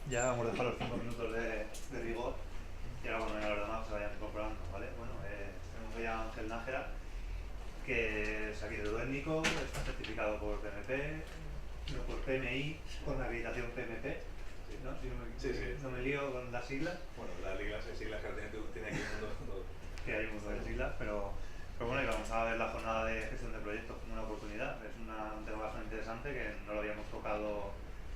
Ya hemos dejado los 5 minutos de rigor y ahora bueno, ya los demás se vayan incorporando, ¿vale? Bueno, tenemos hoy a Ángel Nájera, que es arquitecto técnico, está certificado por PMP, no, por PMI, con acreditación PMP, ¿no? Si no me, Sí, sí. no me lío con las siglas. Bueno, las siglas que tiene aquí el mundo. Que hay un montón de siglas, pero bueno, y vamos a ver la jornada de gestión de proyectos como una oportunidad. Es un tema bastante interesante que no lo habíamos tocado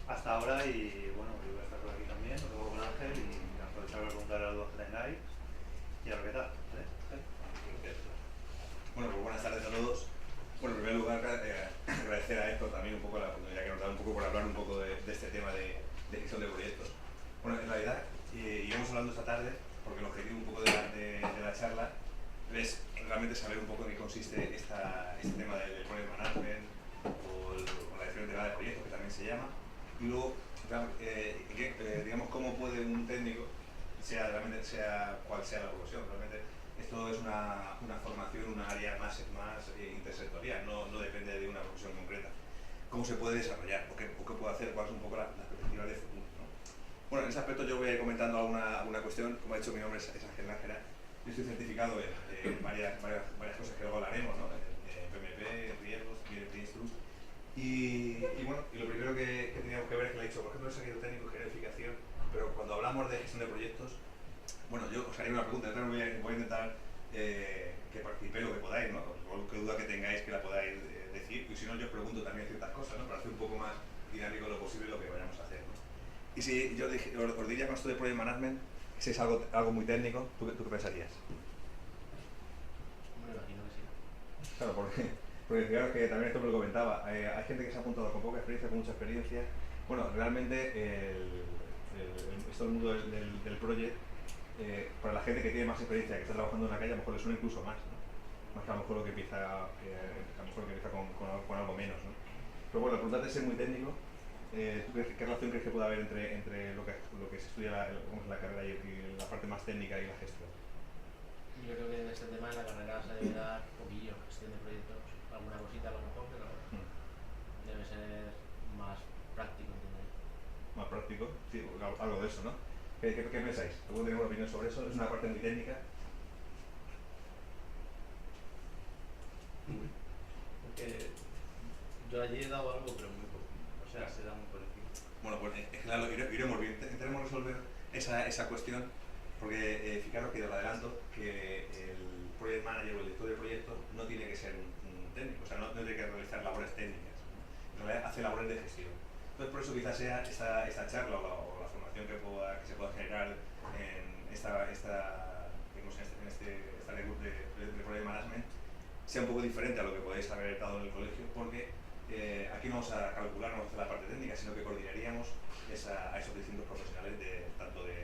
hasta ahora y bueno, yo voy a estar por aquí también, lo tengo con Ángel y aprovechar para preguntar las dudas que tengáis y a ver qué tal, ¿vale? Bueno, pues buenas tardes a todos. Bueno, en primer lugar, agradecer a Héctor también un poco la oportunidad que nos da un poco por hablar un poco de este tema de gestión de proyectos. Bueno, en realidad, iremos hablando esta tarde, porque el objetivo un poco de la charla es realmente saber un poco en qué consiste este tema del project management o la gestión integrada de proyectos, que también se llama, y luego, digamos, cómo puede un técnico, realmente sea cual sea la profesión, realmente esto es una formación, una área más intersectorial, no depende de una profesión concreta. ¿Cómo se puede desarrollar? ¿O qué puede hacer? ¿Cuáles son un poco las perspectivas de futuro? ¿No? Bueno, en ese aspecto yo voy a ir comentando alguna cuestión. Como ha dicho, mi nombre es Ángel Nájera. Yo estoy certificado en varias cosas que luego hablaremos, ¿no? PMP, riesgos, Instrus. Y bueno, y lo primero que teníamos que ver es que le he dicho, por ejemplo, es arquitecto técnico y gestión, pero cuando hablamos de gestión de proyectos, bueno, yo os haré una pregunta, voy a intentar que participéis lo que podáis, ¿no? Cualquier duda que tengáis que la podáis decir, y si no, yo os pregunto también ciertas cosas, ¿no? Para hacer un poco más dinámico lo posible lo que vayamos a hacer, ¿no? Y si yo os diría con esto de Project Management, si es algo muy técnico, ¿tú qué pensarías? Hombre, imagino que sí. Claro, porque fijaros que también esto me lo comentaba, hay gente que se ha apuntado con poca experiencia, con mucha experiencia. Bueno, realmente esto del mundo del project, para la gente que tiene más experiencia, que está trabajando en la calle, a lo mejor le suena incluso más, ¿no? Más que a lo mejor lo que empieza, con algo menos, ¿no? Pero bueno, por de ser muy técnico, ¿tú qué relación crees que puede haber entre lo que se estudia la carrera y la parte más técnica y la gestión? Yo creo que en este tema en la carrera se debe dar poquillo, gestión de proyectos, alguna cosita a lo mejor, pero debe ser más práctico, entiendo yo. Más práctico, sí, algo de eso, ¿no? ¿Qué pensáis? ¿Alguno tiene una opinión sobre eso? Es una parte muy técnica. Porque yo allí he dado algo, pero muy poquito. O sea, se da muy por encima. Bueno, pues claro, iremos bien. Intentaremos resolver esa cuestión, porque fijaros que os adelanto que el project manager o el director de proyecto no tiene que ser un técnico, o sea, no tiene que realizar labores técnicas, ¿no? En realidad hace labores de gestión. Entonces, por eso quizás sea esta charla o la formación que se pueda generar en esta de project management sea un poco diferente a lo que podéis haber dado en el colegio, porque aquí no vamos a calcular, no vamos a hacer la parte técnica, sino que coordinaríamos a esos distintos profesionales tanto de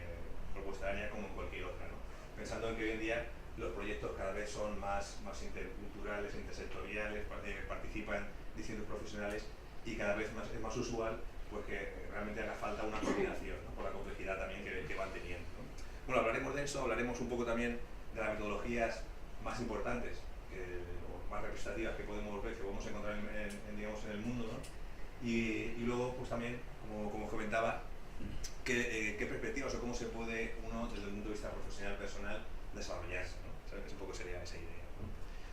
propuesta área como en cualquier otra, ¿no? Pensando en que hoy en día los proyectos cada vez son más interculturales, intersectoriales, participan distintos profesionales y cada vez es más usual pues que realmente haga falta una coordinación, ¿no? Por la complejidad también que van teniendo, ¿no? Bueno, hablaremos de eso, hablaremos un poco también de las metodologías más importantes o más representativas que podemos ver, que podemos encontrar digamos, en el mundo, ¿no? Y luego, pues también, como comentaba, qué perspectivas o cómo se puede uno, desde el punto de vista profesional, personal, desarrollarse, ¿no? ¿Sabes? Un poco sería esa idea, ¿no?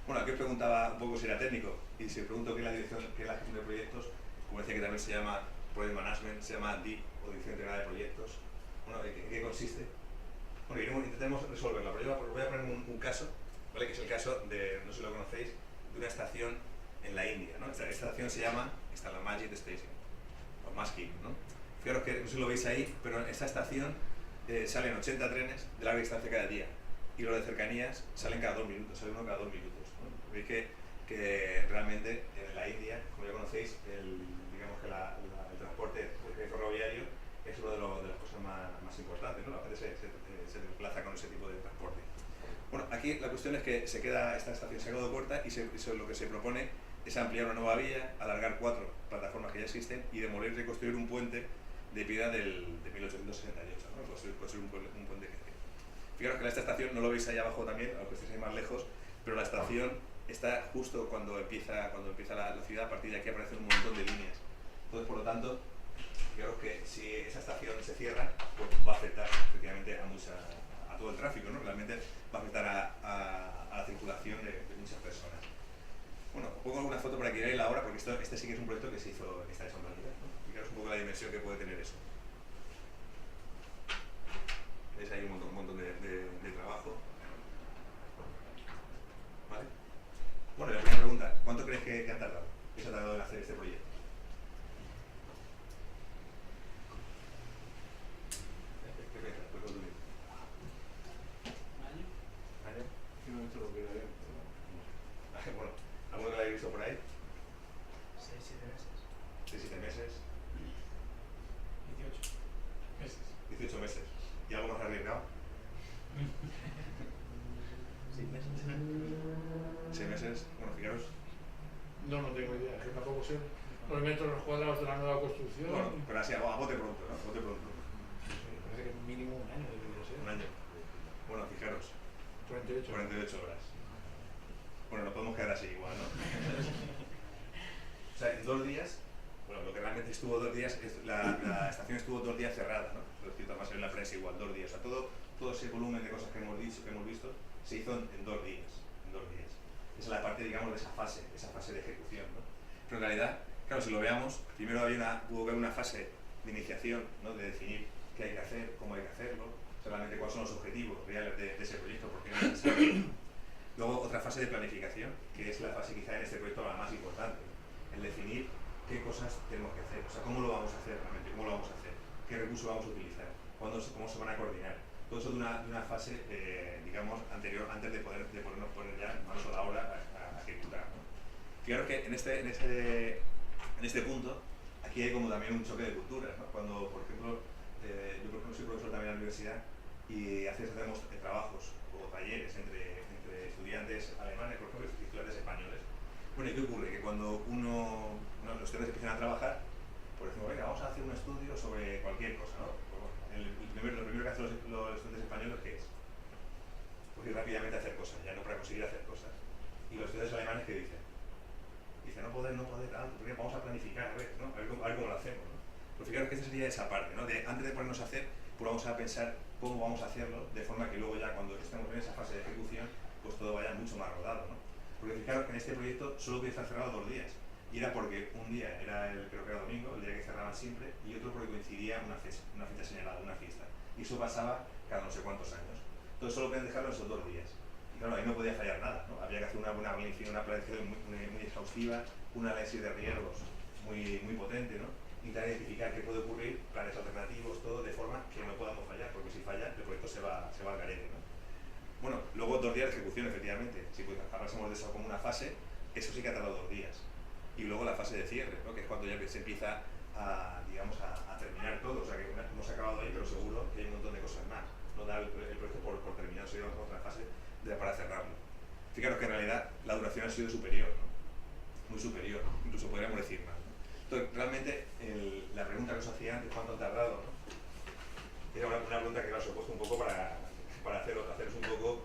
Bueno, aquí os preguntaba un poco si era técnico, y si os pregunto qué es la gestión de proyectos, como decía que también se llama Project Management, se llama DIP, o Dirección Integrada de Proyectos. Bueno, ¿en qué consiste? Bueno, intentemos resolverla, pero yo voy a poner un caso, ¿vale? Que es el caso de, no sé si lo conocéis, de una estación en la India, ¿no? Esta estación se llama, está la Majid Station, o Maskit, ¿no? Fijaros que no sé si lo veis ahí, pero en esta estación salen 80 trenes de larga distancia cada día, y los de cercanías salen cada 2 minutos, sale uno cada 2 minutos, ¿no? Veis que realmente en la India, como ya conocéis, digamos que el transporte ferroviario es una de las cosas más importantes, ¿no? La gente se desplaza con ese tipo de transporte. Bueno, aquí la cuestión es que esta estación se ha quedado corta y lo que se propone es ampliar una nueva vía, alargar 4 plataformas que ya existen y demoler y reconstruir un puente de piedra de 1868, ¿no? Construir un puente que fijaros que esta estación, no lo veis ahí abajo también, aunque estéis ahí más lejos, pero la estación está justo cuando empieza la ciudad. A partir de aquí aparecen un montón de líneas. Entonces, por lo tanto, Fijaros que si esa estación se cierra, pues va a afectar efectivamente a todo el tráfico, ¿no? Realmente va a afectar a la circulación de muchas personas. Bueno, os pongo alguna foto para que veáis la hora, porque este sí que es un proyecto que se hizo en esta realidad, ¿no? Fijaros un poco la dimensión que puede tener eso. Veis ahí un montón de trabajo. ¿Vale? Bueno, y la primera pregunta, ¿cuánto crees que han tardado? ¿Qué se ha tardado en hacer este proyecto? ¿Qué piensas? Pues tú dices. ¿Año? Yo no he visto lo que era. Bueno, ¿alguno que lo haya visto por ahí? 6-7 meses. 6-7 meses, 18 meses. 18 meses. ¿Y algo más arriesgado? 6 meses. 6 meses. Bueno, fijaros. No, no tengo idea, que tampoco sé los metros cuadrados de la nueva construcción. Bueno, pero así a bote pronto, ¿no? A bote pronto. Me parece que mínimo un año debería ser. Un año. Bueno, fijaros. 48. 48 horas. Bueno, nos podemos quedar así igual, ¿no? O sea, en 2 días, bueno, lo que realmente estuvo 2 días, la estación estuvo 2 días cerrada, ¿no? Lo cito más en la prensa igual, 2 días. O sea, todo ese volumen de cosas que hemos visto, se hizo en 2 días. En 2 días. Esa es la parte, digamos, de esa fase de ejecución, ¿no? Pero en realidad, claro, si lo veamos, primero tuvo que haber una fase de iniciación, ¿no? De definir qué hay que hacer, cómo hay que hacerlo, realmente cuáles son los objetivos reales de ese proyecto, por qué es necesario. Luego otra fase de planificación, que es la fase quizá en este proyecto la más importante, ¿no? El definir qué cosas tenemos que hacer, o sea, cómo lo vamos a hacer realmente, cómo lo vamos a hacer, qué recursos vamos a utilizar, cómo se van a coordinar. Todo eso de una fase, digamos, anterior, antes de podernos poner ya manos a la obra a ejecutar, ¿no? Fijaros que en este punto, aquí hay como también un choque de culturas, ¿no? Cuando, por ejemplo, yo por ejemplo soy profesor también en la universidad y hacemos trabajos o talleres entre estudiantes alemanes, por ejemplo, y estudiantes españoles. Bueno, ¿y qué ocurre? Que cuando los estudiantes empiezan a trabajar, por ejemplo, venga, vamos a hacer un estudio sobre cualquier cosa, ¿no? Lo primero que hacen los estudiantes españoles, ¿qué es? Pues ir rápidamente a hacer cosas, ya no para conseguir hacer cosas. Y los estudiantes alemanes, ¿qué dicen? Dicen, no poder, vamos a planificar, a ver, ¿no? A ver cómo lo hacemos, ¿no? Pero fijaros que esta sería esa parte, ¿no? Antes de ponernos a hacer, pues vamos a pensar cómo vamos a hacerlo, de forma que luego ya cuando estemos en esa fase de ejecución, pues todo vaya mucho más rodado, ¿no? Porque fijaros que en este proyecto solo podía estar cerrado 2 días. Y era porque un día creo que era domingo, el día que cerraban siempre, y otro porque coincidía una fecha señalada, una fiesta. Y eso pasaba cada no sé cuántos años. Entonces solo podían dejarlo esos 2 días. Y claro, ahí no podía fallar nada, ¿no? Había que hacer una planificación muy exhaustiva, un análisis de riesgos muy potente, ¿no? Intentar identificar qué puede ocurrir, planes alternativos, todo, de forma que no podamos fallar, porque si falla, el proyecto se va al garete, ¿no? Bueno, luego 2 días de ejecución, efectivamente. Si pues, hablásemos de eso como una fase, eso sí que ha tardado 2 días. Y luego la fase de cierre, ¿no? Que es cuando ya se empieza a terminar todo. O sea, que hemos acabado ahí, pero seguro que hay un montón de cosas más. No da el proyecto por terminado, sería otra fase para cerrarlo. Fijaros que en realidad la duración ha sido superior, ¿no? Muy superior, incluso podríamos decir más, ¿no? Entonces, realmente, la pregunta que os hacía antes, ¿cuánto han tardado? ¿No? Era una pregunta que os he puesto un poco para haceros un poco,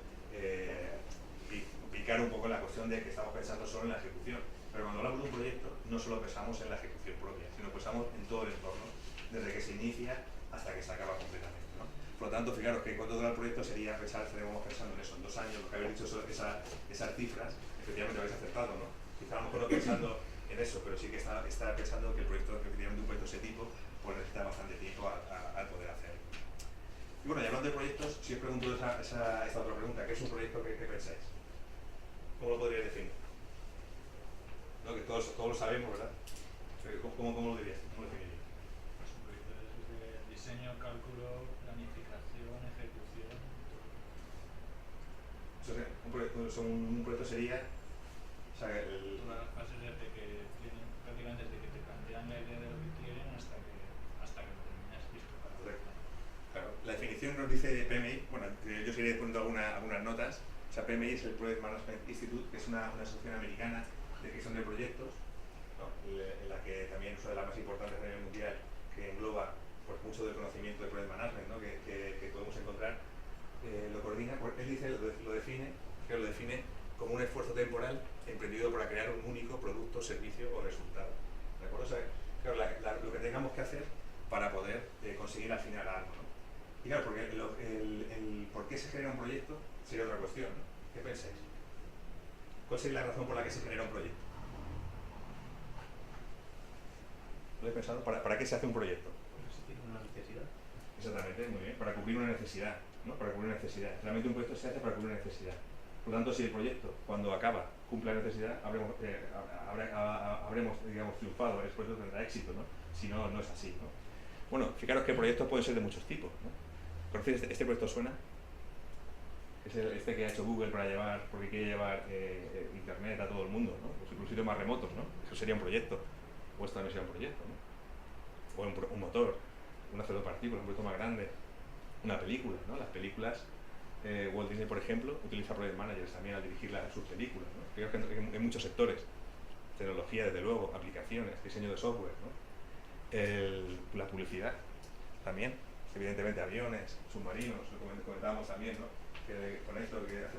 picar un poco en la cuestión de que estamos pensando solo en la ejecución. Pero cuando hablamos de un proyecto, no solo pensamos en la ejecución propia, sino pensamos en todo el entorno, desde que se inicia hasta que se acaba completamente, ¿no? Por lo tanto, fijaros que cuando dura el proyecto estaríamos pensando en eso, en 2 años, lo que habéis dicho, esas cifras, efectivamente habéis acertado, ¿no? Quizá a lo mejor no pensando en eso, pero sí que está pensando que efectivamente un proyecto de ese tipo pues necesita bastante tiempo al poder hacerlo. Y bueno, y hablando de proyectos, si os pregunto esta otra pregunta, ¿qué es un proyecto que pensáis? ¿Cómo lo podríais definir? ¿No? Que todos lo sabemos, ¿verdad? ¿Cómo lo dirías? ¿Cómo lo definirías? Pues un proyecto de diseño, cálculo, planificación, ejecución. Un proyecto sería, o sea, Todas las fases desde que tienen, prácticamente desde que te plantean la idea de lo que quieren hasta que lo terminas listo para correcto. Claro, la definición nos dice PMI, bueno, yo seguiré poniendo algunas notas. O sea, PMI es el Project Management Institute, que es una asociación americana de gestión de proyectos, ¿no? En la que también es una de las más importantes a nivel mundial, que engloba pues, mucho del conocimiento de Project Management, ¿no? que podemos encontrar. Lo coordina, él dice, lo define como un esfuerzo temporal emprendido para crear un único producto, servicio o resultado. ¿De acuerdo? O sea, claro, lo que tengamos que hacer para poder conseguir al final algo, ¿no? Y claro, porque el por qué se genera un proyecto sería otra cuestión, ¿no? ¿Qué pensáis? ¿Cuál sería la razón por la que se genera un proyecto? ¿Lo habéis pensado? ¿Para qué se hace un proyecto? Porque se tiene una necesidad. Exactamente, muy bien. Para cubrir una necesidad, ¿no? Para cubrir una necesidad. Realmente un proyecto se hace para cubrir una necesidad. Por lo tanto, si el proyecto, cuando acaba, cumple la necesidad, habremos digamos, triunfado, el proyecto tendrá éxito, ¿no? Si no, no es así, ¿no? Bueno, fijaros que proyectos pueden ser de muchos tipos, ¿no? ¿Conocéis este proyecto suena? Es este que ha hecho Google para llevar, porque quiere llevar internet a todo el mundo, ¿no? Los sitios más remotos, ¿no? Eso sería un proyecto. O esto no sería un proyecto, ¿no? O un motor, un hacedor de partículas, un proyecto más grande, una película, ¿no? Las películas, Walt Disney, por ejemplo, utiliza project managers también al dirigir sus películas, ¿no? Creo que en muchos sectores, tecnología, desde luego, aplicaciones, diseño de software, ¿no? La publicidad también, evidentemente aviones, submarinos, lo comentábamos también, ¿no? Que con esto, que hace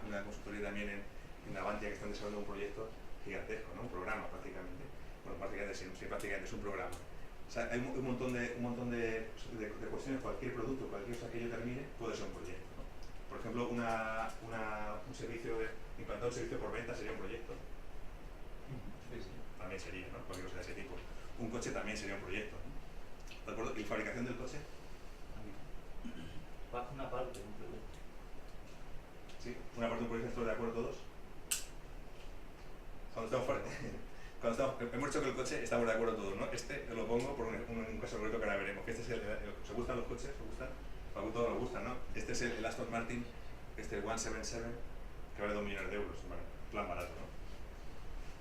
una consultoría también en Navantia, que están desarrollando un proyecto gigantesco, ¿no? Un programa prácticamente. Bueno, prácticamente sí, prácticamente es un programa. O sea, hay un montón de cuestiones, cualquier producto, cualquier cosa que yo termine, puede ser un proyecto, ¿no? Por ejemplo, un servicio, implantar un servicio por venta sería un proyecto. Sí, sí. También sería, ¿no? Cualquier cosa de ese tipo. Un coche también sería un proyecto, ¿no? ¿De acuerdo? ¿Y la fabricación del coche? Una parte de un proyecto. Sí, una parte de un proyecto, ¿estamos de acuerdo todos? Hemos dicho que el coche estamos de acuerdo todos, ¿no? Este lo pongo por un caso concreto que ahora veremos. Que este es ¿se gustan los coches? ¿Se gustan? A todos nos gustan, ¿no? Este es el Aston Martin, el 177, que vale 2 millones de euros, ¿vale? Plan barato, ¿no?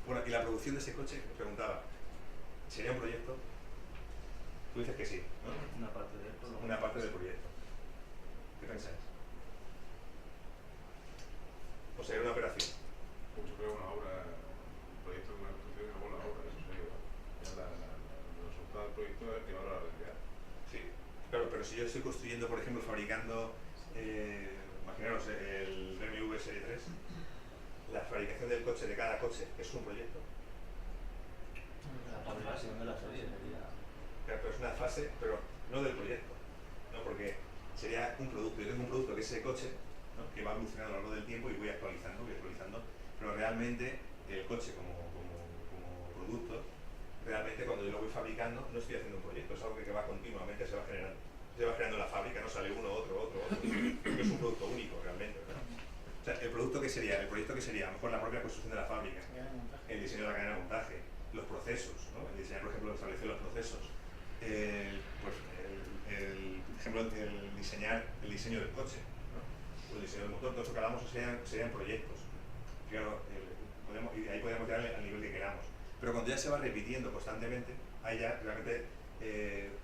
Bueno, y la producción de ese coche, os preguntaba, ¿sería un proyecto? Tú dices que sí, ¿no? Una parte de esto. Una parte del proyecto. ¿Qué pensáis? O sea, era una operación. Como si fuera una obra, un proyecto de una construcción y luego la obra, eso sería ya el resultado del proyecto es llevarlo a la realidad. Sí, claro, pero si yo estoy construyendo, por ejemplo, fabricando, imaginaros el BMW Serie 3, la fabricación del coche, de cada coche, es un proyecto. La fabricación de la serie sería. Claro, pero es una fase, pero no del proyecto, ¿no? Porque sería un producto. Yo tengo un producto que es ese coche, ¿no? Que va evolucionando a lo largo del tiempo y voy actualizando, pero realmente el coche como producto, realmente cuando yo lo voy fabricando no estoy haciendo un proyecto, es algo que va continuamente, se va creando en la fábrica, no sale uno, otro, no es un producto único realmente, ¿verdad? O sea, el proyecto que sería, a lo mejor la propia construcción de la fábrica, el diseño de la cadena de montaje, los procesos, ¿no? El diseñar, por ejemplo, establecer los procesos, diseñar el diseño del coche, ¿no? O el diseño del motor, todo eso que hablamos serían proyectos. Claro, y ahí podemos llegar al nivel que queramos. Pero cuando ya se va repitiendo constantemente, ahí ya realmente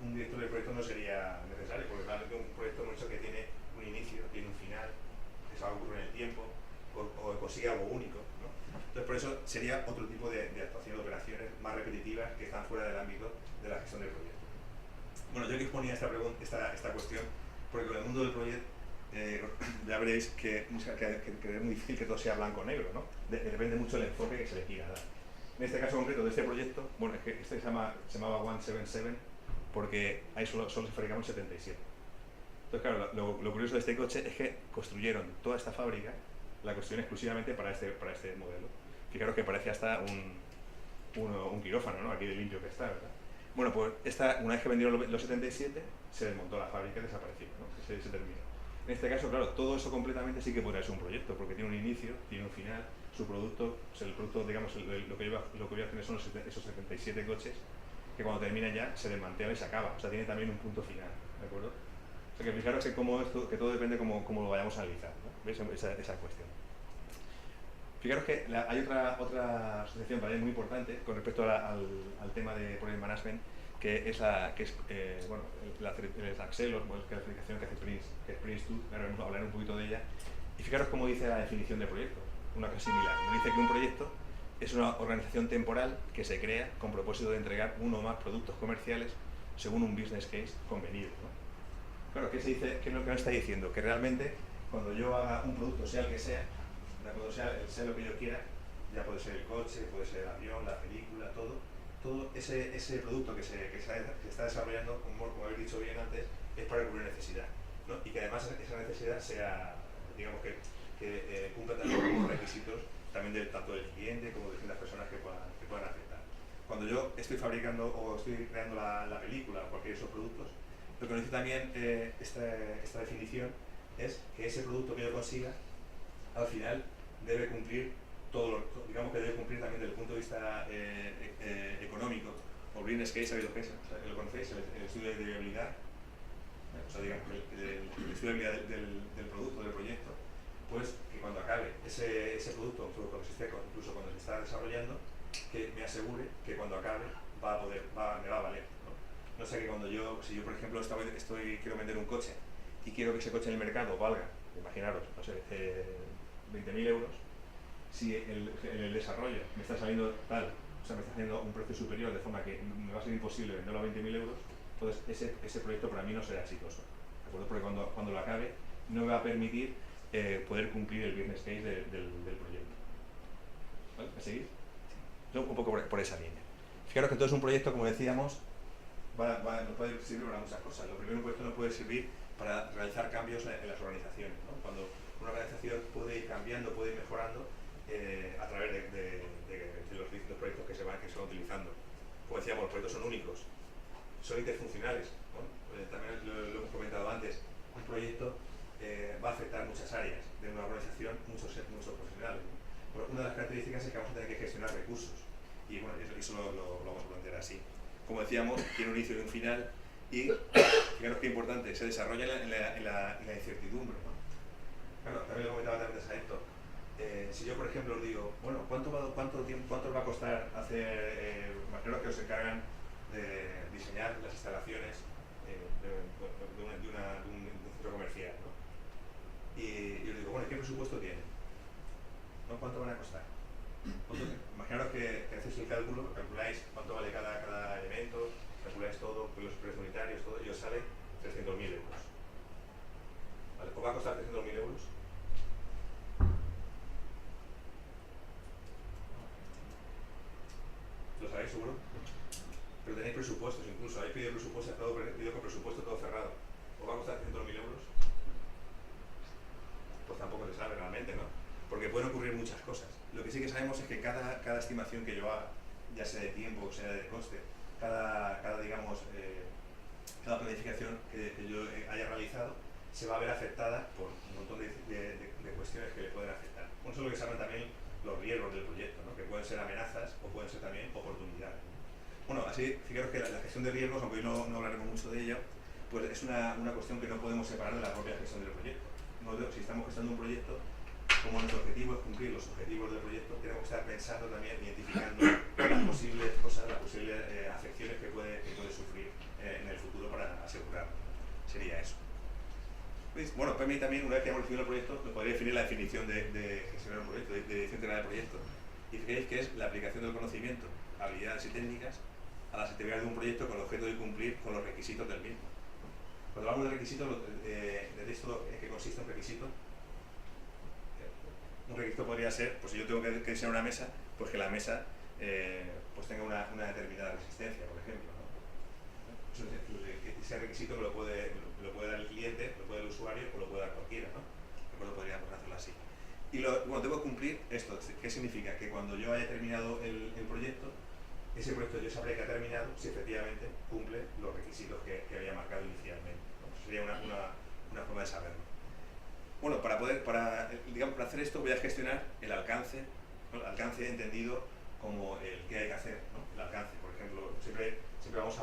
un director de proyecto no sería necesario, porque realmente un proyecto hemos dicho que tiene un inicio, tiene un final, que se va a ocurrir en el tiempo, o consigue algo único, ¿no? Entonces por eso sería otro tipo de actuación, de operaciones más repetitivas que están fuera del ámbito de la gestión del proyecto. Bueno, yo que exponía esta cuestión, porque con el mundo del proyecto ya veréis que es muy difícil que todo sea blanco o negro, ¿no? Depende mucho del enfoque que se le quiera dar. En este caso concreto de este proyecto, bueno, es que este se llamaba 177 porque ahí solo se fabricamos 77. Entonces, claro, lo curioso de este coche es que construyeron toda esta fábrica, la construyeron exclusivamente para este modelo. Fijaros que parece hasta un quirófano, ¿no? Aquí de limpio que está, ¿verdad? Bueno, pues una vez que vendieron los 77, se desmontó la fábrica y desapareció, ¿no? Se terminó. En este caso, claro, todo eso completamente sí que podría ser un proyecto, porque tiene un inicio, tiene un final, su producto, o sea, el producto, digamos, lo que voy a tener son esos 77 coches, que cuando terminan ya se desmantelan y se acaba, o sea, tiene también un punto final, ¿de acuerdo? O sea, que fijaros que todo depende cómo lo vayamos a analizar, ¿no? ¿Veis esa cuestión? Fijaros que hay otra asociación también muy importante con respecto al tema de Project Management, que es el Axel, que es la certificación que hace Prince2, ahora vamos a hablar un poquito de ella. Y fijaros cómo dice la definición de proyecto, una cosa similar. Dice que un proyecto es una organización temporal que se crea con propósito de entregar uno o más productos comerciales según un business case convenido, ¿no? Claro, ¿qué es lo que nos está diciendo? Que realmente cuando yo haga un producto, sea el que sea, sea lo que yo quiera, ya puede ser el coche, puede ser el avión, la película, todo, todo ese producto que se está desarrollando, como habéis dicho bien antes, es para cubrir necesidad, ¿no? Y que además esa necesidad sea, digamos que cumpla también con los requisitos también tanto del cliente como de distintas personas que puedan afectar. Cuando yo estoy fabricando o estoy creando la película o cualquier de esos productos, lo que nos dice también esta definición es que ese producto que yo consiga al final debe cumplir digamos que debe cumplir también desde el punto de vista económico, o Green Case, ¿sabéis lo que es? O sea, ¿lo conocéis? El estudio de viabilidad, o sea, digamos el estudio de viabilidad del producto, del proyecto, pues que cuando acabe ese producto, incluso cuando se está desarrollando, que me asegure que cuando acabe me va a valer, ¿no? No sé, que si yo por ejemplo quiero vender un coche y quiero que ese coche en el mercado valga, imaginaros, no sé, 20.000 euros, si en el desarrollo me está saliendo tal, o sea, me está haciendo un precio superior de forma que me va a ser imposible venderlo a 20.000 euros, entonces ese proyecto para mí no será exitoso, ¿de acuerdo? Porque cuando lo acabe no me va a permitir poder cumplir el business case del proyecto. ¿Vale? ¿Me seguís? Yo un poco por esa línea. Fijaros que entonces un proyecto, como decíamos, nos puede servir para muchas cosas. Lo primero, un proyecto nos puede servir para realizar cambios en las organizaciones, ¿no? Cuando una organización puede ir cambiando, puede ir mejorando a través de los distintos proyectos que se van utilizando. Como decíamos, los proyectos son únicos, son interfuncionales, ¿no? También lo hemos comentado antes, un proyecto va a afectar muchas áreas de una organización, muchos profesionales, ¿no? Bueno, una de las características es que vamos a tener que gestionar recursos, y bueno, eso lo vamos a plantear así. Como decíamos, tiene un inicio y un final, y fijaros qué importante, se desarrolla en la incertidumbre, ¿no? Bueno, también lo comentaba antes a Héctor. Si yo, por ejemplo, os digo, bueno, ¿cuánto os va a costar hacer, imaginaros que os encargan de diseñar las instalaciones de un centro comercial, ¿no? Y os digo, bueno, ¿qué presupuesto tienen? ¿No? ¿Cuánto van a costar? Imaginaros que hacéis el cálculo, calculáis cuánto vale cada elemento, calculáis todo, los precios unitarios, todo, y os sale 300.000 euros. ¿Vale? ¿Os va a costar 300.000 euros? ¿Lo sabéis seguro? Pero tenéis presupuestos, incluso habéis pedido presupuesto, pedido con presupuesto todo cerrado. ¿Os va a costar 300.000 euros? Pues tampoco se sabe realmente, ¿no? Porque pueden ocurrir muchas cosas. Lo que sí que sabemos es que cada estimación que yo haga, ya sea de tiempo o sea de coste, cada planificación que yo haya realizado, se va a ver afectada por un montón de cuestiones que le pueden afectar. Eso es lo que se llaman también los riesgos del proyecto, ¿no? Que pueden ser amenazas o pueden ser también oportunidades. Bueno, así, fijaros que la gestión de riesgos, aunque hoy no hablaremos mucho de ello, pues es una cuestión que no podemos separar de la propia gestión del proyecto. Si estamos gestionando un proyecto, como nuestro objetivo es cumplir los objetivos del proyecto, tenemos que estar pensando también, identificando las posibles cosas, las posibles afecciones que puede sufrir en el futuro para asegurarlo. Sería eso. ¿Veis? Bueno, para mí también, una vez que hemos definido el proyecto, nos podría definir la definición de gestionar un proyecto, de dirección integral del proyecto. Y fijáis que es la aplicación del conocimiento, habilidades y técnicas a las actividades de un proyecto con el objeto de cumplir con los requisitos del mismo. Cuando hablamos de requisitos, de esto es que consiste un requisito. Un requisito podría ser, pues si yo tengo que diseñar una mesa, pues que la mesa pues tenga una determinada resistencia, por ejemplo, ¿no? Ese requisito me lo puede dar el cliente, lo puede dar el usuario o lo puede dar cualquiera, ¿no? Pues podríamos hacerlo así. Y cuando debo cumplir esto, ¿qué significa? Que cuando yo haya terminado el proyecto, ese proyecto yo sabré que ha terminado si efectivamente cumple los requisitos que había marcado inicialmente, ¿no? Eso sería una forma de saberlo. Bueno, para hacer esto voy a gestionar el alcance, ¿no? El alcance entendido como el que hay que hacer, ¿no? El alcance, por ejemplo, siempre vamos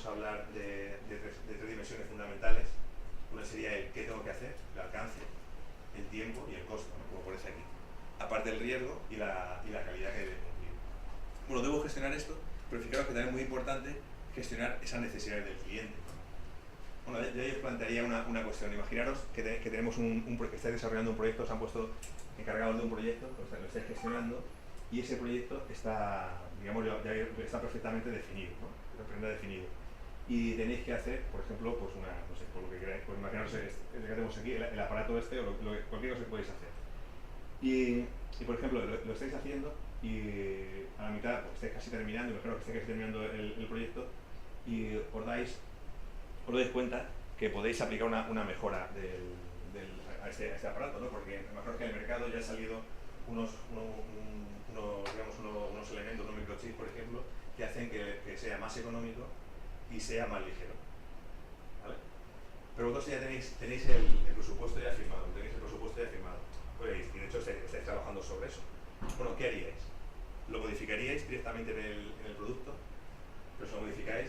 a hablar de tres dimensiones fundamentales. Una sería el qué tengo que hacer, el alcance, el tiempo y el costo, ¿no? Como aparece aquí. Aparte el riesgo y la calidad que debe cumplir. Bueno, debo gestionar esto, pero fijaros que también es muy importante gestionar esas necesidades del cliente, ¿no? Bueno, yo os plantearía una cuestión. Imaginaros que tenemos que estáis desarrollando un proyecto, os han puesto encargados de un proyecto, lo estáis gestionando, y ese proyecto está, digamos, ya está perfectamente definido, ¿no? Está definido. Y tenéis que hacer, por ejemplo, pues no sé, por lo que queráis, pues imaginaros el que tenemos aquí, el aparato este, o cualquier cosa que podéis hacer. Y por ejemplo, lo estáis haciendo, y a la mitad pues, estáis casi terminando, imagino que estáis casi terminando el proyecto y os dais cuenta que podéis aplicar una mejora a este aparato, ¿no? Porque mejor que en el mercado ya han salido unos elementos, unos microchips, por ejemplo, que hacen que sea más económico y sea más ligero. ¿Vale? Pero vosotros ya tenéis el presupuesto ya firmado, Pues, y de hecho estáis trabajando sobre eso. Bueno, ¿qué haríais? ¿Lo modificaríais directamente en el producto? Pero si lo modificáis,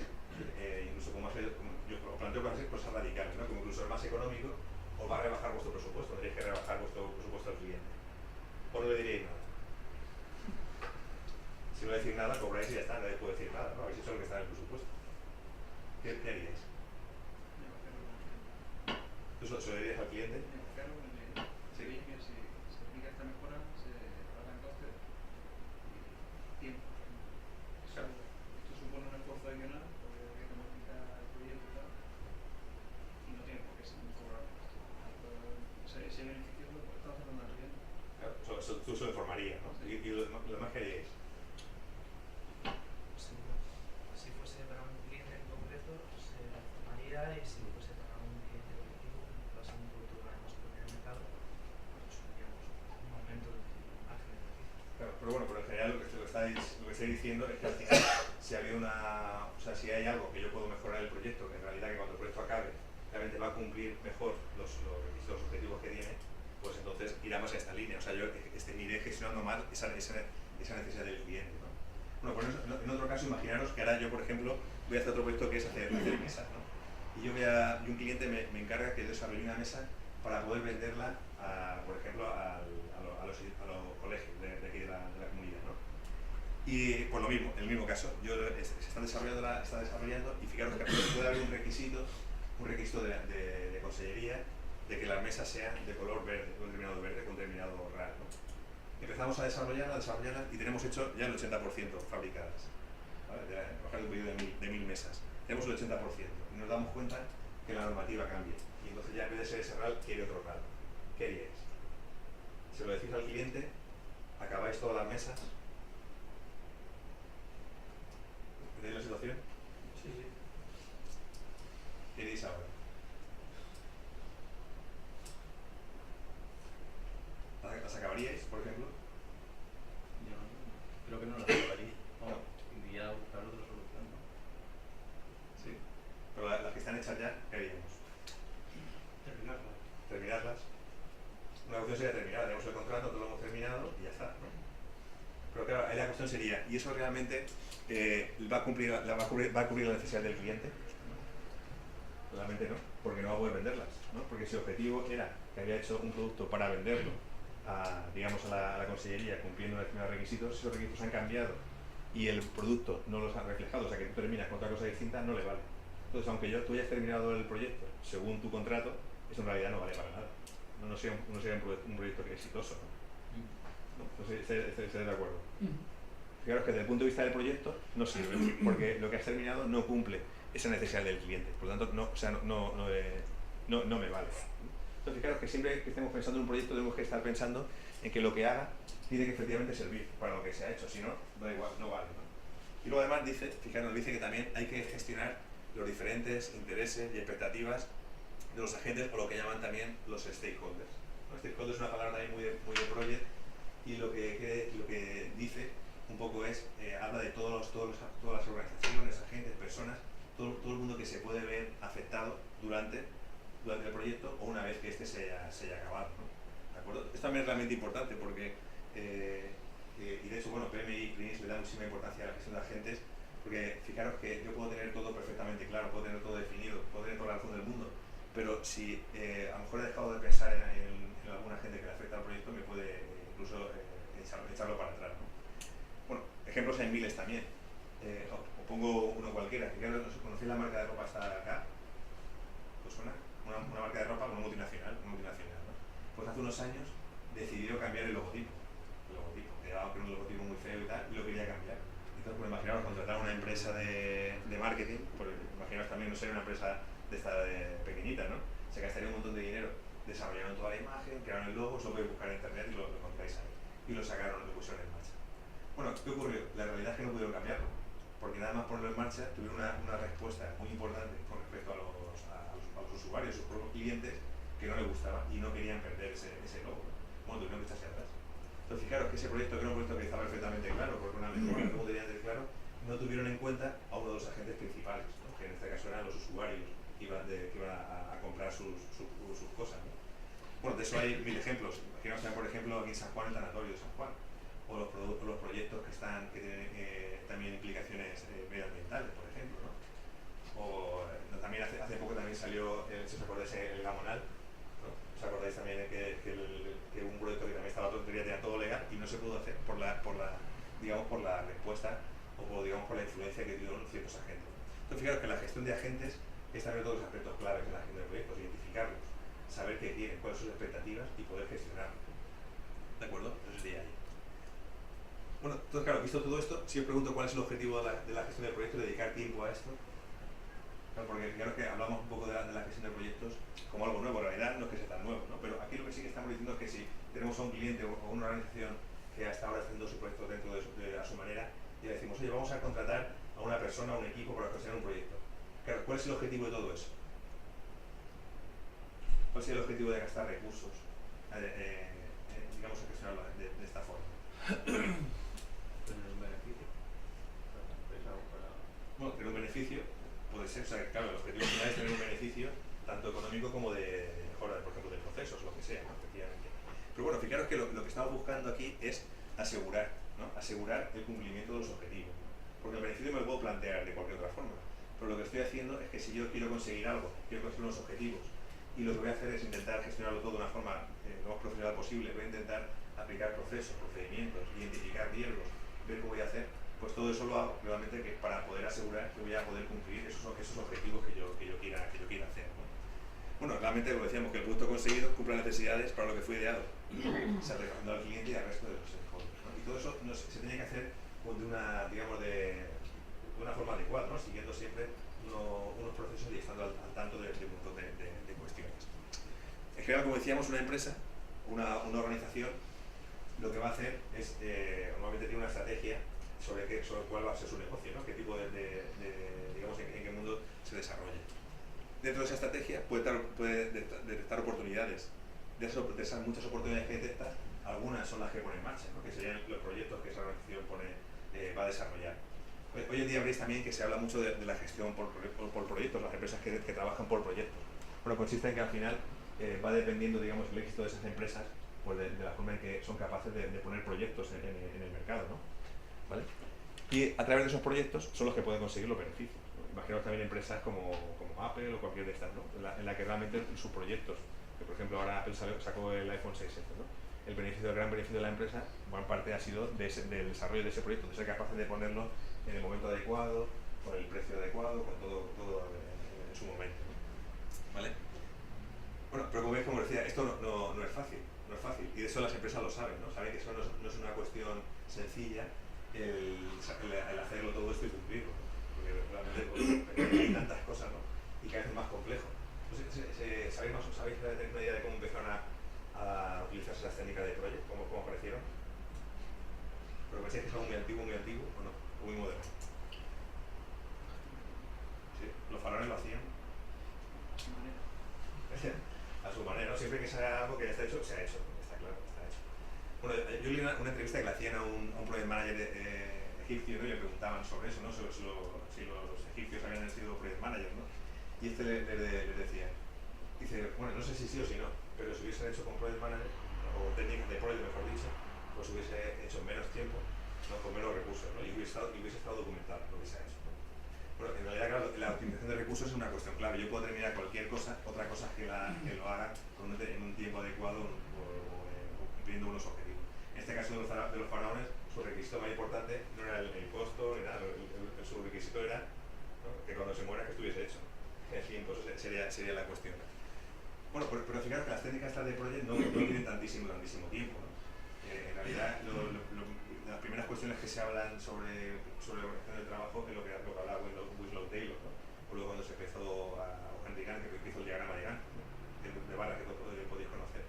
incluso como yo os planteo cosas radicales, ¿no? Como incluso el más económico, os va a rebajar vuestro presupuesto, tendréis que rebajar vuestro presupuesto al cliente. O no le diríais nada. Si no le decís nada, cobráis y ya está, nadie puede decir nada, ¿no? Habéis hecho lo que está en el presupuesto. ¿Qué haríais? ¿Tú se lo dirías al cliente? Sí. Que si se aplica esta mejora, se ahorran costes y tiempo. Claro. Esto supone un esfuerzo adicional porque hay que modificar el proyecto y tal. Y no tiene por qué ser un cobrar. Ese beneficio lo está haciendo al cliente. Claro, tú se lo informarías, ¿no? Sí. ¿Y lo demás que haríais? Si fuese para un cliente en concreto, se informaría, y si fuese para un cliente colectivo, va a ser un producto que además pone en el mercado, pues asumiríamos un aumento del margen de beneficio. Claro, pero bueno, pero en general lo que estáis diciendo es que al final, si hay algo que yo puedo mejorar el proyecto, que en realidad que cuando el proyecto acabe, realmente va a cumplir mejor los requisitos, los objetivos que tiene, pues entonces irá más a esta línea. O sea, yo iré gestionando más esa necesidad del cliente, ¿no? Bueno, pues en otro caso, imaginaros que ahora yo, por ejemplo, voy a hacer otro proyecto que es hacer mesas, ¿no? Y un cliente me encarga que yo desarrolle una mesa para poder venderla, por ejemplo, a los colegios de aquí de la comunidad, ¿no? Y por lo mismo, en el mismo caso, se está desarrollando y fijaros que puede haber un requisito de consellería de que las mesas sean de color verde, con un determinado verde, con un determinado RAL, ¿no? Empezamos a desarrollarlas y tenemos hecho ya el 80% fabricadas. ¿Vale? Bajar un pedido de 1000 mesas. Tenemos el 80% y nos damos cuenta que la normativa cambia. Y entonces ya en vez de ser ese RAL, quiere otro RAL. ¿Qué haríais? Se lo decís al cliente, acabáis todas las mesas. ¿Entendéis la situación? Sí, sí. ¿Qué haréis ahora? ¿Las acabaríais, por ejemplo? Yo creo que no la acabaría. No, iría a buscar otra solución, ¿no? Sí. Pero las que están hechas ya, ¿qué haríamos? Terminarlas. Una cuestión sería terminar, tenemos el contrato, todo lo hemos terminado y ya está, ¿no? Pero claro, ahí la cuestión sería, ¿y eso realmente va a cubrir la necesidad del cliente? Realmente no, porque no va a poder venderlas, ¿no? Porque si el objetivo era que había hecho un producto para venderlo a la consellería cumpliendo determinados requisitos, si esos requisitos han cambiado y el producto no los ha reflejado, o sea que tú terminas con otra cosa distinta, no le vale. Entonces, aunque tú hayas terminado el proyecto según tu contrato, eso en realidad no vale para nada. No sería un proyecto exitoso, ¿no? Entonces, estoy de acuerdo. Fijaros que desde el punto de vista del proyecto no sirve, porque lo que has terminado no cumple esa necesidad del cliente, por lo tanto no me vale. Entonces fijaros que siempre que estemos pensando en un proyecto tenemos que estar pensando en que lo que haga tiene que efectivamente servir para lo que se ha hecho, si no, da igual, no vale, ¿no? Y luego además dice que también hay que gestionar los diferentes intereses y expectativas de los agentes, o lo que llaman también los stakeholders. Los stakeholders es una palabra también muy de project, y lo que dice un poco habla de todas las organizaciones, agentes, personas, todo el mundo que se puede ver afectado durante el proyecto o una vez que este se haya acabado, ¿no? ¿De acuerdo? Esto también es realmente importante porque, y de hecho, bueno, PMI le da muchísima importancia a la gestión de agentes, porque fijaros que yo puedo tener todo perfectamente claro, puedo tener todo definido, puedo tener toda la razón del mundo, pero si a lo mejor he dejado de pensar en alguna gente que le afecta al proyecto, me puede incluso echarlo para atrás, ¿no? Bueno, ejemplos hay miles también. Os pongo uno cualquiera. Fijaros, ¿conocéis la marca de ropa esta de acá? ¿Os suena? Una marca de ropa, una multinacional, ¿no? Pues hace unos años decidió cambiar el logotipo. Quedaba que era un logotipo muy feo y tal, y lo quería cambiar. Entonces, pues imaginaos contratar a una empresa de marketing, pues imaginaos también no ser una empresa de esta pequeñita, ¿no? Se gastaría un montón de dinero desarrollaron toda la imagen, crearon el logo, os lo podéis buscar en internet y lo encontráis ahí. Y lo sacaron, lo pusieron en marcha. Bueno, ¿qué ocurrió? La realidad es que no pudieron cambiarlo, porque nada más ponerlo en marcha tuvieron una respuesta muy importante con respecto a los usuarios, sus propios clientes, que no les gustaba y no querían perder ese logo. Bueno, tuvieron que echarse atrás. Entonces, fijaros que ese proyecto, que era un proyecto que estaba perfectamente claro, porque una mejora, como tenía que claro, no tuvieron en cuenta a uno de los agentes principales, ¿no? Que en este caso eran los usuarios que iban a comprar sus cosas, ¿no? Bueno, de eso hay 1000 ejemplos. Imaginaos por ejemplo, aquí en San Juan, el tanatorio de San Juan, o los proyectos que tienen también implicaciones medioambientales, por ejemplo, ¿no? O también hace poco también salió, si os acordáis, el Gamonal, ¿no? ¿Os acordáis también que un proyecto que también estaba tenía todo legal y no se pudo hacer por la respuesta o por la influencia que tuvieron ciertos agentes? Entonces, fijaros que la gestión de agentes es también todos los aspectos claves en la gestión de proyectos, identificarlos, saber qué quieren, cuáles son sus expectativas y poder gestionarlos. ¿De acuerdo? Eso sería ahí. Bueno, entonces claro, visto todo esto, si os pregunto cuál es el objetivo de la gestión de proyectos, dedicar tiempo a esto, claro, porque fijaros que hablamos un poco de la gestión de proyectos como algo nuevo, en realidad no es que sea tan nuevo, ¿no? Pero aquí lo que sí que estamos diciendo es que si tenemos a un cliente o una organización que hasta ahora está haciendo su proyecto dentro a su manera, y le decimos, oye, vamos a contratar a una persona, a un equipo para gestionar un proyecto. Claro, ¿cuál es el objetivo de todo eso? ¿Cuál sería el objetivo de gastar recursos, digamos, a gestionarlo de esta forma? Tener un beneficio para la empresa o para... Bueno, tener un beneficio puede ser, o sea, claro, el objetivo final es tener un beneficio tanto económico como de mejora, por ejemplo, de procesos, lo que sea, ¿no? Efectivamente. Pero bueno, fijaros que lo que estamos buscando aquí es asegurar, ¿no? Asegurar el cumplimiento de los objetivos, ¿no? Porque el beneficio me lo puedo plantear de cualquier otra forma, pero lo que estoy haciendo es que si yo quiero conseguir algo, quiero conseguir unos objetivos, y lo que voy a hacer es intentar gestionarlo todo de una forma lo más profesional posible, voy a intentar aplicar procesos, procedimientos, identificar riesgos, ver cómo voy a hacer, pues todo eso lo hago realmente que para poder asegurar que voy a poder cumplir esos objetivos que yo quiera hacer, ¿no? Bueno, realmente lo decíamos, que el producto conseguido cumple las necesidades para lo que fue ideado, satisfaciendo al cliente y al resto de los stakeholders, ¿no? Y todo eso se tiene que hacer de una, digamos, de una forma adecuada, ¿no? Siguiendo siempre unos procesos y estando al tanto de un montón de cuestiones. En general, como decíamos, una empresa, una organización, lo que va a hacer es, normalmente tiene una estrategia sobre cuál va a ser su negocio, ¿no? Qué tipo digamos, en qué mundo se desarrolla. Dentro de esa estrategia puede detectar oportunidades. De esas muchas oportunidades que detecta, algunas son las que pone en marcha, ¿no? Que serían los proyectos que esa organización va a desarrollar. Hoy en día veréis también que se habla mucho de la gestión por proyectos, las empresas que trabajan por proyectos. Bueno, consiste en que al final va dependiendo, digamos, el éxito de esas empresas, pues de la forma en que son capaces de poner proyectos en el mercado, ¿no? ¿Vale? Y a través de esos proyectos son los que pueden conseguir los beneficios, ¿no? Imaginaos también empresas como Apple o cualquier de estas, ¿no? En la que realmente sus proyectos, que por ejemplo ahora Apple sacó el iPhone 6, ¿no? El gran beneficio de la empresa, gran parte ha sido del desarrollo de ese proyecto, de ser capaces de ponerlo en el momento adecuado, con el precio adecuado, con todo en su momento, ¿no? ¿Vale? Bueno, pero como veis, como decía, esto no es fácil, no es fácil, y de eso las empresas lo saben, ¿no? Saben que eso no es una cuestión sencilla el hacerlo todo esto y cumplirlo, ¿no? Porque realmente pues, hay tantas cosas, ¿no? Y cada vez es más complejo. Entonces, ¿sabéis tener una idea de cómo empezaron a utilizarse las técnicas de Project? ¿Cómo aparecieron? ¿Pero pensáis que es algo muy antiguo o no? ¿O muy moderno? Sí, los faraones lo hacían a su manera, ¿no? Siempre que se haga algo que ya está hecho, se ha hecho, está claro, está hecho. Bueno, yo leí una entrevista que le hacían a un project manager egipcio, ¿no? Y le preguntaban sobre eso, ¿no? Si los egipcios habían sido project managers, ¿no? Y este le decía, dice, bueno, no sé si sí o si no, pero si hubiesen hecho con project manager, o técnicas de project, mejor dicho, pues hubiese hecho menos tiempo, ¿no? Con menos recursos, ¿no? Y hubiese estado documentado lo que se ha hecho. Bueno, en realidad, claro, la optimización de recursos es una cuestión clave. Yo puedo terminar cualquier cosa, otra cosa que lo haga en un tiempo adecuado o cumpliendo unos objetivos. En este caso de los faraones, su requisito más importante no era el costo, ni nada, su requisito era, ¿no? Que cuando se muera que estuviese hecho. En fin, pues sería la cuestión. Bueno, pero fijaros que las técnicas de Project no tienen tantísimo tiempo, ¿no? En realidad, las primeras cuestiones que se hablan sobre organización del trabajo es lo que hablaba Winslow Taylor, ¿no? O luego cuando se empezó a Henry Gantt, que hizo el diagrama de Gantt, ¿no? De barra que podéis conocer.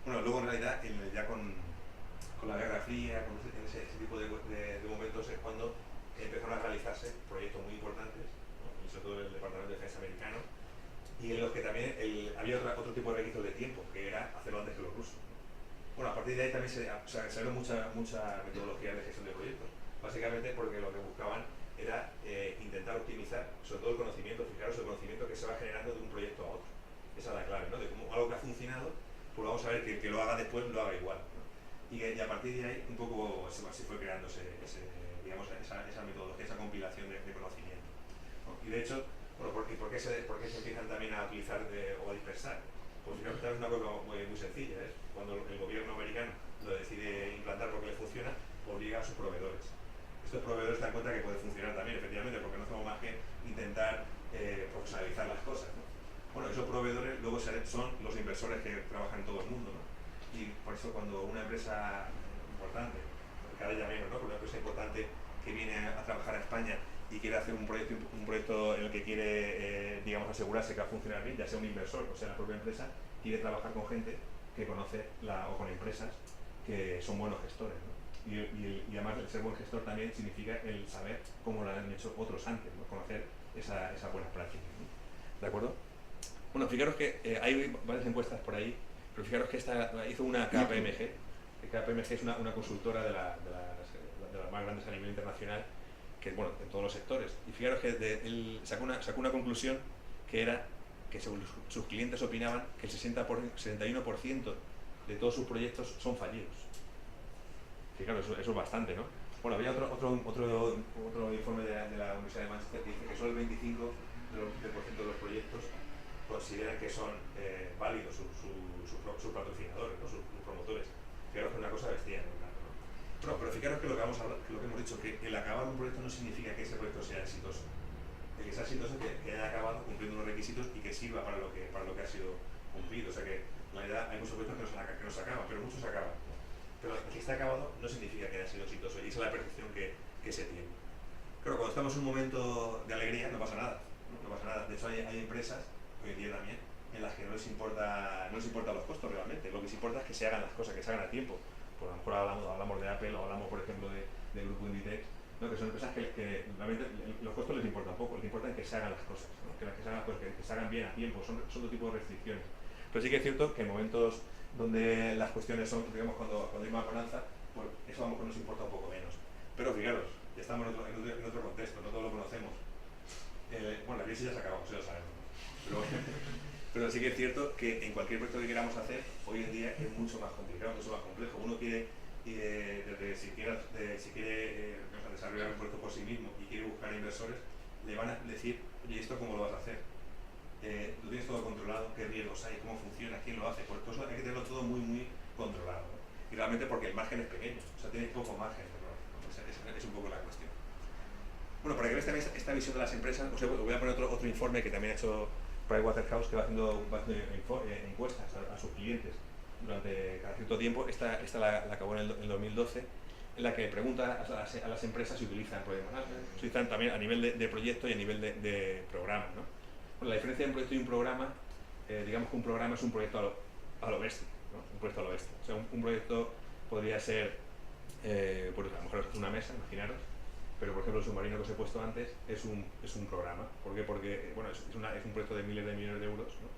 Bueno, luego en realidad ya con la Guerra Fría, con ese tipo de y en los que también había otro tipo de requisitos de tiempo, que era hacerlo antes que los rusos. Bueno, a partir de ahí también se abrieron mucha metodología de gestión de proyectos, básicamente porque lo que buscaban era intentar optimizar sobre todo el conocimiento, fijaros el conocimiento que se va generando de un proyecto a otro. Esa es la clave, ¿no? De cómo algo que ha funcionado, pues vamos a ver que lo haga después, lo haga igual, ¿no? Y a partir de ahí un poco se fue creando esa metodología, esa compilación de conocimiento, ¿no? Y de hecho, bueno, ¿por qué se empiezan también a utilizar o a dispersar? Pues fijaros, es una cosa muy sencilla, ¿eh? Cuando el gobierno americano lo decide implantar porque le funciona, obliga a sus proveedores. Estos proveedores se dan cuenta que puede funcionar también, efectivamente, porque no hacemos más que intentar profesionalizar las cosas, ¿no? Bueno, esos proveedores luego son los inversores que trabajan en todo el mundo, ¿no? Y por eso cuando una empresa importante, cada día menos, ¿no? Porque una empresa importante que viene a trabajar a España y quiere hacer un proyecto en el que quiere, digamos, asegurarse que va a funcionar bien, ya sea un inversor o sea la propia empresa, quiere trabajar con gente que conoce o con empresas que son buenos gestores, ¿no? Y además el ser buen gestor también significa el saber cómo lo han hecho otros antes, ¿no? Conocer esas buenas prácticas, ¿no? ¿De acuerdo? Bueno, fijaros que hay varias encuestas por ahí, pero fijaros que esta hizo una KPMG. KPMG es una consultora de las más grandes a nivel internacional, que bueno, en todos los sectores. Y fijaros que él sacó una conclusión que era que según sus clientes opinaban que el 61% de todos sus proyectos son fallidos. Fijaros, eso es bastante, ¿no? Bueno, había otro informe de la Universidad de Manchester que dice que solo el 25% de los proyectos consideran que son válidos sus patrocinadores, ¿no? sus promotores. Fijaros que es una cosa bestial, ¿no? Bueno, pero fijaros que lo que hemos dicho, que el acabar un proyecto no significa que ese proyecto sea exitoso. El que sea exitoso es que haya acabado cumpliendo unos requisitos y que sirva para lo que ha sido cumplido. O sea que en realidad hay muchos proyectos que no se acaban, pero muchos se acaban, ¿no? Pero el que está acabado no significa que haya sido exitoso, y esa es la percepción que se tiene. Claro, cuando estamos en un momento de alegría no pasa nada, ¿no? No pasa nada. De hecho hay empresas, hoy en día también, en las que no les importa los costos realmente. Lo que les importa es que se hagan las cosas, que se hagan a tiempo. Por a lo mejor hablamos de Apple o hablamos, por ejemplo, del grupo Inditex, ¿no? Que son empresas que realmente los costos les importan poco, les importa que se hagan las cosas, ¿no? Que se hagan las cosas, que se hagan bien a tiempo, son otro tipo de restricciones. Pero sí que es cierto que en momentos donde las cuestiones son, digamos, cuando hay más bonanza, pues eso a lo mejor nos importa un poco menos. Pero fijaros, ya estamos en otro contexto, no todos lo conocemos. Bueno, la crisis ya se acabó, eso ya lo sabemos, ¿no? Pero sí que es cierto que en cualquier proyecto que queramos hacer, hoy en día es mucho más complicado, mucho más complejo. Uno quiere, si quiere desarrollar un proyecto por sí mismo y quiere buscar inversores, le van a decir, oye, ¿esto cómo lo vas a hacer? ¿Lo tienes todo controlado? ¿Qué riesgos hay? ¿Cómo funciona? ¿Quién lo hace? Pues eso hay que tenerlo todo muy, muy controlado, ¿no? Y realmente porque el margen es pequeño, o sea, tienes poco margen, ¿no? Es un poco la cuestión. Bueno, para que veáis también esta visión de las empresas, os voy a poner otro informe que también ha hecho Pricewaterhouse, que va haciendo encuestas a sus clientes durante cada cierto tiempo. Esta la acabó en el 2012, en la que pregunta a las empresas si utilizan Project Management, si utilizan también a nivel de proyecto y a nivel de programa, ¿no? Bueno, la diferencia entre un proyecto y un programa, digamos que un programa es un proyecto a lo bestia, ¿no? Un proyecto a lo bestia. O sea, un proyecto podría ser, pues a lo mejor es una mesa, imaginaros, pero por ejemplo el submarino que os he puesto antes es un programa. ¿Por qué? Porque bueno, es un proyecto de miles de millones de euros, ¿no?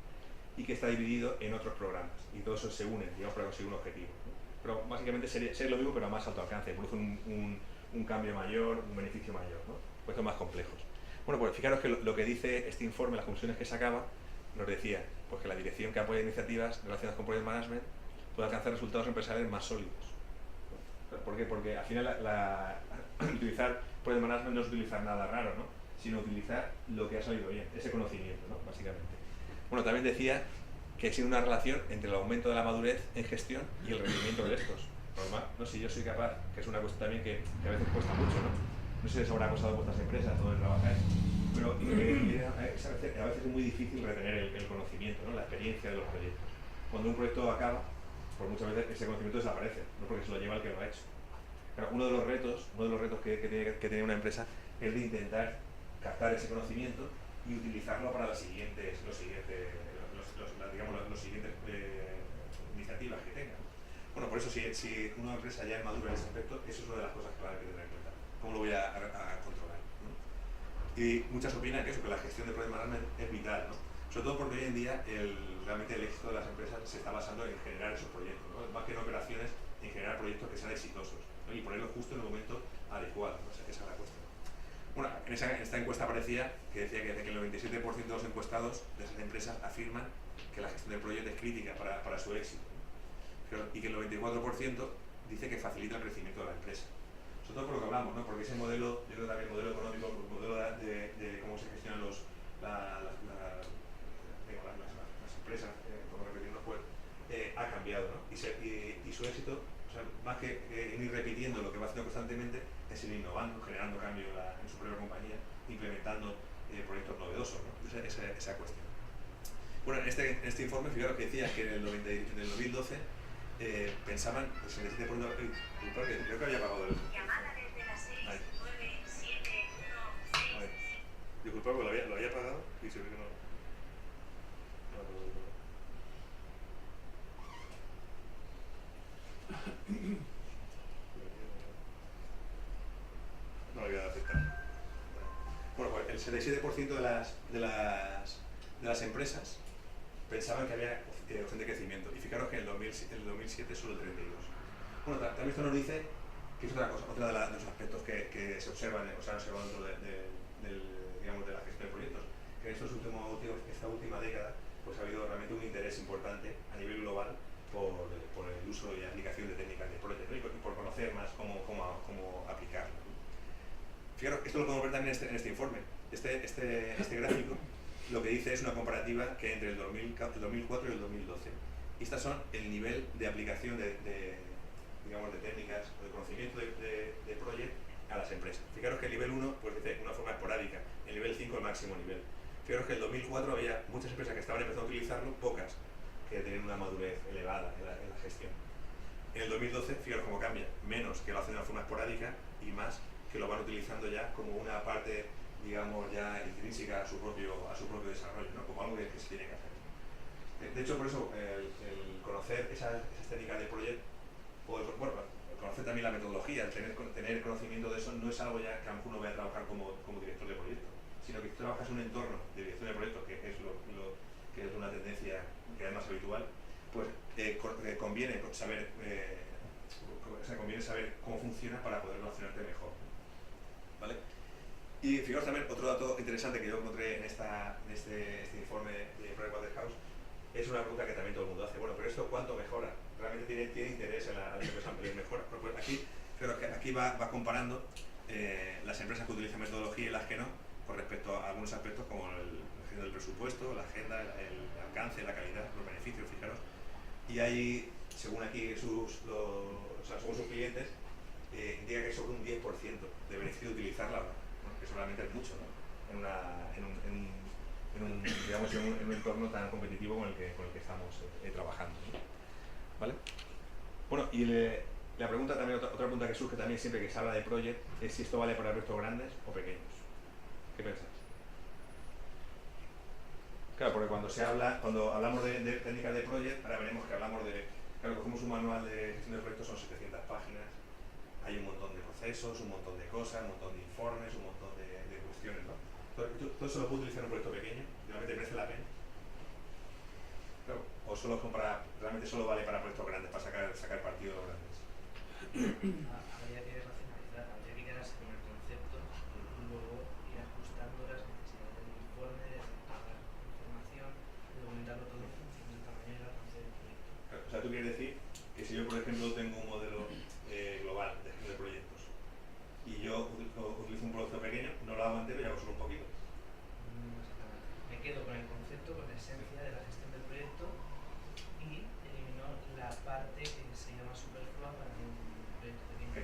Y que está dividido en otros programas y todos esos se unen, digamos, para conseguir un objetivo, ¿no? Pero básicamente sería lo mismo pero a más alto alcance, produce un cambio mayor, un beneficio mayor, ¿no? Proyectos más complejos. Bueno, pues fijaros que lo que dice este informe, las conclusiones que sacaba, nos decía pues que la dirección que apoya iniciativas relacionadas con Project Management puede alcanzar resultados empresariales más sólidos, ¿no? ¿Por qué? Porque al final utilizar Project Management no es utilizar nada raro, ¿no? Sino utilizar lo que ha salido bien, ese conocimiento, ¿no? Básicamente. Bueno, también decía que existe una relación entre el aumento de la madurez en gestión y el rendimiento de estos. Normal, ¿no? Si yo soy capaz, que es una cuestión también que a veces cuesta mucho, ¿no? No sé si os habrá costado a vuestras empresas donde trabajáis, pero a veces es muy difícil retener el conocimiento, ¿no? La experiencia de los proyectos. Cuando un proyecto acaba, pues muchas veces ese conocimiento desaparece, no porque se lo lleva el que lo ha hecho. Pero uno de los retos que tiene que tener una empresa es de intentar captar ese conocimiento y utilizarlo para las siguientes iniciativas que tenga. Bueno, por eso si una empresa ya es madura en ese aspecto, eso es una de las cosas clave que tener en cuenta. ¿Cómo lo voy a controlar, ¿no? Y muchas opinan que la gestión de Project Management es vital, ¿no? Sobre todo porque hoy en día realmente el éxito de las empresas se está basando en generar esos proyectos, ¿no? Más que en operaciones, en generar proyectos que sean exitosos, ¿no? Y ponerlos justo en el momento adecuado, ¿no? O sea, esa es la cuestión. Bueno, en esta encuesta aparecía que decía que el 97% de los encuestados de esas empresas afirman que la gestión del proyecto es crítica para su éxito, ¿no? Y que el 94% dice que facilita el crecimiento de la empresa. Sobre todo por lo que hablamos, ¿no? Porque ese modelo, yo creo también el modelo económico, el modelo de cómo se gestionan las empresas, por no repetirnos, pues, ha cambiado, ¿no? Y su éxito, o sea, más que ir repitiendo lo que va haciendo constantemente, es ir innovando, generando cambio en su propia compañía, implementando proyectos novedosos, ¿no? Esa cuestión. Bueno, en este informe, fijaros que decía que en el 2012 pensaban, el 77%, creo que había pagado el... Llamada desde las 6, 9, 7, 1, 6. Disculpa, porque lo había pagado y se ve que no... No lo voy a aceptar. Bueno, pues el 77% de las empresas pensaban que había opción de crecimiento. Y fijaros que en el 2007 solo el 32%. Bueno, también esto nos dice que es otra cosa, de los aspectos que se observan, o se han observado dentro de la gestión de proyectos, que en esta última década pues ha habido realmente un interés importante a nivel global por el uso y aplicación de técnicas de proyecto, ¿no? Y por conocer más cómo aplicarlo. Fijaros, esto lo podemos ver también en este informe. Este gráfico lo que dice es una comparativa que entre el 2004 y el 2012. Y estas son el nivel de aplicación de técnicas o de conocimiento de project a las empresas. Fijaros que el nivel 1 pues dice una forma esporádica, el nivel 5 el máximo nivel. Fijaros que en el 2004 había muchas empresas que estaban empezando a utilizarlo, pocas que tenían una madurez elevada en la gestión. En el 2012, fijaros cómo cambia, menos que lo hacen de una forma esporádica y más que lo van utilizando ya como una parte, digamos, ya intrínseca a su propio desarrollo, ¿no? Como algo que se tiene que hacer. De hecho, por eso, el conocer esas técnicas de proyecto, el conocer también la metodología, el tener conocimiento de eso, no es algo ya que a lo mejor uno vaya a trabajar como director de proyecto, sino que si trabajas en un entorno de dirección de proyectos, que es que es una tendencia que es más habitual, pues conviene saber cómo funciona para poder relacionarte mejor, ¿vale? Y fijaos también, otro dato interesante que yo encontré en este informe de Project Waterhouse, es una pregunta que también todo el mundo hace. Bueno, pero ¿esto cuánto mejora? ¿Realmente tiene interés en la empresa en mejora? Pues aquí va comparando las empresas que utilizan metodología y las que no, con respecto a algunos aspectos como la gestión del presupuesto, la agenda, el alcance, la calidad, los beneficios, fijaros. Y hay, según aquí según sus clientes, indica que es sobre un 10% de beneficio de utilizarla, ¿no? Bueno, que eso realmente es mucho, ¿no? En un entorno tan competitivo con el que estamos trabajando, ¿no? ¿Vale? Bueno, y la pregunta también, otra pregunta que surge también siempre que se habla de project es si esto vale para proyectos grandes o pequeños. ¿Qué pensáis? Claro, porque cuando hablamos de técnicas de project, ahora veremos que hablamos claro, cogemos un manual de gestión de proyectos, son 700 páginas, hay un montón de procesos, un montón de cosas, un montón de informes, un montón de cuestiones, ¿no? Todo eso lo puedo utilizar en un proyecto pequeño, realmente merece la pena. Claro, o realmente solo vale para proyectos grandes, para sacar partido de los grandes. Habría que racionalizar, habría que quedarse con el concepto y luego ir ajustando las necesidades del informe, de recabar información, de documentarlo todo en función del tamaño y el alcance del proyecto. Claro, o sea, tú quieres decir que si yo, por ejemplo, tengo un modelo global de gestión de proyectos y yo utilizo un proyecto pequeño, no lo hago entero y hago solo un poquito. Exactamente. Me quedo con el concepto, con la esencia de la gestión del proyecto y elimino la parte que se llama superflua para un proyecto pequeño. Que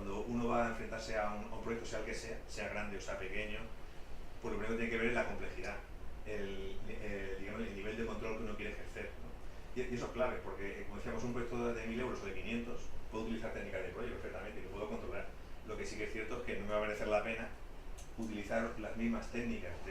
cuando uno va a enfrentarse a un proyecto, sea el que sea grande o sea pequeño, pues lo primero que tiene que ver es la complejidad, digamos, el nivel de control que uno quiere ejercer, ¿no? Y eso es clave, porque como decíamos, un proyecto de 1.000 euros o de 500 puedo utilizar técnicas de proyecto perfectamente y lo puedo controlar. Lo que sí que es cierto es que no me va a merecer la pena utilizar las mismas técnicas o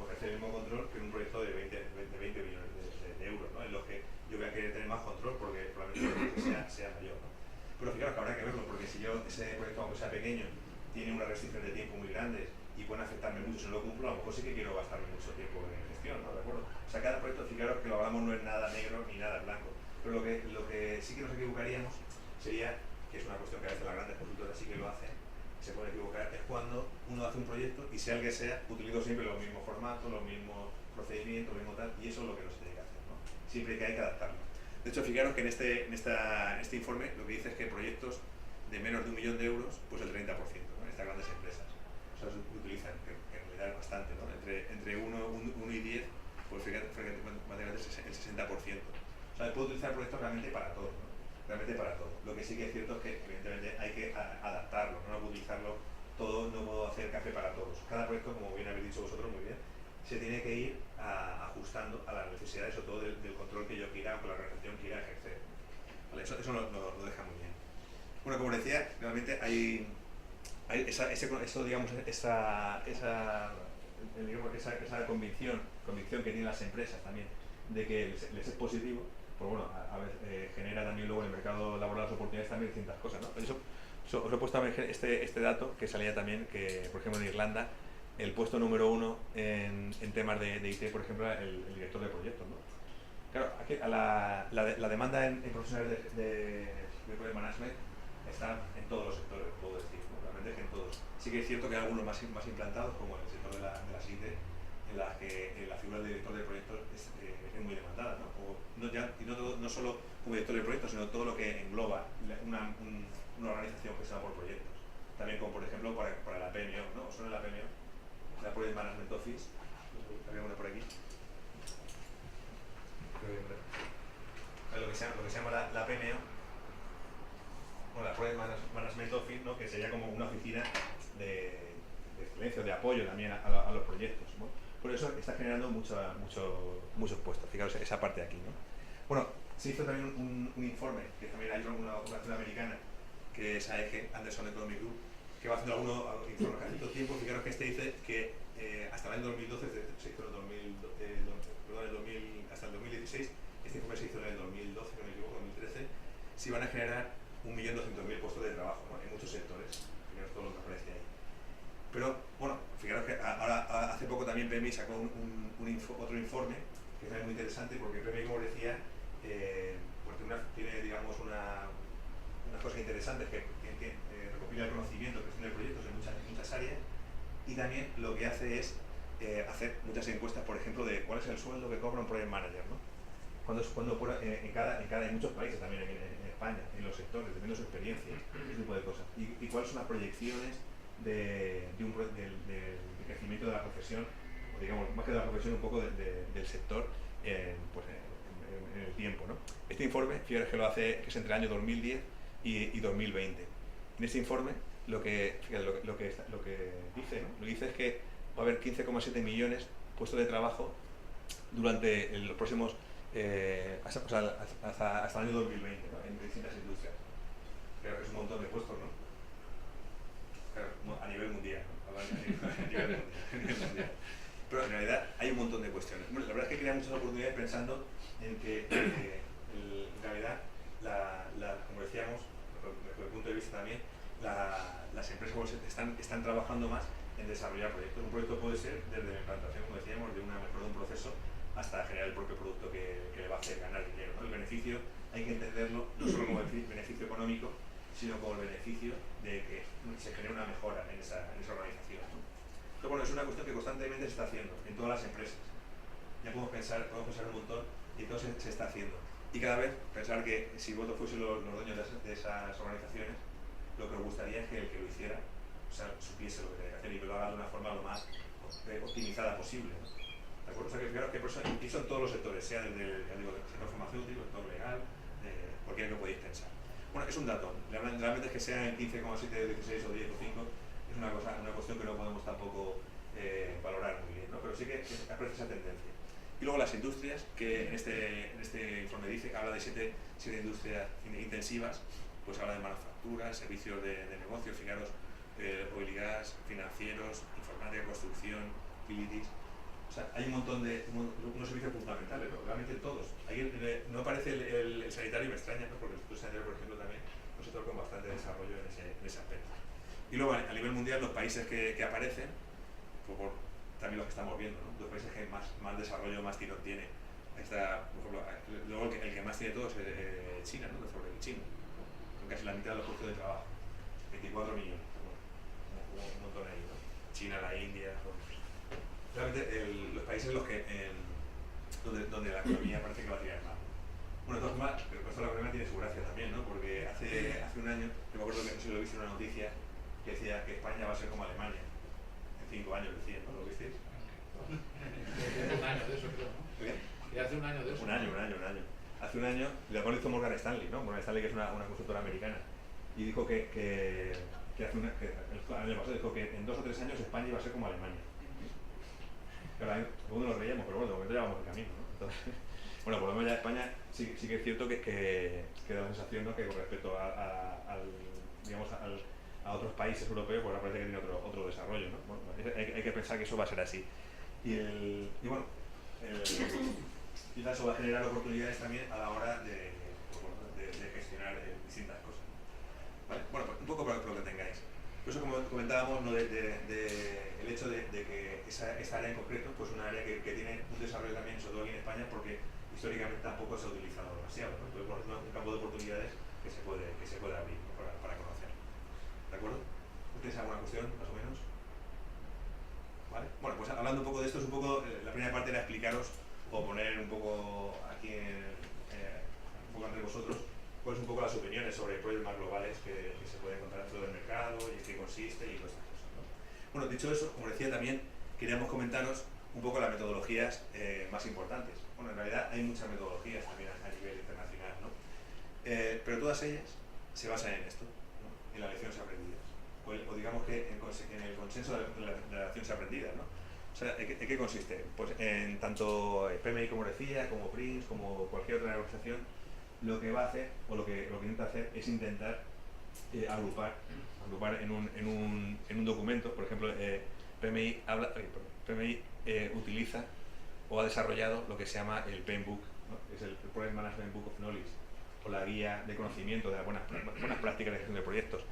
ejercer el mismo control que en un proyecto de 20 millones de euros, ¿no? En los que yo voy a querer tener más control porque probablemente sea mayor, ¿no? Pero fijaros que habrá que verlo, porque si ese proyecto, aunque sea pequeño, tiene unas restricciones de tiempo muy grandes y pueden afectarme mucho si no lo cumplo, a lo mejor sí que quiero gastarme mucho tiempo en gestión, ¿no? ¿De acuerdo? O sea, cada proyecto, fijaros que lo hablamos, no es nada negro ni nada blanco, pero lo que sí que nos equivocaríamos sería, que es una cuestión que a veces las grandes consultoras sí que lo hacen, se puede equivocar, es cuando uno hace un proyecto y sea el que sea, utilizo siempre los mismos formatos, los mismos procedimientos, lo mismo tal, y eso es lo que no se tiene que hacer, ¿no? Siempre que hay que adaptarlo. De hecho, fijaros que en este informe lo que dice es que proyectos de menos de 1 millón de euros, pues el 30%, ¿no? En estas grandes empresas. O sea, se utilizan, que en realidad es bastante, ¿no? Entre 1 y 10, pues fíjate, el 60%. O sea, puedo utilizar proyectos realmente para todo, ¿no? Realmente para todo. Lo que sí que es cierto es que evidentemente hay que adaptarlo, no puedo utilizarlo todo, no puedo hacer café para todos. Cada proyecto, como bien habéis dicho vosotros muy bien, se tiene que ir ajustando a las necesidades, sobre todo del control que yo quiera o con la organización quiera ejercer. ¿Vale? Eso lo deja muy bien. Bueno, como decía, realmente hay esa convicción que tienen las empresas también de que les es positivo, pues bueno, a veces genera también luego en el mercado laboral las oportunidades también de distintas cosas, ¿no? Eso os he puesto también este dato que salía también que, por ejemplo, en Irlanda, el puesto número 1 en temas de IT, por ejemplo, el director de proyectos, ¿no? Claro, aquí, la demanda en profesionales de project management está en todos los sectores, puedo decir, ¿no? Realmente que en todos. Sí que es cierto que hay algunos más implantados, como en el sector de las IT, en las que la figura del director de proyectos es muy demandada, ¿no? No solo como director de proyectos, sino todo lo que engloba una organización que se va por proyectos. También como por ejemplo para la PMO, ¿no? ¿Os suena la PMO? La Project Management Office. Había una por aquí. Lo que se llama la PMO, bueno, la Project Management Office, ¿no? Que sería como una oficina de excelencia, de apoyo también a los proyectos, ¿no? Por eso está generando muchos puestos. Fijaros esa parte de aquí, ¿no? Bueno, se hizo también un informe, que también hay una organización americana, que es AEG, Anderson Economic Group, que va haciendo algunos informes hace cierto tiempo. Fijaros que este dice que hasta el año 2012, se hizo hasta el 2016, este informe se hizo en el 2012, no me equivoco, 2013, se iban a generar 1.200.000 puestos de trabajo, ¿no? En muchos sectores. Fijaros todo lo que aparece ahí. Pero, bueno, fijaros que ahora hace poco también PMI sacó otro informe, que es muy interesante, porque PMI, como decía, pues tiene digamos, unas cosas interesantes que recopila el conocimiento, gestión de proyectos en muchas áreas, y también lo que hace es hacer muchas encuestas, por ejemplo, de cuál es el sueldo que cobra un project manager, ¿no? En muchos países, también en España, en los sectores, dependiendo de su experiencia, ese tipo de cosas. Y cuáles son las proyecciones del crecimiento de la profesión, o digamos, más que de la profesión, un poco del sector en el tiempo, ¿no? Este informe, fíjate que lo hace, que es entre el año 2010 y 2020. En este informe lo que dice, ¿no? Lo que dice es que va a haber 15,7 millones puestos de trabajo durante los próximos hasta el año 2020, ¿no? En distintas industrias. Creo que es un montón de puestos, ¿no? Claro, a nivel mundial, ¿no? A nivel mundial. Pero en realidad hay un montón de cuestiones. Bueno, la verdad es que crea muchas oportunidades pensando en que en realidad, como decíamos, desde el punto de vista también, las empresas están trabajando más en desarrollar proyectos. Un proyecto puede ser desde la implantación, como decíamos, de una mejora de un proceso hasta generar el propio producto que le va a hacer ganar dinero, ¿no? El beneficio hay que entenderlo no solo como el beneficio económico, sino como el beneficio de que se genere una mejora en esa organización, ¿no? Entonces, bueno, es una cuestión que constantemente se está haciendo en todas las empresas. Ya podemos pensar un montón y todo se está haciendo. Y cada vez pensar que si vosotros fueis los dueños de esas organizaciones, lo que os gustaría es que el que lo hiciera, o sea, supiese lo que tenía que hacer y que lo haga de una forma lo más optimizada posible, ¿no? ¿De acuerdo? O sea, que fijaros que y son todos los sectores, sea desde el sector farmacéutico, el sector legal, cualquiera que podéis pensar. Bueno, es un dato. Realmente es que sea en 15,7, 16 o 10 o 5 es una cuestión que no podemos tampoco valorar muy bien, ¿no? Pero sí que aprecia esa tendencia. Y luego las industrias, que en este informe dice que habla de siete industrias intensivas, pues habla de manufactura, servicios de negocio, fijaros, oil y gas, financieros, informática, construcción, utilities. O sea, hay un montón de unos servicios fundamentales, pero realmente todos. No aparece el sanitario, me extraña, ¿no? Porque el sector sanitario, por ejemplo, también un sector con bastante desarrollo en ese aspecto. Y luego, a nivel mundial, los países que aparecen, pues también los que estamos viendo, ¿no? Los países que más desarrollo, más tirón tiene. Ahí está, por ejemplo, luego el que más tiene todos es China, ¿no? Sobre el chino, ¿no? Con casi la mitad de los puestos de trabajo. 24 millones, ¿no? Un montón ahí, ¿no? China, la India, realmente los países en los que donde la economía parece que va a tirar más. Bueno, de todas formas, el resto de la economía tiene su gracia también, ¿no? Porque hace un año, yo me acuerdo que no sé si lo viste en una noticia, que decía que España va a ser como Alemania. En 5 años decía, ¿no? ¿Lo visteis? Hace un año de eso, creo, ¿no? ¿Qué? Y hace un año de eso. Un año. Hace un año, lo hizo Morgan Stanley, ¿no? Morgan Stanley, que es una consultora americana, y dijo que el año pasado dijo que en 2 o 3 años España iba a ser como Alemania. Claro, algunos nos reíamos, pero bueno, de momento ya vamos el camino, ¿no? Entonces, bueno, por lo menos ya España sí que es cierto que da la sensación, ¿no? Que con respecto a otros países europeos, pues parece que tiene otro desarrollo, ¿no? Bueno, hay que pensar que eso va a ser así. Y bueno, quizás eso va a generar oportunidades también a la hora de gestionar distintas cosas. ¿Vale? Bueno, pues un poco para lo que tengáis. Por eso, como comentábamos, ¿no? el hecho de que esta área en concreto, pues una área que tiene un desarrollo también, sobre todo aquí en España, porque históricamente tampoco se ha utilizado demasiado, ¿no? Entonces, bueno, es un campo de oportunidades que se puede abrir, ¿no? para conocer. ¿De acuerdo? ¿Tienes alguna cuestión, más o menos? ¿Vale? Bueno, pues hablando un poco de esto, es un poco, la primera parte era explicaros o poner un poco aquí un poco entre vosotros cuáles son un poco las opiniones sobre proyectos más globales que se pueden encontrar dentro del mercado y en qué consiste y todas estas cosas, ¿no? Bueno, dicho eso, como decía también, queríamos comentaros un poco las metodologías más importantes. Bueno, en realidad hay muchas metodologías también a nivel internacional, ¿no? Pero todas ellas se basan en esto, ¿no? En las lecciones aprendidas. O digamos que en el consenso de las lecciones aprendidas, ¿no? O sea, ¿en qué consiste? Pues en tanto PMI, como decía, como PRINCE, como cualquier otra organización, lo que va a hacer, o lo que intenta hacer, es intentar agrupar en un documento. Por ejemplo, PMI utiliza o ha desarrollado lo que se llama el PMBOK, ¿no? Es el Project Management Book of Knowledge, o la guía de conocimiento de las buenas prácticas de gestión de proyectos.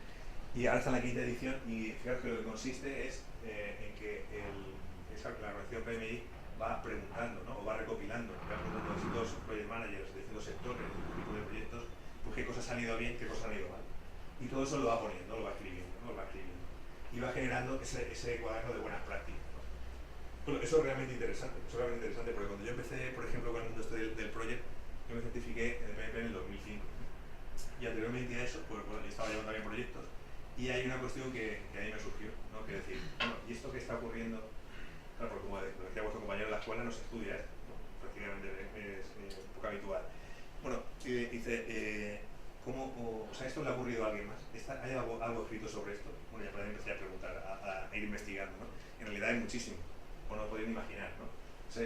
Y ahora está en la 5ª edición, y fijaros que lo que consiste es en que la organización PMI va preguntando, ¿no? O va recopilando, a distintos project managers de distintos sectores, de distintos tipos de proyectos, pues qué cosas han ido bien, qué cosas han ido mal. Y todo eso lo va poniendo, lo va escribiendo, ¿no? Y va generando ese cuaderno de buenas prácticas, ¿no? Bueno, eso es realmente interesante, porque cuando yo empecé, por ejemplo, con el mundo del proyecto, yo me certifiqué en el PMP en el 2005. Y anteriormente a eso, pues bueno, yo estaba llevando también proyectos, y hay una cuestión que ahí me surgió, ¿no? Que decir, bueno, ¿y esto que está ocurriendo? Claro, porque como decía vuestro compañero, en la escuela no se estudia esto, ¿no? Prácticamente es poco habitual. Bueno, dice, ¿cómo, o sea, esto le ha ocurrido a alguien más? ¿Hay algo escrito sobre esto? Bueno, ya empecé a preguntar, a ir investigando, ¿no? En realidad hay muchísimo, o no lo podéis imaginar, ¿no? O sea,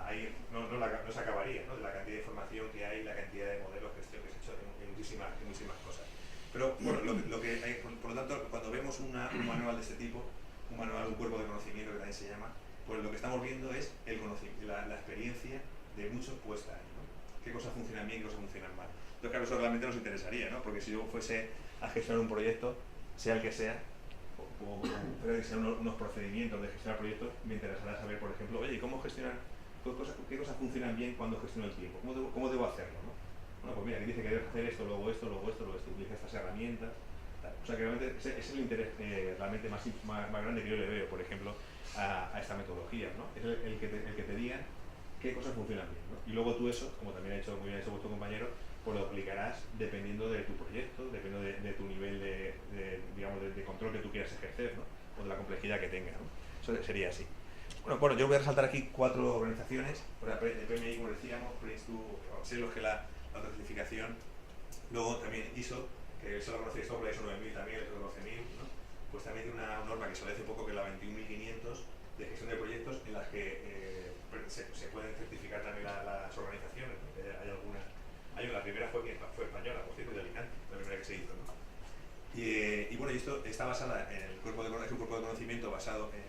ahí no se acabaría, ¿no? De la cantidad de información que hay, la cantidad de modelos que se han hecho en muchísimas cosas. Pero bueno, lo que hay, por lo tanto, cuando vemos un manual de este tipo, un manual, un cuerpo de conocimiento que también se llama, pues lo que estamos viendo es el conocimiento, la experiencia de muchos puesta ahí, ¿no? Qué cosas funcionan bien, qué cosas funcionan mal. Entonces, claro, eso realmente nos interesaría, ¿no? Porque si yo fuese a gestionar un proyecto, sea el que sea, o que sean unos procedimientos de gestionar proyectos, me interesará saber, por ejemplo, oye, ¿cómo gestionar? ¿Qué cosas funcionan bien cuando gestiono el tiempo? ¿Cómo debo hacerlo, ¿no? Bueno, pues mira, aquí dice que debes hacer esto, luego esto, utiliza estas herramientas. O sea que realmente ese es el interés realmente más grande que yo le veo, por ejemplo, a esta metodología, ¿no? Es el que te digan qué cosas funcionan bien, ¿no? Y luego tú eso, como también muy bien ha hecho vuestro compañero, pues lo aplicarás dependiendo de tu proyecto, dependiendo de tu nivel de control que tú quieras ejercer, ¿no? O de la complejidad que tenga, ¿no? Eso sería así. Bueno, yo voy a resaltar aquí 4 organizaciones, de PMI, como decíamos, PRINCE2, Celos, que la otra certificación Luego también ISO, que eso lo conocéis todos, la ISO 9000 también, la ISO 12000, ¿no? Pues también tiene una norma que salió hace poco, que es la 21500 de gestión de proyectos, en las que se pueden certificar también las organizaciones, ¿no? Hay algunas. La primera fue española, por cierto, de Alicante, la primera que se hizo, ¿no? Y bueno, y esto está basada en es un cuerpo de conocimiento basado en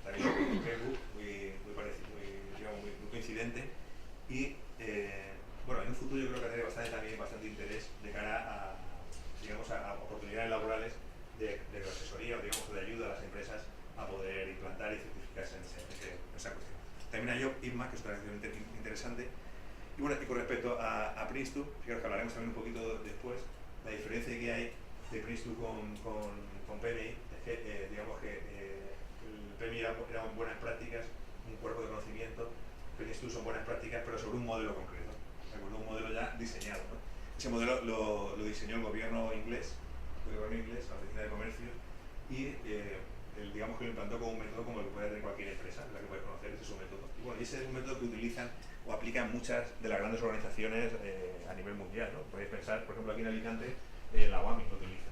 también en Facebook, muy parecido, muy coincidente, y bueno, en un futuro yo creo que tendrá bastante interés de cara a, digamos, a oportunidades laborales de asesoría o, digamos, de ayuda a las empresas a poder implantar y certificarse en esa cuestión. También hay IPMA, que es otra cuestión interesante. Y bueno, y con respecto a Prince2, fijaros que hablaremos también un poquito después, la diferencia que hay de Prince2 con PMI es que, digamos que el PMI eran buenas prácticas, un cuerpo de conocimiento, Prince2 son buenas prácticas, pero sobre un modelo concreto, un modelo ya diseñado, ¿no? Ese modelo lo diseñó el gobierno inglés, la Oficina de Comercio, y digamos que lo implantó como un método como el que puede tener cualquier empresa, la que puedes conocer, ese es un método. Y bueno, ese es un método que utilizan o aplican muchas de las grandes organizaciones a nivel mundial, ¿no? Podéis pensar, por ejemplo, aquí en Alicante, la UAMI lo utiliza,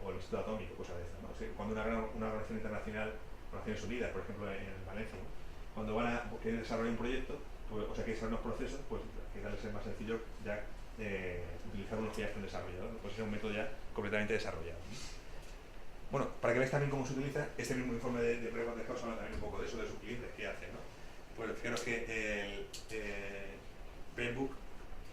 o el Instituto Atómico, cosas de estas, ¿no? O sea, cuando una organización internacional, Naciones Unidas, por ejemplo, en Valencia, ¿no? Cuando quieren desarrollar un proyecto, pues, o sea, quieren desarrollar unos procesos, pues quizás les es más sencillo ya utilizar unos que ya están desarrollados, ¿no? Pues es un método ya completamente desarrollado, ¿no? Bueno, para que veáis también cómo se utiliza, este mismo informe de pruebas de caos habla también un poco de eso, de sus clientes, qué hacen, ¿no? Pues fijaros que el PMBOK,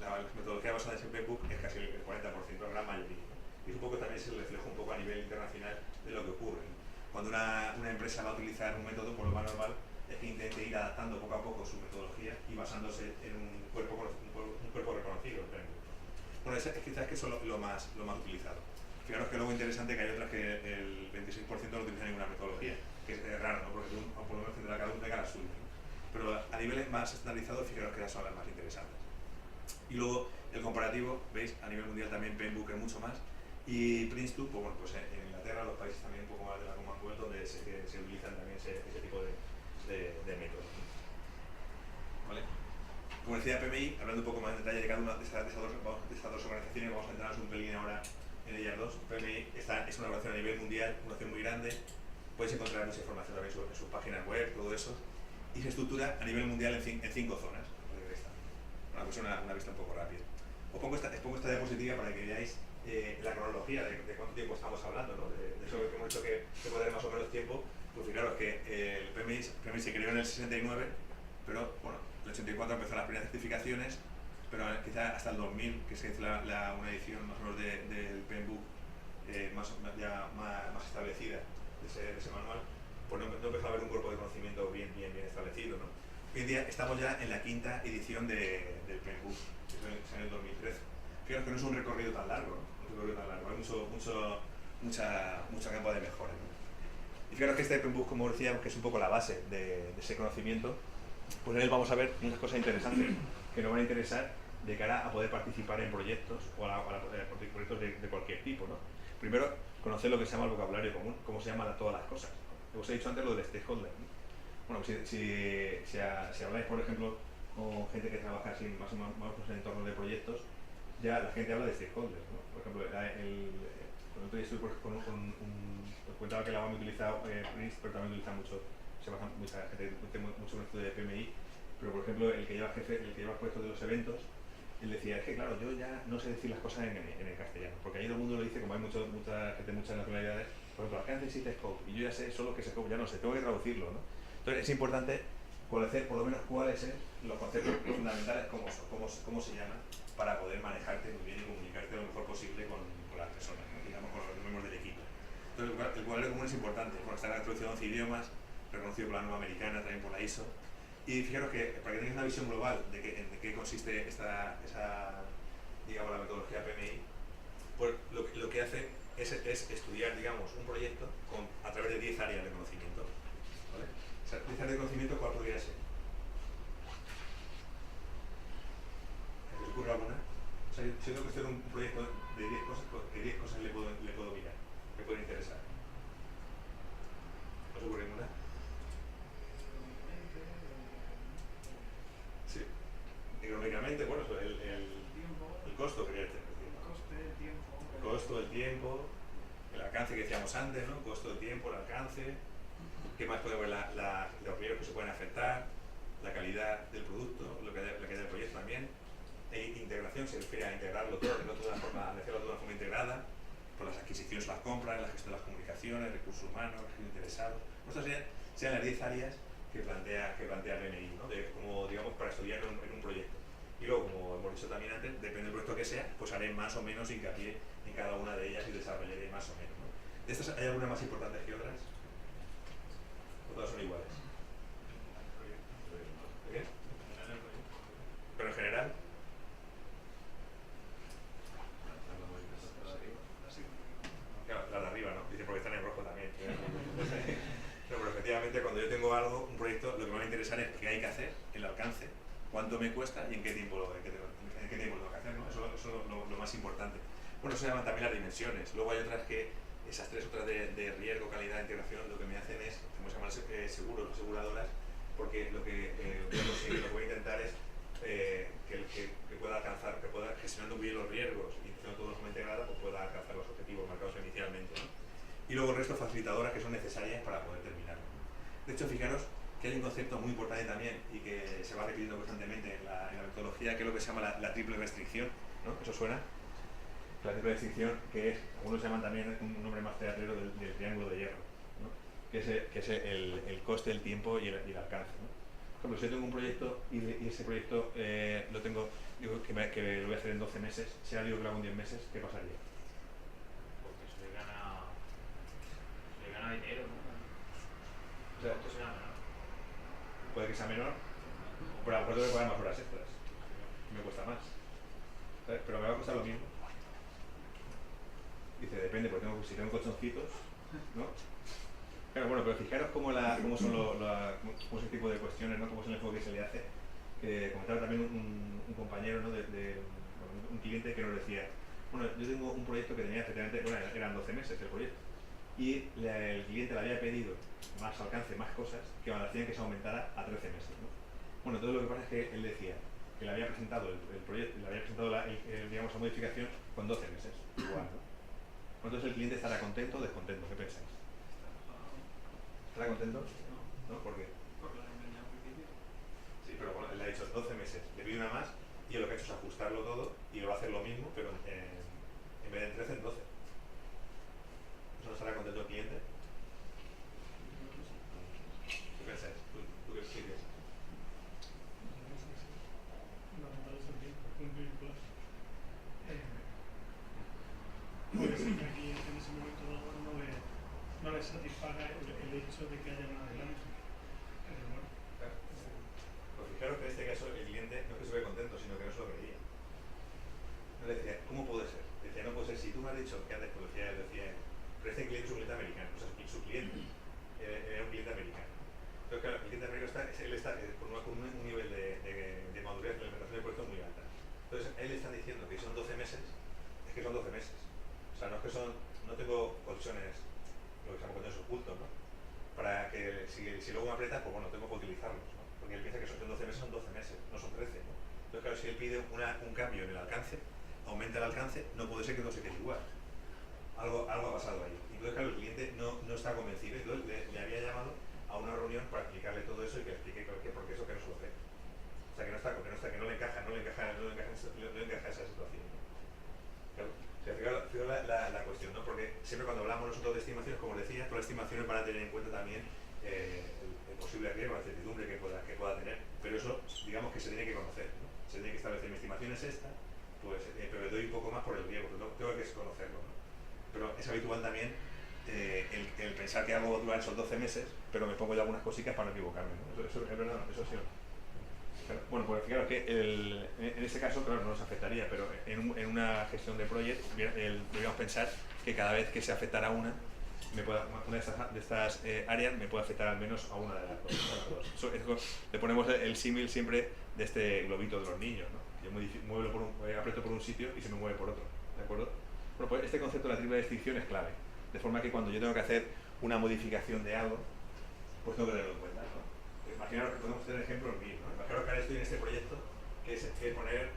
la metodología basada en ese PMBOK es casi el 40%, la gran mayoría, ¿no? Y es un poco también se refleja un poco a nivel internacional de lo que ocurre, ¿no? Cuando una empresa va a utilizar un método, por lo más normal es que intente ir adaptando poco a poco su metodología y basándose en un cuerpo reconocido, el PMBOK. Bueno, es quizás que eso es lo más utilizado. Fijaros que luego interesante que hay otras que el 26% no utiliza ninguna metodología, que es raro, ¿no? Porque por lo menos tendrá cada uno tenga la suya, ¿no? Pero a niveles más estandarizados, fijaros que ya son las más interesantes. Y luego el comparativo, veis, a nivel mundial también PMBOK es mucho más, y Prince2, pues bueno, pues en Inglaterra, los países también un poco más de la Commonwealth, donde se utilizan también ese tipo de métodos, ¿no? ¿Vale? Como decía PMI, hablando un poco más en detalle de cada una de estas dos organizaciones, vamos a centrarnos un pelín ahora en ellas dos. PMI es una organización a nivel mundial, una organización muy grande, podéis encontrar mucha información también en sus páginas web, todo eso, y se estructura a nivel mundial en 5 zonas. Bueno, pues una vista un poco rápida. Os pongo esta diapositiva para que veáis la cronología de cuánto tiempo estamos hablando, ¿no? De eso que hemos dicho que puede dar más o menos tiempo. Pues fijaros que el PMI se creó en el 69, pero bueno, en el 84 empezó las primeras certificaciones, pero quizá hasta el 2000, que se hizo una edición más o menos del PMBOK más establecida de ese manual, pues no empezó a haber un cuerpo de conocimiento bien establecido, ¿no? Hoy en día estamos ya en la 5ª edición del PMBOK, que es en el 2013. Fijaros que no es un recorrido tan largo, ¿no? Hay mucho campo de mejora, ¿no? Y fijaros que este PMBOK, como decíamos, que es un poco la base de ese conocimiento, pues en él vamos a ver muchas cosas interesantes que nos van a interesar de cara a poder participar en proyectos o proyectos de cualquier tipo, ¿no? Primero, conocer lo que se llama el vocabulario común, cómo se llaman todas las cosas. Os he dicho antes lo del stakeholder, ¿no? Bueno, si habláis, por ejemplo, con gente que trabaja así más o menos en entornos de proyectos, ya la gente habla de stakeholders, ¿no? Por ejemplo, cuando yo estoy os contaba que la UAM utiliza Prince, pero también utiliza mucho, se basa mucha gente, mucho en el estudio de PMI, pero por ejemplo el que lleva el puesto de los eventos, él decía, es que claro, yo ya no sé decir las cosas en el castellano, porque ahí todo el mundo lo dice, como hay mucha gente de muchas nacionalidades, por ejemplo, alcance existe scope, y yo ya sé solo que ese scope, ya no sé, tengo que traducirlo, ¿no? Entonces es importante conocer por lo menos cuáles son los conceptos fundamentales, cómo se llaman, para poder manejarte muy bien y comunicarte lo mejor posible con las personas, ¿no? Digamos, con los miembros del equipo. Entonces el vocabulario común es importante, bueno, está en la traducción de 11 idiomas, reconocido por la norma americana, también por la ISO. Y fijaros que para que tengáis una visión global de qué consiste digamos, la metodología PMI, pues lo que hace es estudiar, digamos, un proyecto a través de 10 áreas de conocimiento, ¿vale? O sea, 10 áreas de conocimiento, ¿cuál podría ser? ¿Se os ocurre alguna? O sea, si tengo que hacer un proyecto de 10 cosas, ¿qué 10 cosas le puedo mirar? ¿Me puede interesar? ¿Os ocurre ninguna? Sí. Económicamente, bueno, el costo, que costo, el tiempo, el alcance que decíamos antes, ¿no? Costo, el tiempo, el alcance, qué más puede haber, los riesgos que se pueden afectar, la calidad del producto, la calidad del proyecto también. Integración se refiere a integrarlo todo, hacerlo todo de una forma integrada, por las adquisiciones, las compras, la gestión de las comunicaciones, recursos humanos, gestión de interesados. Estas sean las 10 áreas que plantea el RNI, ¿no? Como, digamos, para estudiar en un proyecto. Y luego, como hemos dicho también antes, depende del proyecto que sea, pues haré más o menos hincapié en cada una de ellas y desarrollaré más o menos, ¿no? ¿De estas hay algunas más importantes que otras? ¿O todas son iguales? ¿De qué? Pero en general. Claro, las de arriba, ¿no? Dice, porque están en rojo también. No, pero efectivamente, cuando yo tengo algo, un proyecto, lo que me va a interesar es qué hay que hacer, el alcance, cuánto me cuesta y en qué tiempo lo tengo que hacer, ¿no? Eso es lo más importante. Bueno, se llaman también las dimensiones. Luego hay otras que, esas tres otras de riesgo, calidad, integración, lo que me hacen es, como se llaman seguros, aseguradoras, porque lo que voy a intentar es que pueda alcanzar, que pueda, gestionando bien los riesgos y haciendo todo de forma integrada, pues pueda alcanzar los objetivos marcados inicialmente, ¿no? Y luego el resto facilitadoras que son necesarias para poder terminar. De hecho, fijaros que hay un concepto muy importante también y que se va repitiendo constantemente en la metodología, que es lo que se llama la triple restricción, ¿no? ¿Eso suena? La triple restricción, que es, algunos llaman también un nombre más teatrero del triángulo de hierro, ¿no? Que es el coste, el tiempo y el alcance, ¿no? Por ejemplo, si yo tengo un proyecto y ese proyecto lo tengo, digo que lo voy a hacer en 12 meses, si ahora digo que lo hago en 10 meses, ¿qué pasaría? Porque se le gana dinero, ¿no? O sea, ¿Cuánto será menor? Puede que sea menor, pero a lo mejor tengo que pagar más horas extras, me cuesta más, ¿sabes? Pero me va a costar lo mismo. Dice, depende, porque si tengo colchoncitos, ¿no? Claro, bueno, pero fijaros cómo son cómo ese tipo de cuestiones, ¿no? Cómo es el enfoque que se le hace. Que comentaba también un compañero, ¿no? Un cliente que nos decía, bueno, yo tengo un proyecto que tenía efectivamente, bueno, eran 12 meses el proyecto, y el cliente le había pedido más alcance, más cosas, que hacían que se aumentara a 13 meses, ¿no? Bueno, entonces lo que pasa es que él decía que le había presentado el proyecto, le había presentado digamos, la modificación con 12 meses, igual, ¿no? Entonces el cliente estará contento o descontento, ¿qué pensáis? ¿Estará contento? ¿No? ¿Por qué? Por la engañada al principio. Sí, pero bueno, él le ha dicho 12 meses, le pide una más y él lo que ha hecho es ajustarlo todo y lo va a hacer lo mismo, pero en vez de en 13, en 12. ¿Eso no estará contento el cliente? ¿Qué pensáis? ¿Tú qué piensas? Puede ser que aquí en ese momento no le satisfaga el hecho de que haya un adelanto. Pero bueno. Claro. Pues fijaros que en este caso el cliente no es que se ve contento, sino que no se lo creía. No le decía, ¿cómo puede ser? Decía, no puede ser, si tú me has dicho que antes, pues decía, pero este cliente es un cliente americano, o sea, su cliente era un cliente americano. Entonces, claro, el cliente americano está con un nivel de madurez, de implementación del proyecto muy alta. Entonces, a él le están diciendo que son 12 meses, es que son 12 meses. O sea, no es que no tengo colchones, lo que se llama colchones ocultos, ¿no? Para que si luego me aprietas, pues bueno, tengo que utilizarlos, ¿no? Porque él piensa que son 12 meses, son 12 meses, no son 13, ¿no? Entonces, claro, si él pide un cambio en el alcance, aumenta el alcance, no puede ser que todo se quede igual. Algo ha pasado ahí. Y entonces, claro, el cliente no está convencido, entonces le había llamado a una reunión para explicarle todo eso y que le explique por qué, porque eso que no se lo cree. O sea, que no le encaja esa situación, ¿no? Claro. O sea, fijaros la cuestión, ¿no? Porque siempre cuando hablamos nosotros de estimaciones, como decía, todas las estimaciones van a tener en cuenta también el posible riesgo, la incertidumbre que pueda tener, pero eso, digamos que se tiene que conocer, ¿no? Se tiene que establecer, mi estimación es esta, pues, pero le doy un poco más por el riesgo, pero tengo que conocerlo, ¿no? Pero es habitual también el pensar que algo va a durar esos 12 meses, pero me pongo ya algunas cositas para no equivocarme, ¿no? Eso es verdad, eso sí. Claro. Bueno, pues fijaros que en este caso, claro, no nos afectaría, pero en una gestión de proyecto deberíamos pensar que cada vez que se afectara una de estas áreas me puede afectar al menos a una de las dos. Le ponemos el símil siempre de este globito de los niños, ¿no? Yo aprieto por un sitio y se me mueve por otro, ¿de acuerdo? Bueno, pues este concepto de la triple restricción es clave, de forma que cuando yo tengo que hacer una modificación de algo, pues tengo que tenerlo en cuenta, ¿no? Imaginaros que podemos tener ejemplos míos, ¿no? Imaginaros que ahora estoy en este proyecto que es poner,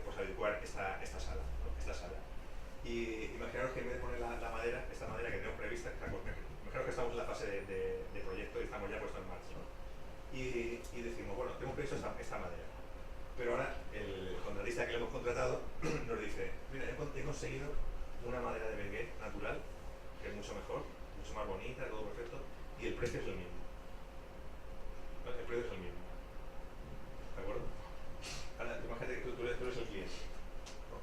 pues adecuar esta sala, ¿no? Esta sala. Y imaginaros que en vez de poner la madera, esta madera que tenemos prevista, imaginaros que estamos en la fase de proyecto y estamos ya puestos en marcha, ¿no? Y decimos, bueno, tenemos previsto esta madera. Pero ahora el contratista que le hemos contratado nos dice, mira, he conseguido una madera de Benguet natural, que es mucho mejor, mucho más bonita, todo perfecto, y el precio es el mismo. El precio es el mismo. ¿De acuerdo? Ahora, imagínate que tú eres el cliente. ¿No?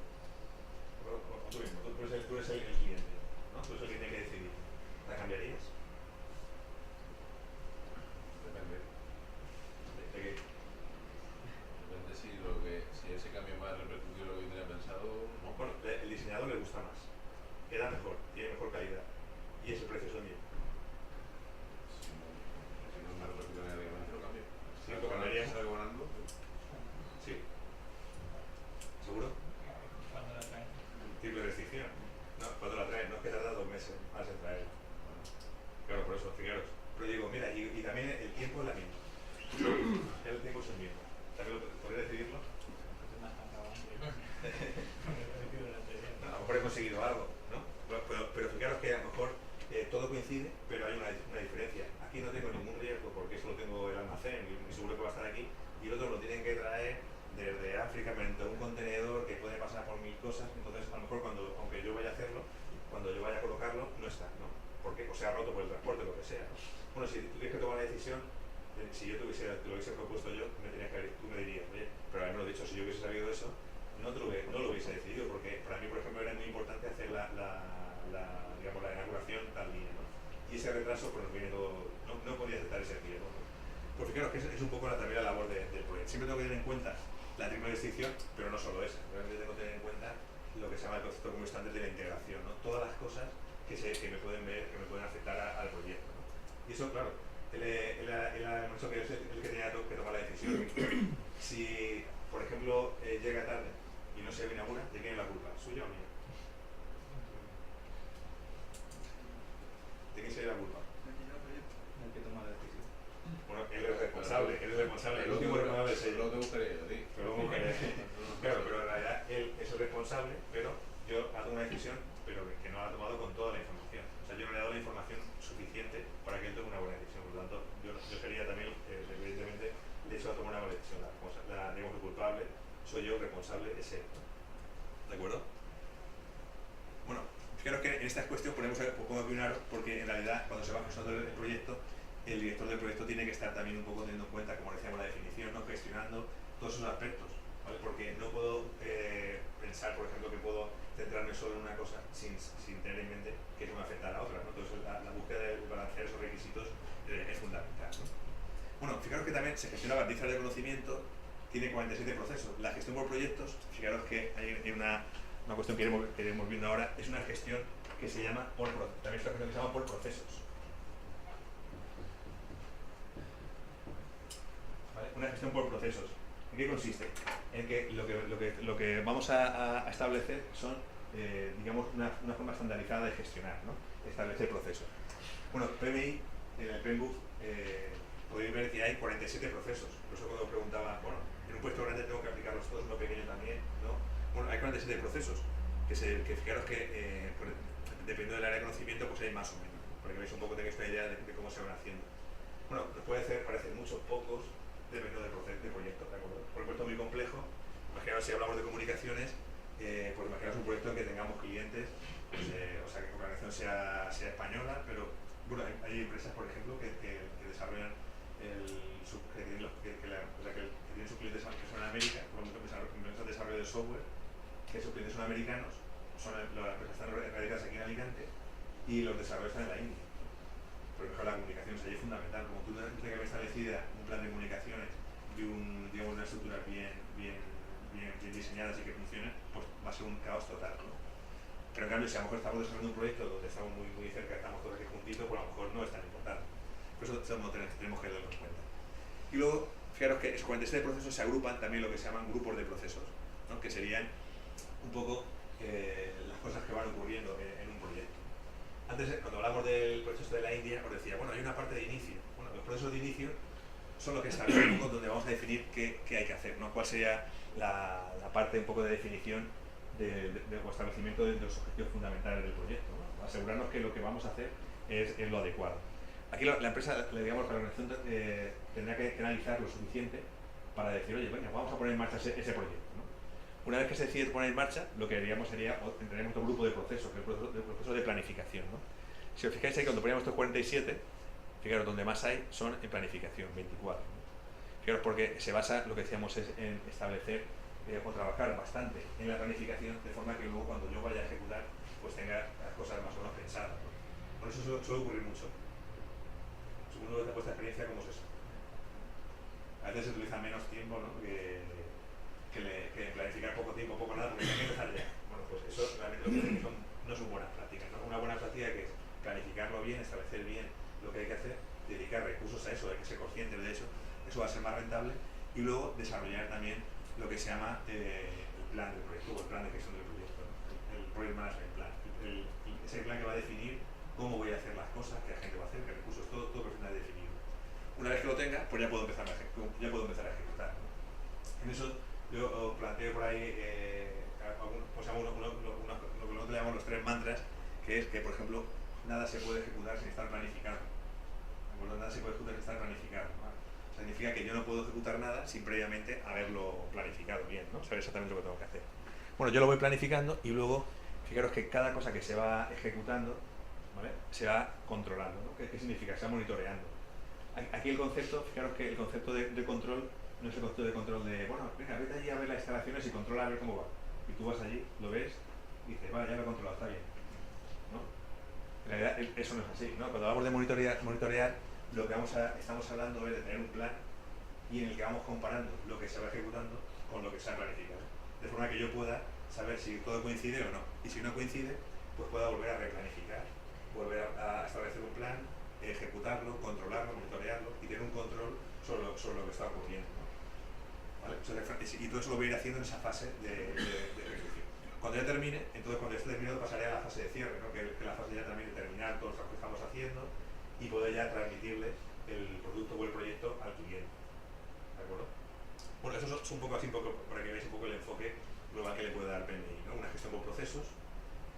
O tú mismo, tú eres el cliente, ¿no? Tú eres el que tiene que decidir. ¿La cambiarías? Depende. ¿De qué? Depende si ese cambio va a repercutir lo que yo tenía pensado. No. Bueno, el diseñador le gusta más. Queda mejor, tiene mejor calidad. Y ese precio es el mismo. Si no me repercute negativamente, lo cambio. Sí, lo cambiarías. ¿Salgo ganando? Sí. ¿Seguro? Cuando la traen. Triple restricción. No, cuando la traen, no es que tarda 2 meses más en traerla. Claro, por eso, fijaros. Pero digo, mira, y también el tiempo es la misma. El tiempo es el mismo. ¿También podría decidirlo? Es más cansado antes. A lo mejor he conseguido algo, ¿no? Pero fijaros que a lo mejor todo coincide, pero hay una diferencia. Aquí no tengo ningún riesgo porque solo tengo el almacén y seguro que va a estar aquí. Y el otro lo tienen que traer desde África mediante un contenedor que puede pasar por 1000 cosas. Entonces, a lo mejor aunque yo vaya a hacerlo, cuando yo vaya a colocarlo, no está, ¿no? Porque o se ha roto por el transporte, lo que sea, ¿no? Bueno, si tú tienes que tomar la decisión, si yo te lo hubiese propuesto yo, tú me dirías, oye, pero a mí me lo he dicho, si yo hubiese sabido eso, no lo hubiese decidido, porque para mí, por ejemplo, era muy importante hacer digamos, la inauguración tal día, ¿no? Y ese retraso, pues nos viene todo, no podía aceptar ese riesgo, ¿no? Pues fijaros que es un poco también la labor del proyecto. Siempre tengo que tener en cuenta la triple restricción, pero no solo esa, realmente tengo que tener en cuenta lo que se llama el concepto como estante de la integración, ¿no? Todas las cosas que me pueden afectar al proyecto, ¿no? Y eso, claro, él ha dicho que es el que tenía que tomar la decisión. Si, por ejemplo, llega tarde y no se inaugura, ¿de quién es la culpa? ¿Suya o mía? ¿De quién sería la culpa? El que toma la decisión. Bueno, él es responsable, el último responsable es él. Lo te buscaría yo, sí. Claro, pero en realidad él es el responsable, pero yo ha tomado una decisión, pero que no la ha tomado con toda la información. O sea, yo no le he dado la información suficiente para que él tome una buena decisión. Por lo tanto, yo sería también, evidentemente, de hecho, a tomar una buena decisión. Digamos, el culpable soy yo, el responsable es él. ¿De acuerdo? Bueno, fijaros que en esta cuestión pongo aquí un aro, porque en realidad, cuando se va gestionando el proyecto, el director del proyecto tiene que estar también un poco teniendo en cuenta, como decíamos, la definición, ¿no? Gestionando todos esos aspectos, ¿vale? Porque no puedo pensar, por ejemplo, que puedo centrarme solo en una cosa sin tener en mente que eso me afecta a la otra, ¿no? Entonces la búsqueda de balancear esos requisitos es fundamental, ¿no? Bueno, fijaros que también se gestiona la balizas de conocimiento, tiene 47 procesos. La gestión por proyectos, fijaros que hay una cuestión que iremos viendo ahora, es una gestión que se llama también es una gestión que se llama por procesos. ¿Vale? Una gestión por procesos. ¿En qué consiste? En que lo que vamos a establecer son, digamos, una forma estandarizada de gestionar, ¿no? Establecer procesos. Bueno, PMI, en el PMBOK, podéis ver que hay 47 procesos. Por eso cuando preguntaba, bueno, en un puesto grande tengo que aplicarlos todos, uno pequeño también, ¿no? Bueno, hay 47 procesos, que fijaros que dependiendo del área de conocimiento, pues hay más o menos, para que veáis un poco, tengáis una idea de cómo se van haciendo. Bueno, nos puede parecer muchos, pocos, dependiendo del proyecto, ¿de acuerdo? Por un proyecto muy complejo, imaginaos si hablamos de comunicaciones, pues imaginaos un proyecto que tengamos clientes, pues, o sea, que la organización sea española, pero bueno, hay empresas, por ejemplo, que desarrollan que tienen sus clientes que son en América, por ejemplo, empresas de desarrollo de software, que sus clientes son americanos, las empresas están radicadas aquí en Alicante y los desarrollos están en la India. Por ejemplo, la comunicación es fundamental. Como tú tienes que haber establecida un plan de comunicaciones y una estructura bien diseñadas y que funcionen, pues va a ser un caos total, ¿no? Pero en cambio, si a lo mejor estamos desarrollando un proyecto donde estamos muy cerca, estamos todos aquí juntitos, pues a lo mejor no es tan importante. Por eso tenemos que darnos cuenta. Y luego, fijaros que esos 47 procesos se agrupan también lo que se llaman grupos de procesos, ¿no? Que serían un poco las cosas que van ocurriendo en un proyecto. Antes, cuando hablamos del proceso de la India, os decía, bueno, hay una parte de inicio. Bueno, los procesos de inicio son los que establecen un poco donde vamos a definir qué hay que hacer, ¿no? Cuál sería la parte un poco de definición o establecimiento de los objetivos fundamentales del proyecto, ¿no? Asegurarnos que lo que vamos a hacer es lo adecuado. Aquí la empresa, digamos, la organización tendrá que analizar lo suficiente para decir, oye, venga, vamos a poner en marcha ese proyecto, ¿no? Una vez que se decide poner en marcha, lo que haríamos sería, tendríamos otro grupo de procesos, que es el proceso de planificación, ¿no? Si os fijáis ahí, cuando poníamos estos 47, fijaros, donde más hay son en planificación, 24, ¿no? Fijaros, porque se basa, lo que decíamos, es en establecer o trabajar bastante en la planificación, de forma que luego cuando yo vaya a ejecutar, pues tenga las cosas más o menos pensadas, ¿no? Por eso suele ocurrir mucho. Según vuestra experiencia, ¿cómo es eso? A veces se utiliza menos tiempo, ¿no? que planificar poco tiempo, poco nada, porque hay que empezar ya. Bueno, pues eso realmente lo que hacen no son buenas prácticas, ¿no? Una buena práctica que es planificarlo bien, establecer bien lo que hay que hacer, dedicar recursos a eso, hay que ser conscientes de eso va a ser más rentable, y luego desarrollar también lo que se llama el plan del proyecto o el plan de gestión del proyecto, ¿no? El Project Management Plan, ese plan que va a definir cómo voy a hacer las cosas, qué la gente va a hacer, qué recursos, todo perfectamente definido. Una vez que lo tenga, pues ya puedo empezar a ejecutar, ¿no? En eso yo planteo por ahí lo que nosotros llamamos los 3 mantras, que es que, por ejemplo, nada se puede ejecutar sin estar planificado. Nada se puede ejecutar sin estar planificado, ¿no? Significa que yo no puedo ejecutar nada sin previamente haberlo planificado bien, ¿no? Saber exactamente lo que tengo que hacer. Bueno, yo lo voy planificando y luego, fijaros que cada cosa que se va ejecutando, ¿vale?, se va controlando, ¿no? ¿Qué significa? Se va monitoreando. Aquí el concepto, fijaros que el concepto de control no es el concepto de control de, bueno, venga, vete allí a ver las instalaciones y controla a ver cómo va. Y tú vas allí, lo ves y dices, vale, ya lo he controlado, está bien, ¿no? En realidad eso no es así, ¿no? Cuando hablamos de monitorear, lo que estamos hablando es de tener un plan y en el que vamos comparando lo que se va ejecutando con lo que se ha planificado, de forma que yo pueda saber si todo coincide o no, y si no coincide, pues pueda volver a replanificar, volver a establecer un plan, ejecutarlo, controlarlo, monitorearlo y tener un control sobre lo que está ocurriendo, ¿no? ¿Vale? Y todo eso lo voy a ir haciendo en esa fase de ejecución. Cuando ya termine, entonces cuando esté terminado pasaré a la fase de cierre, ¿no? que es la fase ya también de terminar todo lo que estamos haciendo y poder ya transmitirle el producto o el proyecto al cliente. ¿De acuerdo? Bueno, eso es un poco así, para que veáis un poco el enfoque global que le puede dar PMI, ¿no? Una gestión por procesos,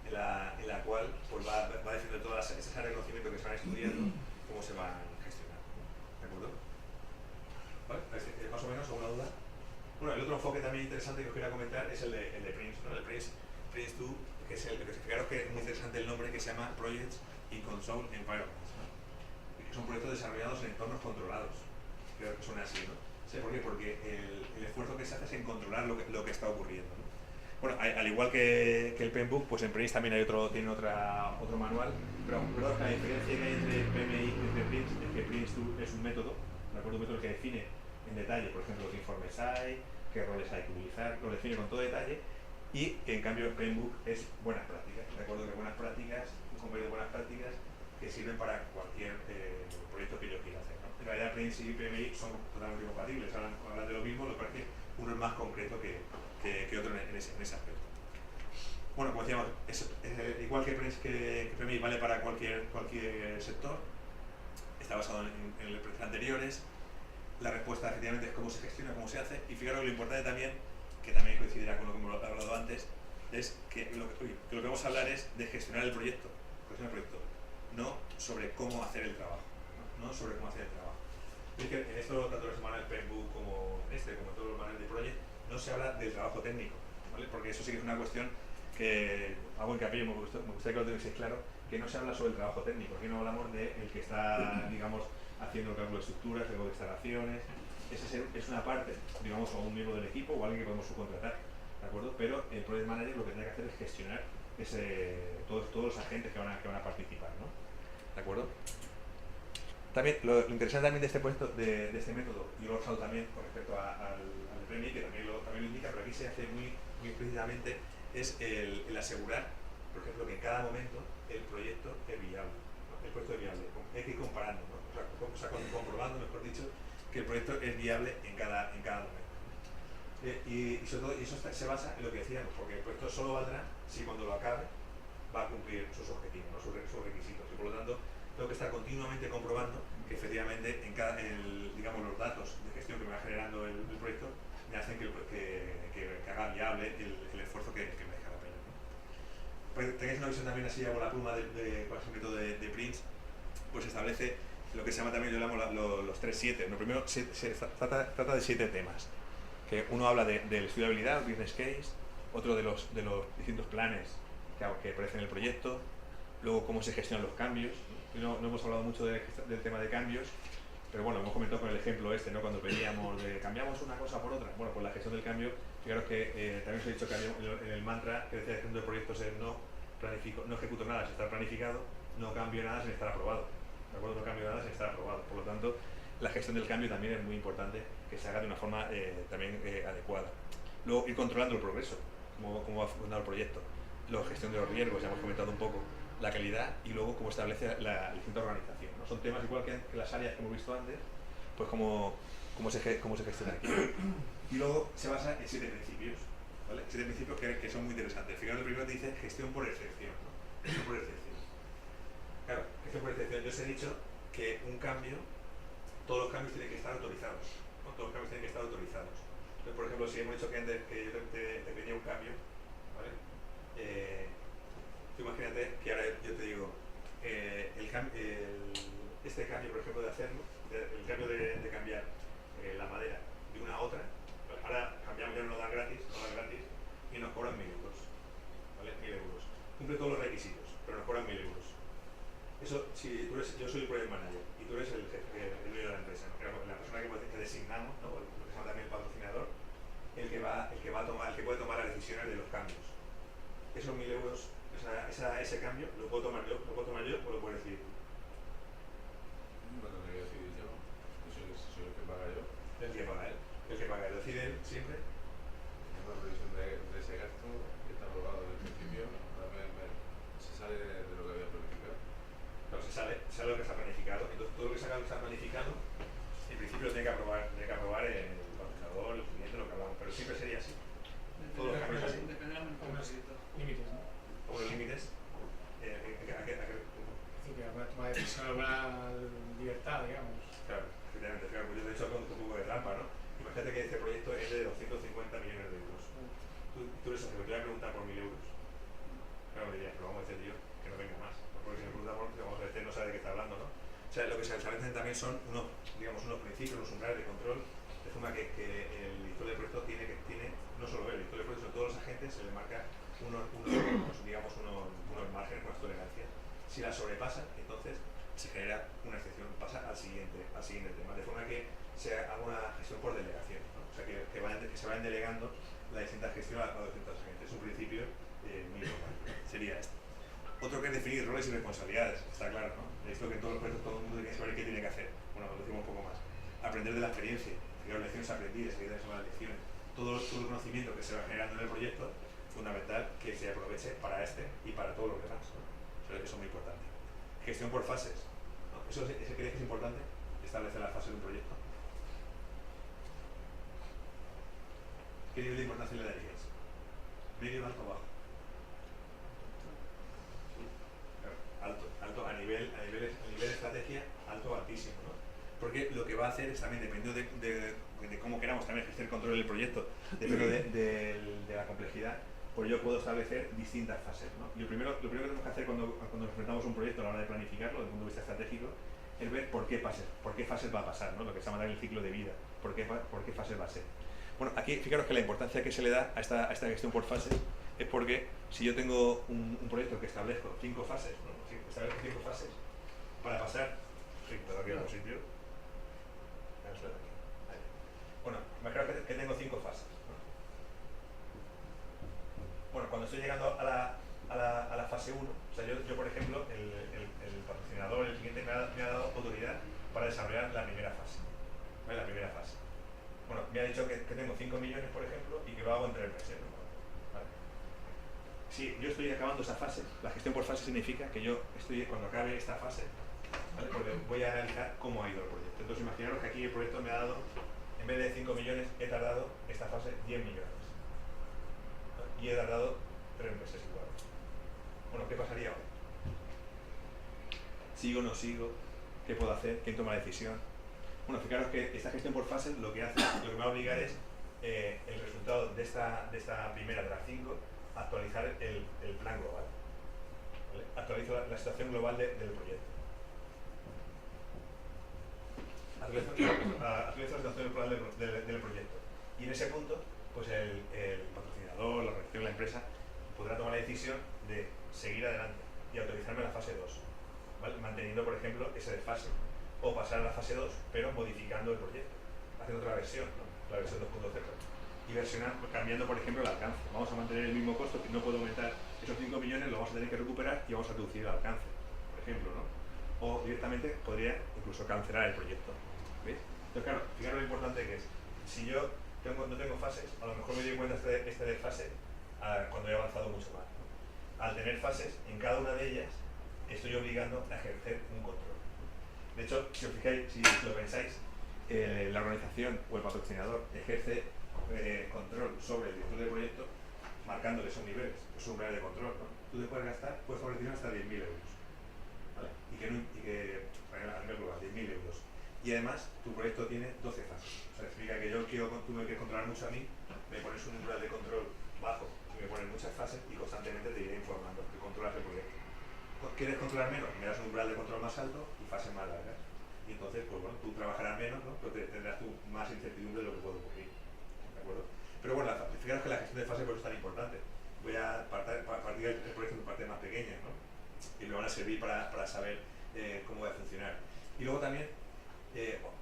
en la cual pues, va definiendo todas esas áreas de conocimiento que se van estudiando, cómo se van gestionando, ¿no? ¿De acuerdo? ¿Vale? Más o menos, ¿alguna duda? Bueno, el otro enfoque también interesante que os quería comentar es el de Prince, ¿no? El Prince 2, que es el que fijaros que es muy interesante el nombre, que se llama Projects in Control Environments, ¿no? Que son proyectos desarrollados en entornos controlados. Creo que suena así, ¿no? ¿Sí? ¿Por qué? Porque el esfuerzo que se hace es en controlar lo que está ocurriendo, ¿no? Bueno, al igual que el PMBOK, pues en Prince también tiene otro manual, pero la diferencia que hay entre PMI y entre Prince es que Prince 2 es un método, ¿de acuerdo? Un método que define en detalle, por ejemplo, qué informes hay, qué roles hay que utilizar, lo define con todo detalle, y en cambio el PMBOK es buenas prácticas, ¿de acuerdo? Que buenas prácticas, un convenio de buenas prácticas que sirven para cualquier proyecto que yo quiera hacer, ¿no? En realidad Prince y PMI son totalmente compatibles, hablan de lo mismo, lo que pasa es que uno es más concreto que otro en ese aspecto. Bueno, como decíamos, igual que PMI vale para cualquier sector, está basado en los proyectos anteriores. La respuesta efectivamente es cómo se gestiona, cómo se hace, y fijaros que lo importante también, que también coincidirá con lo que hemos hablado antes, es que lo que vamos a hablar es de gestionar el proyecto, no sobre cómo hacer el trabajo, no sobre cómo hacer el trabajo. Es que en esto, tanto en el manual PMBOK como en como en todos los manuales de Project, no se habla del trabajo técnico, ¿vale? Porque eso sí que es una cuestión que hago hincapié, me gustaría que lo tengáis claro, que no se habla sobre el trabajo técnico. Aquí no hablamos de el que está, digamos, haciendo el cálculo de estructuras, el cálculo de instalaciones. Esa es una parte, digamos, o un miembro del equipo o alguien que podemos subcontratar, ¿de acuerdo? Pero el Project Manager lo que tendrá que hacer es gestionar todos los agentes que van a participar, ¿no? ¿De acuerdo? También, lo interesante también de este método, y lo he usado también con respecto al PMI, que también lo indica, pero aquí se hace muy explícitamente, es el asegurar, por ejemplo, que en cada momento el proyecto es viable, ¿no? El proyecto es viable, hay que ir comparando, ¿no? O sea, comprobando, mejor dicho, que el proyecto es viable en cada momento. Y sobre todo, eso se basa en lo que decíamos, porque el proyecto solo valdrá si cuando lo acabe va a cumplir sus objetivos, ¿no? sus requisitos, y por lo tanto tengo que estar continuamente comprobando que efectivamente digamos, los datos de gestión que me va generando el proyecto me hacen que haga viable el esfuerzo que me deja. tengáis una visión también así a la pluma por ejemplo, de Prince, pues establece lo que se llama también, yo le llamo los 3-7. Lo primero se trata de 7 temas. Que uno habla del estudio de habilidad, business case, otro de los distintos planes que aparecen en el proyecto, luego cómo se gestionan los cambios. No hemos hablado mucho del tema de cambios, pero bueno, hemos comentado con el ejemplo este, ¿no? Cuando veíamos de cambiamos una cosa por otra. Bueno, pues la gestión del cambio, fijaros que también os he dicho que en el mantra que decía gestión de proyectos es no ejecuto nada sin estar planificado, no cambio nada sin estar aprobado. ¿De acuerdo? No cambio nada sin estar aprobado. Por lo tanto, la gestión del cambio también es muy importante que se haga de una forma también adecuada. Luego, ir controlando el progreso, cómo va funcionando el proyecto. La gestión de los riesgos, ya hemos comentado un poco, la calidad y luego cómo establece la distinta organización, ¿no? Son temas igual que las áreas que hemos visto antes, pues cómo se gestiona aquí. Y luego se basa en 7 principios, ¿vale? 7 principios que son muy interesantes. Fijaros, el primero te dice gestión por excepción, ¿no? Gestión por excepción. Claro, gestión por excepción. Yo os he dicho que un cambio, todos los cambios tienen que estar autorizados, ¿no? Todos los cambios tienen que estar autorizados. Entonces, por ejemplo, si hemos dicho que yo te pedía un cambio, ¿vale? Tú imagínate que ahora yo te digo, este cambio, por ejemplo, de hacerlo, el cambio de cambiar la madera de una a otra, ahora cambiamos, ya no lo dan gratis, y nos cobran 1.000 euros, ¿vale? 1.000 euros. Cumple todos los requisitos, pero nos cobran 1.000 euros. Eso, si yo soy el project manager y tú eres el dueño de la empresa, ¿no? La persona que designamos, ¿no? Lo que se llama también el patrocinador, el que puede tomar las decisiones de los cambios. Esos 1.000 euros, ese cambio, ¿lo puedo tomar yo o lo puedo decidir tú? Lo tendría que decidir yo. Soy el que paga yo. El que paga él. El que paga él. Decide él siempre. Tengo la previsión de ese gasto que está aprobado desde el principio. Se sale de lo que había planificado. Pero se sale lo que está planificado. Entonces todo lo que está planificado, en principio lo tiene que aprobar el patrocinador, el cliente, lo que hablamos. Pero siempre sería así. Todos los cambios así. Depende de los Límites, ¿no? Como los límites. Es decir, que alguna toma de decisión, alguna libertad, digamos. Claro, efectivamente. Claro, pues yo te he dicho con un poco de trampa, ¿no? Imagínate que este proyecto es de 250 millones de euros. Tú eres el que te voy a preguntar por 1.000 euros. Claro, me dirías, pero vamos a decir yo que no venga más. Porque si me pregunta por, vamos a decir, no sabe de qué está hablando, ¿no? O sea, lo que se establecen también son unos principios, unos umbrales de control, de forma que el director del proyecto tiene, no solo él, el director del proyecto, sino todos los agentes se les marca unos márgenes, unas tolerancias. Si las sobrepasan, entonces se genera una excepción, pasa al siguiente tema, de forma que se haga una gestión por delegación, ¿no? O sea, que se vayan delegando la distinta gestión a los distintos agentes. Es un principio muy importante. Sería este. Otro que es definir roles y responsabilidades, está claro, ¿no? Esto que en todos los proyectos todo el mundo tiene que saber qué tiene que hacer. Bueno, lo decimos un poco más. Aprender de la experiencia, fijar lecciones aprendidas, seguir de las lecciones. Todo el conocimiento que se va generando en el proyecto, fundamental que se aproveche para este y para todos los demás, ¿no? Eso es muy importante. Gestión por fases, ¿no? ¿Eso creéis que es importante? Establecer las fases de un proyecto. ¿Qué nivel de importancia le daríais? ¿Medio, alto o bajo? Alto a nivel estrategia, alto o altísimo, ¿no? Porque lo que va a hacer es también, dependiendo de cómo queramos también ejercer el control del proyecto, dependiendo de la complejidad, pues yo puedo establecer distintas fases, ¿no? Y lo primero que tenemos que hacer cuando nos enfrentamos a un proyecto a la hora de planificarlo, desde el punto de vista estratégico, es ver por qué fases va a pasar, ¿no? Lo que se llama el ciclo de vida, por qué fases va a ser. Bueno, aquí fijaros que la importancia que se le da a esta gestión por fases es porque si yo tengo un proyecto que establezco 5 fases, ¿no? Establezco 5 fases para pasar, aquí a algún sitio. Bueno, imaginaos que tengo 5 fases, ¿no? Bueno, cuando estoy llegando a la fase 1, o sea, yo por ejemplo, el patrocinador, el cliente me ha dado autoridad para desarrollar la primera fase, ¿vale? La primera fase. Bueno, me ha dicho que tengo 5 millones, por ejemplo, y que lo hago en 3 meses, ¿no? ¿Vale? Si yo estoy acabando esa fase, la gestión por fase significa que yo estoy, cuando acabe esta fase, ¿vale? Porque voy a analizar cómo ha ido el proyecto. Entonces imaginaros que aquí el proyecto me ha dado, en vez de 5 millones, he tardado esta fase 10 millones. ¿No? Y he tardado 3 meses igual. Bueno, ¿qué pasaría ahora? ¿Sigo o no sigo? ¿Qué puedo hacer? ¿Quién toma la decisión? Bueno, fijaros que esta gestión por fases lo que me va a obligar es el resultado de esta primera de las 5 actualizar el plan global. ¿vale? Actualizo la situación global del proyecto. Actualizo la situación global del proyecto. Y en ese punto, pues el patrocinador, la organización, la empresa, podrá tomar la decisión de seguir adelante y autorizarme la fase 2, ¿vale? Manteniendo, por ejemplo, ese desfase. O pasar a la fase 2, pero modificando el proyecto, haciendo otra versión, ¿no? La versión 2.0. Y cambiando, por ejemplo, el alcance. Vamos a mantener el mismo costo, que no puedo aumentar esos 5 millones, lo vamos a tener que recuperar y vamos a reducir el alcance, por ejemplo, ¿no? O directamente podría incluso cancelar el proyecto. ¿Veis? Entonces, claro, fijaros lo importante que es. Si yo no tengo fases, a lo mejor me doy cuenta este desfase cuando he avanzado mucho más, ¿no? Al tener fases, en cada una de ellas estoy obligando a ejercer un control. De hecho, si os fijáis, si lo pensáis, la organización o el patrocinador ejerce control sobre el director del proyecto, marcándole esos niveles, esos umbrales de control, ¿no? Tú te puedes favorecer hasta 10.000 euros, ¿vale? A nivel global, 10.000 euros. Y además, tu proyecto tiene 12 fases. O sea, significa que tú me quieres controlar mucho a mí, me pones un umbral de control bajo y me pones muchas fases y constantemente te iré informando que controlas el proyecto. ¿Quieres controlar menos? Me das un umbral de control más alto y fases más largas. Y entonces, pues bueno, tú trabajarás menos, ¿no? Pero tendrás tú más incertidumbre de lo que puede ocurrir. ¿De acuerdo? Pero bueno, fijaros que la gestión de fases por eso es tan importante. Voy a partir el proyecto en partes más pequeñas, ¿no? Y me van a servir para saber cómo va a funcionar. Y luego también,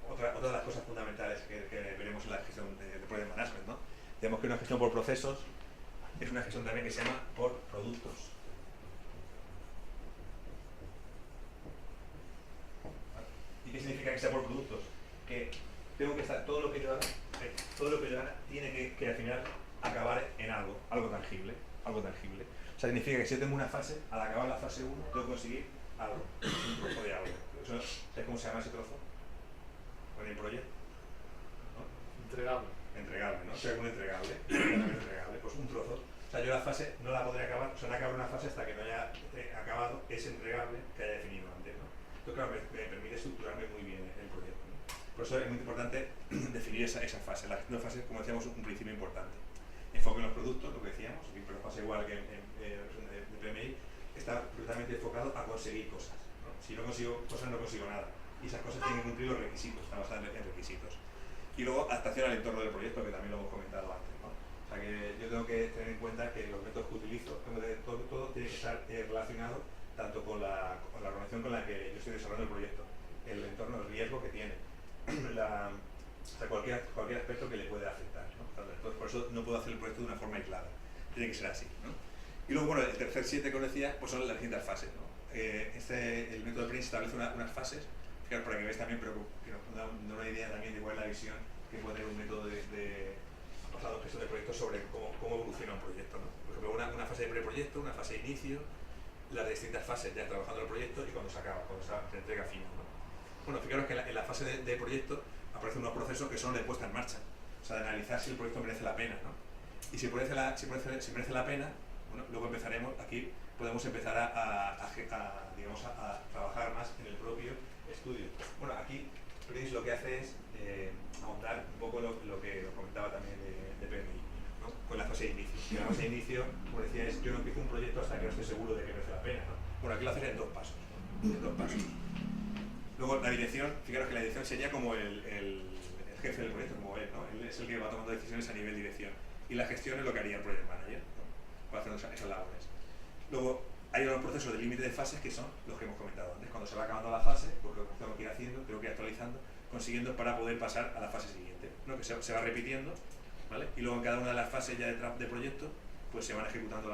otra de las cosas fundamentales que veremos en la gestión de Project Management, ¿no? Digamos que una gestión por procesos es una gestión también que se llama por productos. ¿Y qué significa que sea por productos? Que tengo que estar, todo lo que yo haga tiene que al final acabar en algo tangible. O sea, significa que si yo tengo una fase, al acabar la fase 1, tengo que conseguir algo, un trozo de algo. ¿Sabes cómo se llama ese trozo? Con el proyecto, ¿no? Entregable, ¿no? O sea, un entregable, pues un trozo. O sea, yo la fase no la podré acabar, o sea, no acabo una fase hasta que no haya acabado ese entregable que haya definido antes, ¿no? Entonces, claro, me permite estructurarme muy bien el proyecto, ¿no? Por eso es muy importante definir esa fase. La gestión de fases, como decíamos, es un principio importante. Enfoque en los productos, lo que decíamos, pero pasa igual que en de PMI, está completamente enfocado a conseguir cosas, ¿no? Si no consigo cosas, no consigo nada. Y esas cosas tienen que cumplir los requisitos, están basadas en requisitos. Y luego, adaptación al entorno del proyecto, que también lo hemos comentado antes, ¿no? O sea, que yo tengo que tener en cuenta que los métodos que utilizo, todo tiene que estar relacionado tanto con la organización con la que yo estoy desarrollando el proyecto, el entorno, el riesgo que tiene, o sea, cualquier aspecto que le puede afectar, ¿no? Entonces, por eso no puedo hacer el proyecto de una forma aislada, tiene que ser así, ¿no? Y luego, bueno, el tercer 7 que os decía, pues son las distintas fases, ¿no? El método de Prince establece unas fases, fijaros para que veáis también, pero que nos da una idea también de cuál es la visión que puede tener un método basado en gestión de proyectos sobre cómo evoluciona un proyecto, ¿no? Por ejemplo, una fase de preproyecto, una fase de inicio, las distintas fases ya trabajando el proyecto y cuando se acaba, cuando se entrega final, ¿no? Bueno, fijaros que en la fase de proyecto aparecen unos procesos que son de puesta en marcha, o sea, de analizar si el proyecto merece la pena, ¿no? Y si merece la pena, bueno, luego podemos empezar a trabajar más en el propio estudio. Bueno, aquí Prince lo que hace es ahondar un poco lo que os comentaba también de PMI, ¿no? Con la fase de inicio. Y la fase de inicio, como decía, es yo no empiezo un proyecto hasta que no esté seguro de que merece la pena, ¿no? Bueno, aquí lo haces en 2 pasos, ¿no? En 2 pasos. Luego la dirección, fijaros que la dirección sería como el jefe del proyecto, como él, ¿no? Él es el que va tomando decisiones a nivel dirección. Y la gestión es lo que haría el project manager, ¿no? Va haciendo esas labores. Luego hay unos procesos de límite de fases que son los que hemos comentado antes. Cuando se va acabando la fase, porque lo tengo que ir haciendo, tengo que ir actualizando, consiguiendo para poder pasar a la fase siguiente, ¿no? Que se va repitiendo, ¿vale? Y luego en cada una de las fases ya de proyecto, pues se van ejecutando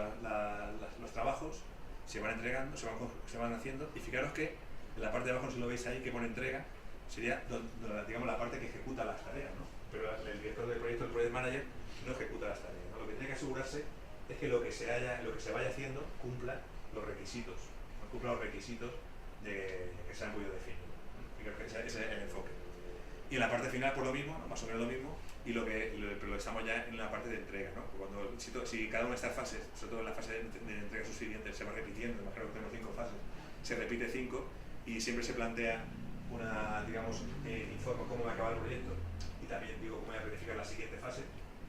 los trabajos, se van entregando, se van haciendo. Y fijaros que en la parte de abajo, si lo veis ahí, que pone entrega, sería digamos, la parte que ejecuta las tareas, ¿no? Pero el director del proyecto, el project manager, no ejecuta las tareas, ¿no? Lo que tiene que asegurarse es que lo que se vaya haciendo cumpla los requisitos, ¿no? Cumpla los requisitos que se han podido definir, ¿no? Ese es el enfoque. Y en la parte final, por lo mismo, ¿no? Más o menos lo mismo, pero estamos ya en la parte de entrega, ¿no? Si cada una de estas fases, sobre todo en la fase de entrega subsiguiente, se va repitiendo, imagino que tenemos 5 fases, se repite 5 y siempre se plantea informe cómo va a acabar el proyecto y también digo cómo voy a planificar la siguiente fase,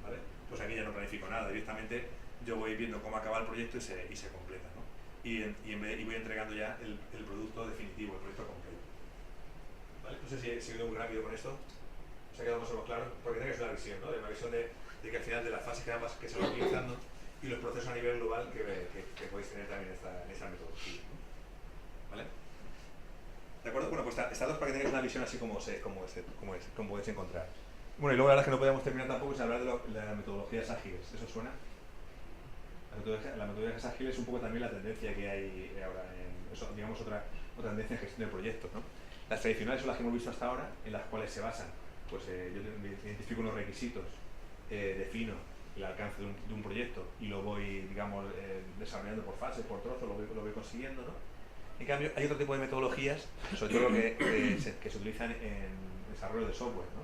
¿vale? Pues aquí ya no planifico nada, directamente yo voy viendo cómo acaba el proyecto y se completa, ¿no? y voy entregando ya el producto definitivo, el proyecto completo. ¿Vale? No sé si he ido muy rápido con esto, se ha quedado más o menos claro, porque tenés una visión, ¿no? Una visión de que al final de la fase que se va utilizando y los procesos a nivel global que podéis tener también en esta metodología, ¿no? ¿Vale? ¿De acuerdo? Bueno, pues estas dos para que tengáis una visión así como podéis encontrar. Bueno, y luego la verdad es que no podíamos terminar tampoco sin hablar de las metodologías ágiles. ¿Eso suena? La metodología ágil es un poco también la tendencia que hay ahora en, digamos, otra tendencia en gestión de proyectos, ¿no? Las tradicionales son las que hemos visto hasta ahora, en las cuales se basan, pues yo identifico unos requisitos, defino el alcance de un proyecto y lo voy, digamos, desarrollando por fases, por trozos, lo voy consiguiendo, ¿no? En cambio, hay otro tipo de metodologías, sobre todo que se utilizan en desarrollo de software, ¿no?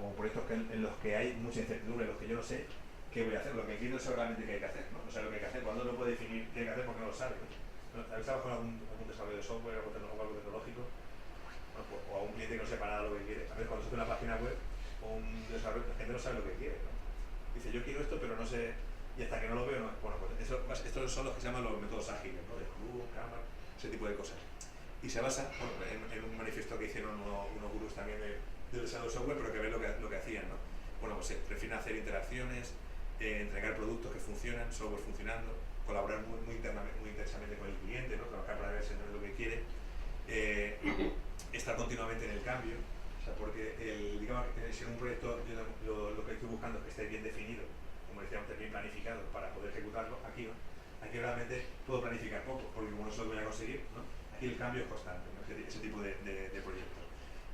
O proyectos en los que hay mucha incertidumbre, en los que yo no sé qué voy a hacer, lo que quiero no sé realmente qué hay que hacer, ¿no? No sé lo que hay que hacer, cuando uno puede definir qué hay que hacer porque no lo sabe, ¿no? ¿Habéis trabajado con algún desarrollo de software o algo tecnológico? Bueno, pues, o a un cliente que no sepa nada lo que quiere. A veces cuando se hace una página web o un desarrollo, la gente no sabe lo que quiere, ¿no? Dice, yo quiero esto, pero no sé, y hasta que no lo veo, no. Bueno, pues estos son los que se llaman los métodos ágiles, ¿no? De Scrum, Kanban, ese tipo de cosas. Y se basa, bueno, en un manifiesto que hicieron unos gurús también del desarrollo de software, pero que ven lo que hacían, ¿no? Bueno, pues se prefieren hacer interacciones, entregar productos que funcionan, software funcionando, colaborar muy intensamente con el cliente, ¿no? Trabajar para ver si no es lo que quiere, estar continuamente en el cambio, o sea, porque digamos, si en un proyecto yo lo que estoy buscando es que esté bien definido, como decíamos, bien planificado para poder ejecutarlo, aquí realmente puedo planificar poco, porque como no se lo voy a conseguir, ¿no? Aquí el cambio es constante, ¿no? Ese tipo de proyectos.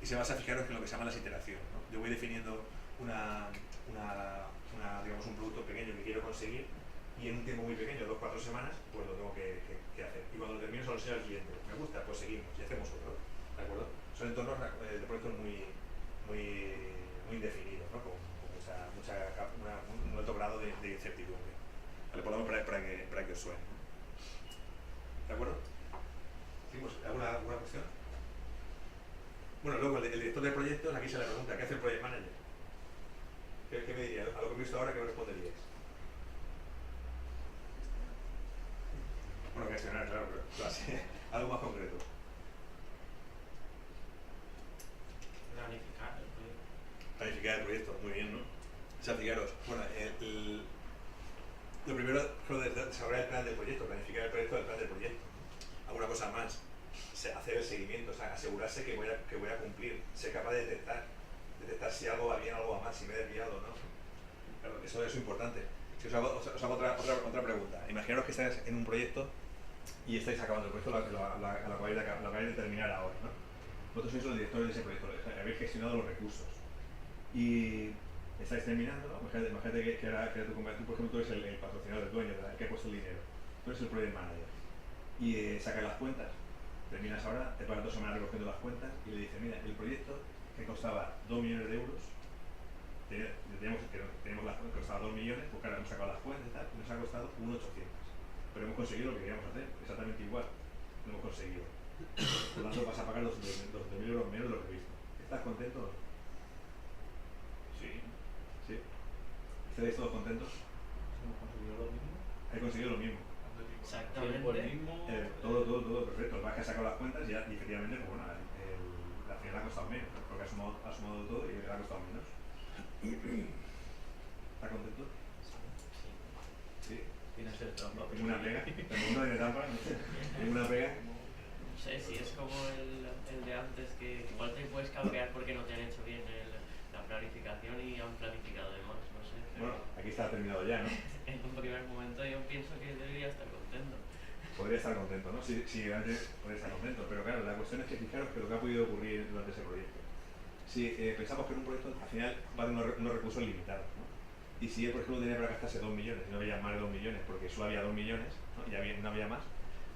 Y se basa, fijaros, en lo que se llama las iteraciones, ¿no? Yo voy definiendo digamos, un producto pequeño que quiero conseguir y en un tiempo muy pequeño, 2 o 4 semanas, pues lo tengo que hacer. Y cuando lo termino se lo enseño al cliente. Me gusta, pues seguimos y hacemos otro. ¿De acuerdo? Son entornos de proyectos muy indefinidos, ¿no? Con un alto grado de incertidumbre. ¿Vale? Por lo menos para que os suene. ¿De acuerdo? ¿Seguimos? ¿Alguna cuestión? Bueno, luego el director de proyectos, aquí se le pregunta, ¿qué hace el project manager? ¿Qué me diría? A lo que he visto ahora, ¿qué responderíais? Bueno, gestionar, claro, pero sí, algo más concreto. Planificar el proyecto. Planificar el proyecto, muy bien, ¿no? O sea, fijaros, bueno, lo primero es desarrollar el plan del proyecto, planificar el proyecto del plan del proyecto. Alguna cosa más, hacer el seguimiento, o sea, asegurarse que voy a cumplir, ser capaz de detectar si algo va bien, algo va mal, si me he desviado o no. Claro, eso es importante. Si os hago otra pregunta. Imaginaros que estáis en un proyecto y estáis acabando el proyecto, lo acabáis de terminar ahora, ¿no? Vosotros sois los directores de ese proyecto, habéis gestionado los recursos y estáis terminando, ¿no? Imagínate que ahora tú, por ejemplo, tú eres el patrocinador, el dueño, el que ha puesto el dinero. Tú eres el project manager y sacas las cuentas, terminas ahora, te paras 2 semanas recogiendo las cuentas y le dices, mira, el proyecto que costaba 2 millones de euros, teníamos las cuentas que costaba 2 millones, porque ahora hemos sacado las cuentas y tal, y nos ha costado 1.800. Pero hemos conseguido lo que queríamos hacer, exactamente igual, lo hemos conseguido. Por lo tanto vas a pagar 200.000 euros menos de lo que he visto. ¿Estás contento o no? Sí. ¿Sí? ¿Estáis todos contentos? ¿Hemos conseguido lo mismo? ¿He conseguido lo mismo? Exactamente. Tiempo el mismo. Todo perfecto. El que ha sacado las cuentas y efectivamente, pues bueno, la final le ha costado menos, ¿no? Porque ha sumado todo y le ha costado menos. ¿Está contento? Sí. Tiene que ser trampa. Tengo una pega. Tengo una trampa, no sé. Tengo una pega. No sé si es como el de antes, que igual te puedes cabrear porque no te han hecho bien la planificación y han planificado de más, no sé. Bueno, aquí está terminado ya, ¿no? En un primer momento yo pienso que debería estar contento. Podría estar contento, ¿no? Sí, realmente podría estar contento, pero claro, la cuestión es que fijaros que lo que ha podido ocurrir durante ese proyecto. Si pensamos que en un proyecto al final va a tener unos recursos limitados, ¿no? Y si él, por ejemplo, tenía para gastarse 2 millones y no había más de 2 millones, porque solo había 2 millones, ¿no? Y no había más,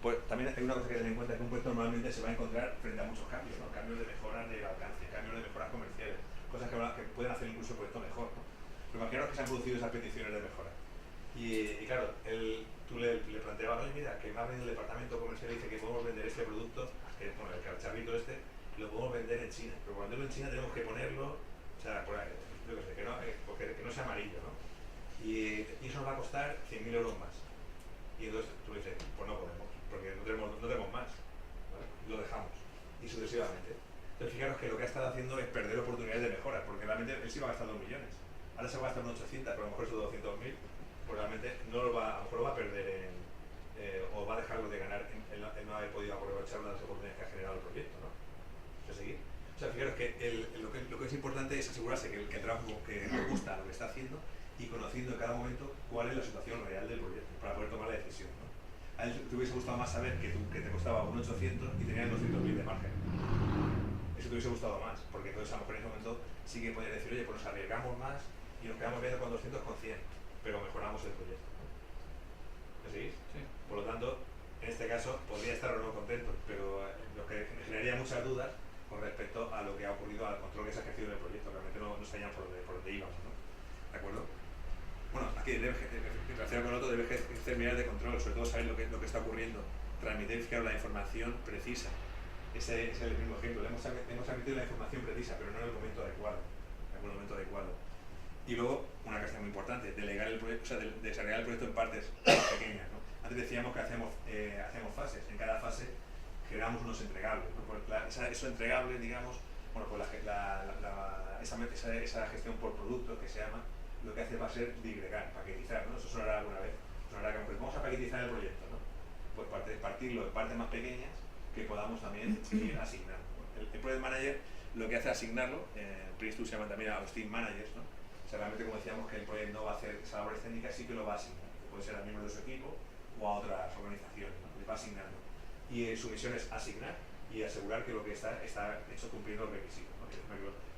pues también hay una cosa que tener en cuenta, que un proyecto normalmente se va a encontrar frente a muchos cambios, ¿no? Cambios de mejoras de alcance, cambios de mejoras comerciales, cosas que pueden hacer incluso el proyecto mejor, ¿no? Pero imaginaros que se han producido esas peticiones de mejora. Y claro, tú le planteabas, oye, mira, que me ha venido el departamento comercial y dice que podemos vender este producto, que bueno, el cacharrito lo podemos vender en China, pero cuando en China tenemos que ponerlo, o sea, por ahí, yo que sé, que no sea amarillo, ¿no? Y eso nos va a costar 100.000 euros más. Y entonces tú le dices, pues no podemos. y sucesivamente. Entonces fijaros que lo que ha estado haciendo es perder oportunidades de mejora, porque realmente él sí va a gastar 2 millones. Ahora se va a gastar unos 800, pero a lo mejor esos 200.000, pues realmente no lo va, a lo mejor lo va a perder o va a dejarlo de ganar en no haber podido aprovechar las oportunidades que ha generado el proyecto, ¿no? ¿Se sigue? O sea, fijaros que lo que es importante es asegurarse que el trabajo que le gusta lo que está haciendo y conociendo en cada momento cuál es la situación real del proyecto para poder tomar la decisión, ¿no? A él te hubiese gustado más saber que te costaba un 800 y tenías 200.000 de margen. Eso te hubiese gustado más, porque entonces a lo mejor en ese momento sí que podías decir, oye, pues nos arriesgamos más y nos quedamos viendo con 200 con 100, pero mejoramos el proyecto, ¿no? ¿Me seguís? Sí. Por lo tanto, en este caso podría estar o no contento, pero lo que me generaría muchas dudas con respecto a lo que ha ocurrido al control que se ha ejercido en el proyecto. Realmente no sabían por dónde íbamos, ¿no? ¿De acuerdo? Bueno, aquí relacionado con otro, debe ejercer medidas de control, sobre todo saber lo que está ocurriendo, transmitir, fijaros, la información precisa. Ese es el mismo ejemplo. Hemos transmitido la información precisa, pero no en el momento adecuado. En el momento adecuado. Y luego, una cuestión muy importante, delegar el proyecto, o sea, desarrollar el proyecto en partes pequeñas, ¿no? Antes decíamos que hacemos fases. En cada fase generamos unos entregables, ¿no? Pues esos entregables, digamos, bueno, pues esa gestión por productos que se llama, lo que hace va a ser digregar, paquetizar, ¿no? Eso sonará alguna vez. Sonará que pues vamos a paquetizar el proyecto, ¿no? Pues partirlo en partes más pequeñas que podamos también ir asignando. El Project Manager lo que hace es asignarlo, en Prince2 se llaman también a los Team Managers, ¿no? O sea, realmente, como decíamos, que el proyecto no va a hacer esas labores técnicas, sí que lo va a asignar. Puede ser a miembros de su equipo o a otras organizaciones, ¿no? Le va asignando. Y su misión es asignar y asegurar que lo que está hecho cumpliendo los requisitos, ¿no?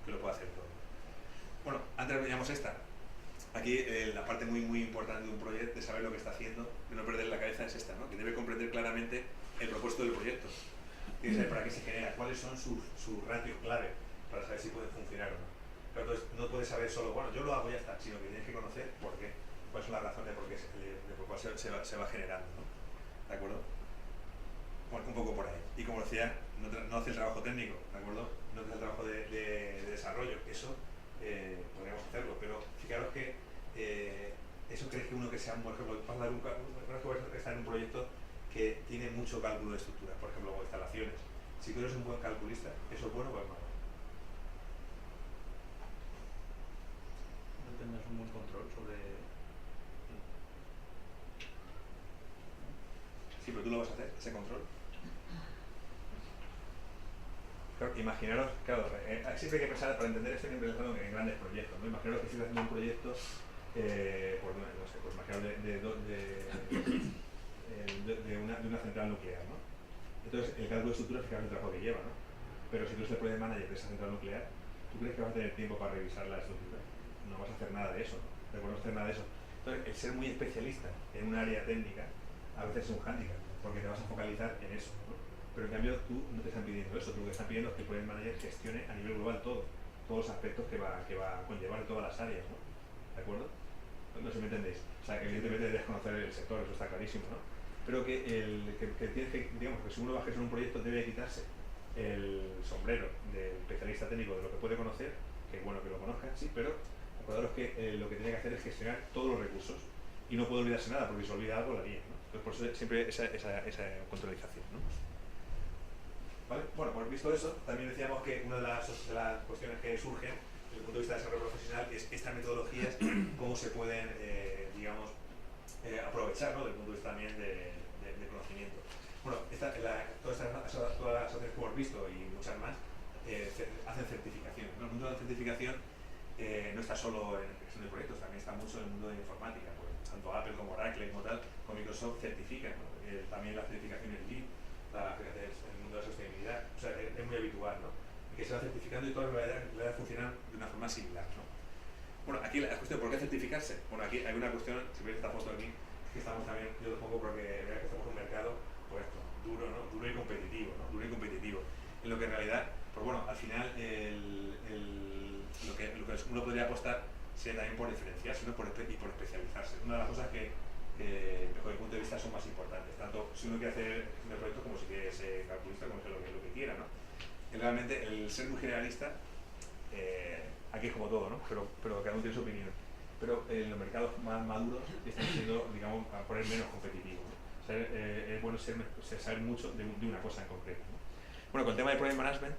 Que lo pueda hacer todo. Bueno, antes veíamos esta. Aquí la parte muy importante de un proyecto, de saber lo que está haciendo, de no perder la cabeza, es esta, ¿no? Que debe comprender claramente el propósito del proyecto. Tiene que saber para qué se genera, cuáles son sus ratios clave para saber si puede funcionar o no. Pero entonces no puedes saber solo, bueno, yo lo hago y ya está, sino que tienes que conocer por qué, cuáles son las razones de por qué se va generando, ¿no? ¿De acuerdo? Bueno, un poco por ahí. Y como decía, no hace el trabajo técnico, ¿de acuerdo? No hace el trabajo de desarrollo, eso podríamos hacerlo, pero fijaros que eso crees que uno que sea, por ejemplo, que está en un proyecto que tiene mucho cálculo de estructura, por ejemplo, o instalaciones. Si tú eres un buen calculista, ¿eso es bueno o es malo? No tendrás un buen control sobre... Sí, pero tú lo vas a hacer, ese control. Claro, imaginaros, claro, siempre hay que pensar, para entender esto hay que pensar en grandes proyectos, ¿no? Imaginaros que estáis haciendo un proyecto, pues no sé, pues imaginaros de una central nuclear, ¿no? Entonces, el cálculo de estructura es el trabajo que lleva, ¿no? Pero si tú eres el project manager de esa central nuclear, ¿tú crees que vas a tener tiempo para revisar la estructura? No vas a hacer nada de eso, ¿no? No vas a hacer nada de eso. Entonces, el ser muy especialista en un área técnica a veces es un hándicap, porque te vas a focalizar en eso, ¿no? Pero en cambio tú no te están pidiendo eso, tú lo que están pidiendo es que el project manager gestione a nivel global todos los aspectos que va a conllevar en todas las áreas, ¿no? ¿De acuerdo? No sé si me entendéis. O sea, que evidentemente debes conocer el sector, eso está clarísimo, ¿no? Pero que tienes que, digamos, que si uno va a gestionar un proyecto debe quitarse el sombrero del especialista técnico de lo que puede conocer, que es bueno que lo conozcan, sí, pero acordaros que lo que tiene que hacer es gestionar todos los recursos y no puede olvidarse nada, porque si se olvida algo la lía, ¿no? Entonces por eso siempre esa controlización, ¿no? ¿Vale? Bueno, pues visto eso, también decíamos que una de las cuestiones que surgen desde el punto de vista de desarrollo profesional es estas metodologías, cómo se pueden, digamos, aprovechar, ¿no? Desde el punto de vista también de conocimiento. Bueno, todas las acciones que hemos visto y muchas más hacen certificaciones, ¿no? El mundo de la certificación no está solo en gestión de proyectos, también está mucho en el mundo de informática, pues, tanto Apple como Oracle como tal, como Microsoft certifican, ¿no? También la certificación en LEED, en el mundo de la sostenibilidad, o sea, es muy habitual, ¿no? Que se va certificando y todas las realidades funcionan de una forma similar, ¿no? Bueno, aquí la cuestión, ¿por qué certificarse? Bueno, aquí hay una cuestión, si veis esta foto aquí, que estamos también, yo lo pongo porque veáis que estamos en un mercado, pues esto, duro, ¿no? Duro y competitivo, ¿no? Duro y competitivo. En lo que en realidad, pues bueno, al final lo que uno podría apostar sería también por diferenciarse, ¿no? Y por especializarse. Una de las cosas que desde mi punto de vista son más importantes, tanto si uno quiere hacer un proyecto como si quiere ser calculista, como lo que quiera, ¿no? Y realmente el ser muy generalista, aquí es como todo, ¿no? Pero cada uno tiene su opinión. Pero en los mercados más maduros están siendo, digamos, a poner menos competitivos, ¿no? O sea, es bueno saber mucho de una cosa en concreto, ¿no? Bueno, con el tema de Project Management,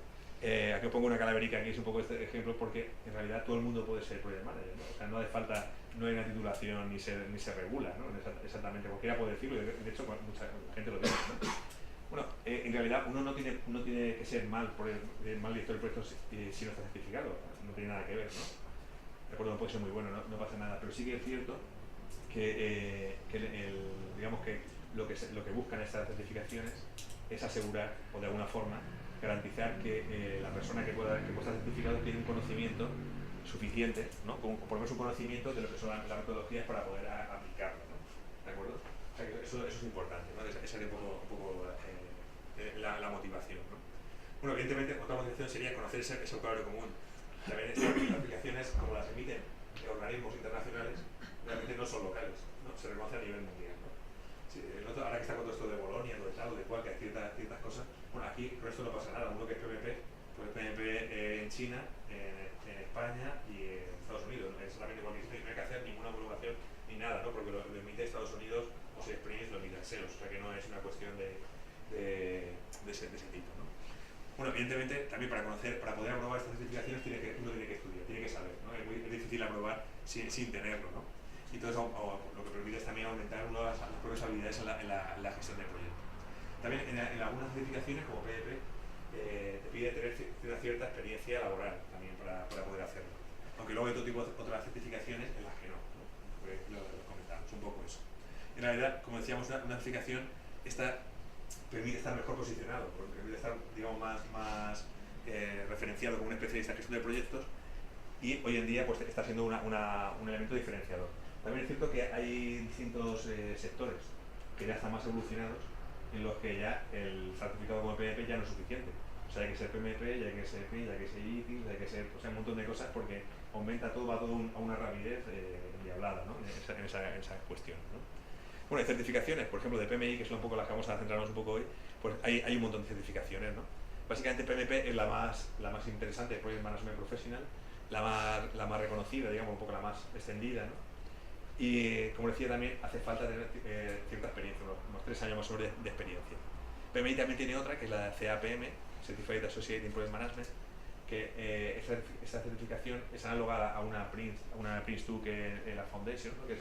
aquí os pongo una calaverica, aquí es un poco este ejemplo, porque en realidad todo el mundo puede ser Project Manager, ¿no? O sea, no hace falta, no hay una titulación ni se regula, ¿no? Exactamente, cualquiera puede decirlo, y de hecho mucha gente lo dice, ¿no? Bueno, en realidad uno no tiene que ser mal director de proyectos si no está certificado, no tiene nada que ver, ¿no? De acuerdo, no puede ser muy bueno, no pasa nada, pero sí que es cierto que, digamos que lo que buscan estas certificaciones es asegurar, o de alguna forma, garantizar que la persona que pueda estar certificado tiene un conocimiento suficiente, ¿no? Por lo menos un conocimiento de lo que son las metodologías para poder aplicarlo, ¿no? ¿De acuerdo? O sea, eso es importante, ¿no? Esa sería un poco la motivación, ¿no? Bueno, evidentemente, otra motivación sería conocer ese vocabulario común. También estas aplicaciones, como las emiten de organismos internacionales, realmente no son locales, ¿no? Se reconoce a nivel mundial, ¿no? Sí, ahora que está con todo esto de Bolonia, lo de tal, de cual, que hay ciertas cosas, bueno, aquí con esto no pasa nada. Uno que es PMP, pues es PMP en China, en España y en Estados Unidos, ¿no? Es solamente igual que no hay que hacer ninguna homologación ni nada, ¿no? Porque lo emite Estados Unidos o si Experience lo emite Axelos, o sea que no es una cuestión de ese tipo, ¿no? Bueno, evidentemente, también para poder aprobar estas certificaciones uno tiene que estudiar, tiene que saber, ¿no? Es difícil aprobar sin tenerlo, ¿no? Y todo eso lo que permite es también aumentar las propias habilidades en la gestión del proyecto. También en algunas certificaciones, como PDP, te pide tener una cierta experiencia laboral también para poder hacerlo. Aunque luego hay otras certificaciones en las que no, ¿no? Pues lo comentamos, un poco eso. En realidad, como decíamos, una certificación permite estar mejor posicionado, porque permite estar, digamos, más referenciado como un especialista en gestión de proyectos, y hoy en día pues está siendo un elemento diferenciador. También es cierto que hay distintos sectores que ya están más evolucionados, en los que ya el certificado como PMP ya no es suficiente. O sea, hay que ser PMP, ya hay que ser PI, ya hay que ser ITIL, hay que ser, o sea, un montón de cosas, porque aumenta todo, va todo a una rapidez endiablada, ¿no? en esa cuestión, ¿no? Bueno, hay certificaciones, por ejemplo, de PMI, que son un poco las que vamos a centrarnos un poco hoy, pues hay un montón de certificaciones, ¿no? Básicamente PMP es la más interesante, Project Management Professional, la más reconocida, digamos, un poco la más extendida, ¿no? Y, como decía, también hace falta tener cierta experiencia, unos 3 años más o menos de experiencia. PMI también tiene otra, que es la CAPM, Certified Associate in Project Management, que esa certificación es análoga a una Prince2 que es la Foundation, ¿no? que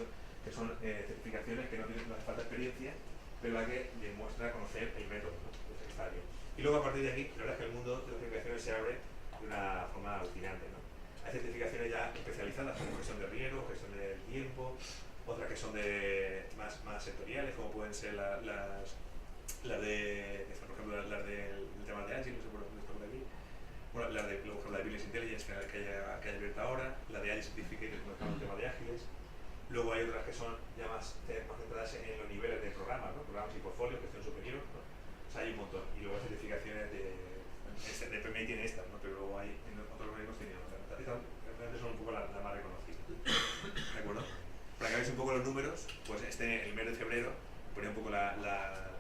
son certificaciones que no hace falta experiencia, pero la que demuestra conocer el método, ¿no? Está bien. Y luego, a partir de aquí, la verdad es que el mundo de las certificaciones se abre de una forma alucinante, ¿no? Hay certificaciones ya especializadas, como gestión de riesgo, gestión del tiempo, otras que son más sectoriales, como pueden ser las de, por ejemplo, las del tema de Agile, no sé por aquí. Bueno, la de Business Intelligence que hay abierta ahora, la de Agile Certificate, como el tema de ágiles. Luego hay otras que son ya más centradas en los niveles de programas, ¿no? Programas y portfolios, gestión superior, ¿no? O sea, hay un montón. Y luego certificaciones de PMI tiene estas, ¿no? Pero luego hay en otros organismos tienen otras. Estas realmente son un poco la más reconocida. ¿De acuerdo? Para que veáis un poco los números, pues el mes de febrero, ponía un poco la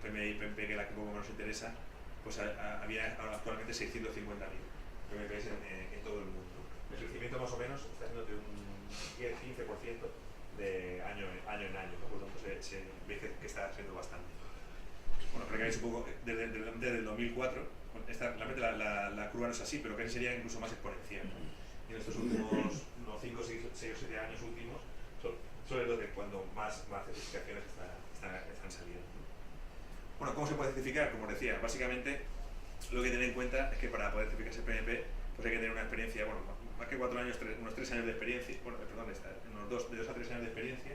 PMI y PMP, que es la que un poco nos interesa, pues había actualmente 650.000 PMPs en todo el mundo. El crecimiento más o menos está siendo de un 10-15% de año en año, ¿no? Por lo tanto se ve que está siendo bastante. Bueno, para que veáis un poco, desde el 2004, realmente la curva no es así, pero casi sería incluso más exponencial, ¿no? Y en estos últimos 5, 6 o 7 años últimos son los de cuando más certificaciones están saliendo, ¿no? Bueno, ¿cómo se puede certificar? Como os decía, básicamente lo que tener en cuenta es que para poder certificarse PMP pues hay que tener una experiencia, bueno, más que 4 años, unos 3 años de experiencia, bueno, perdón, unos de 2 a 3 años de experiencia,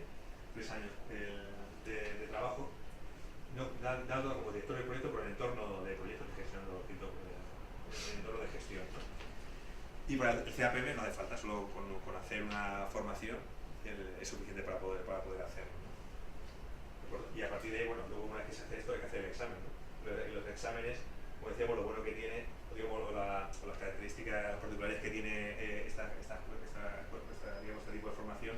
3 años de trabajo, no, dado como director de proyecto, pero en el entorno de proyectos de gestión, en el entorno de gestión, ¿no? Y para el CAPM no hace falta, solo con hacer una formación es suficiente para poder hacerlo, ¿no? ¿De acuerdo? Y a partir de ahí, bueno, luego una vez que se hace esto hay que hacer el examen, ¿no? Y los exámenes, como decíamos, lo bueno que tiene, digamos, o las características particulares que tiene este tipo de formación,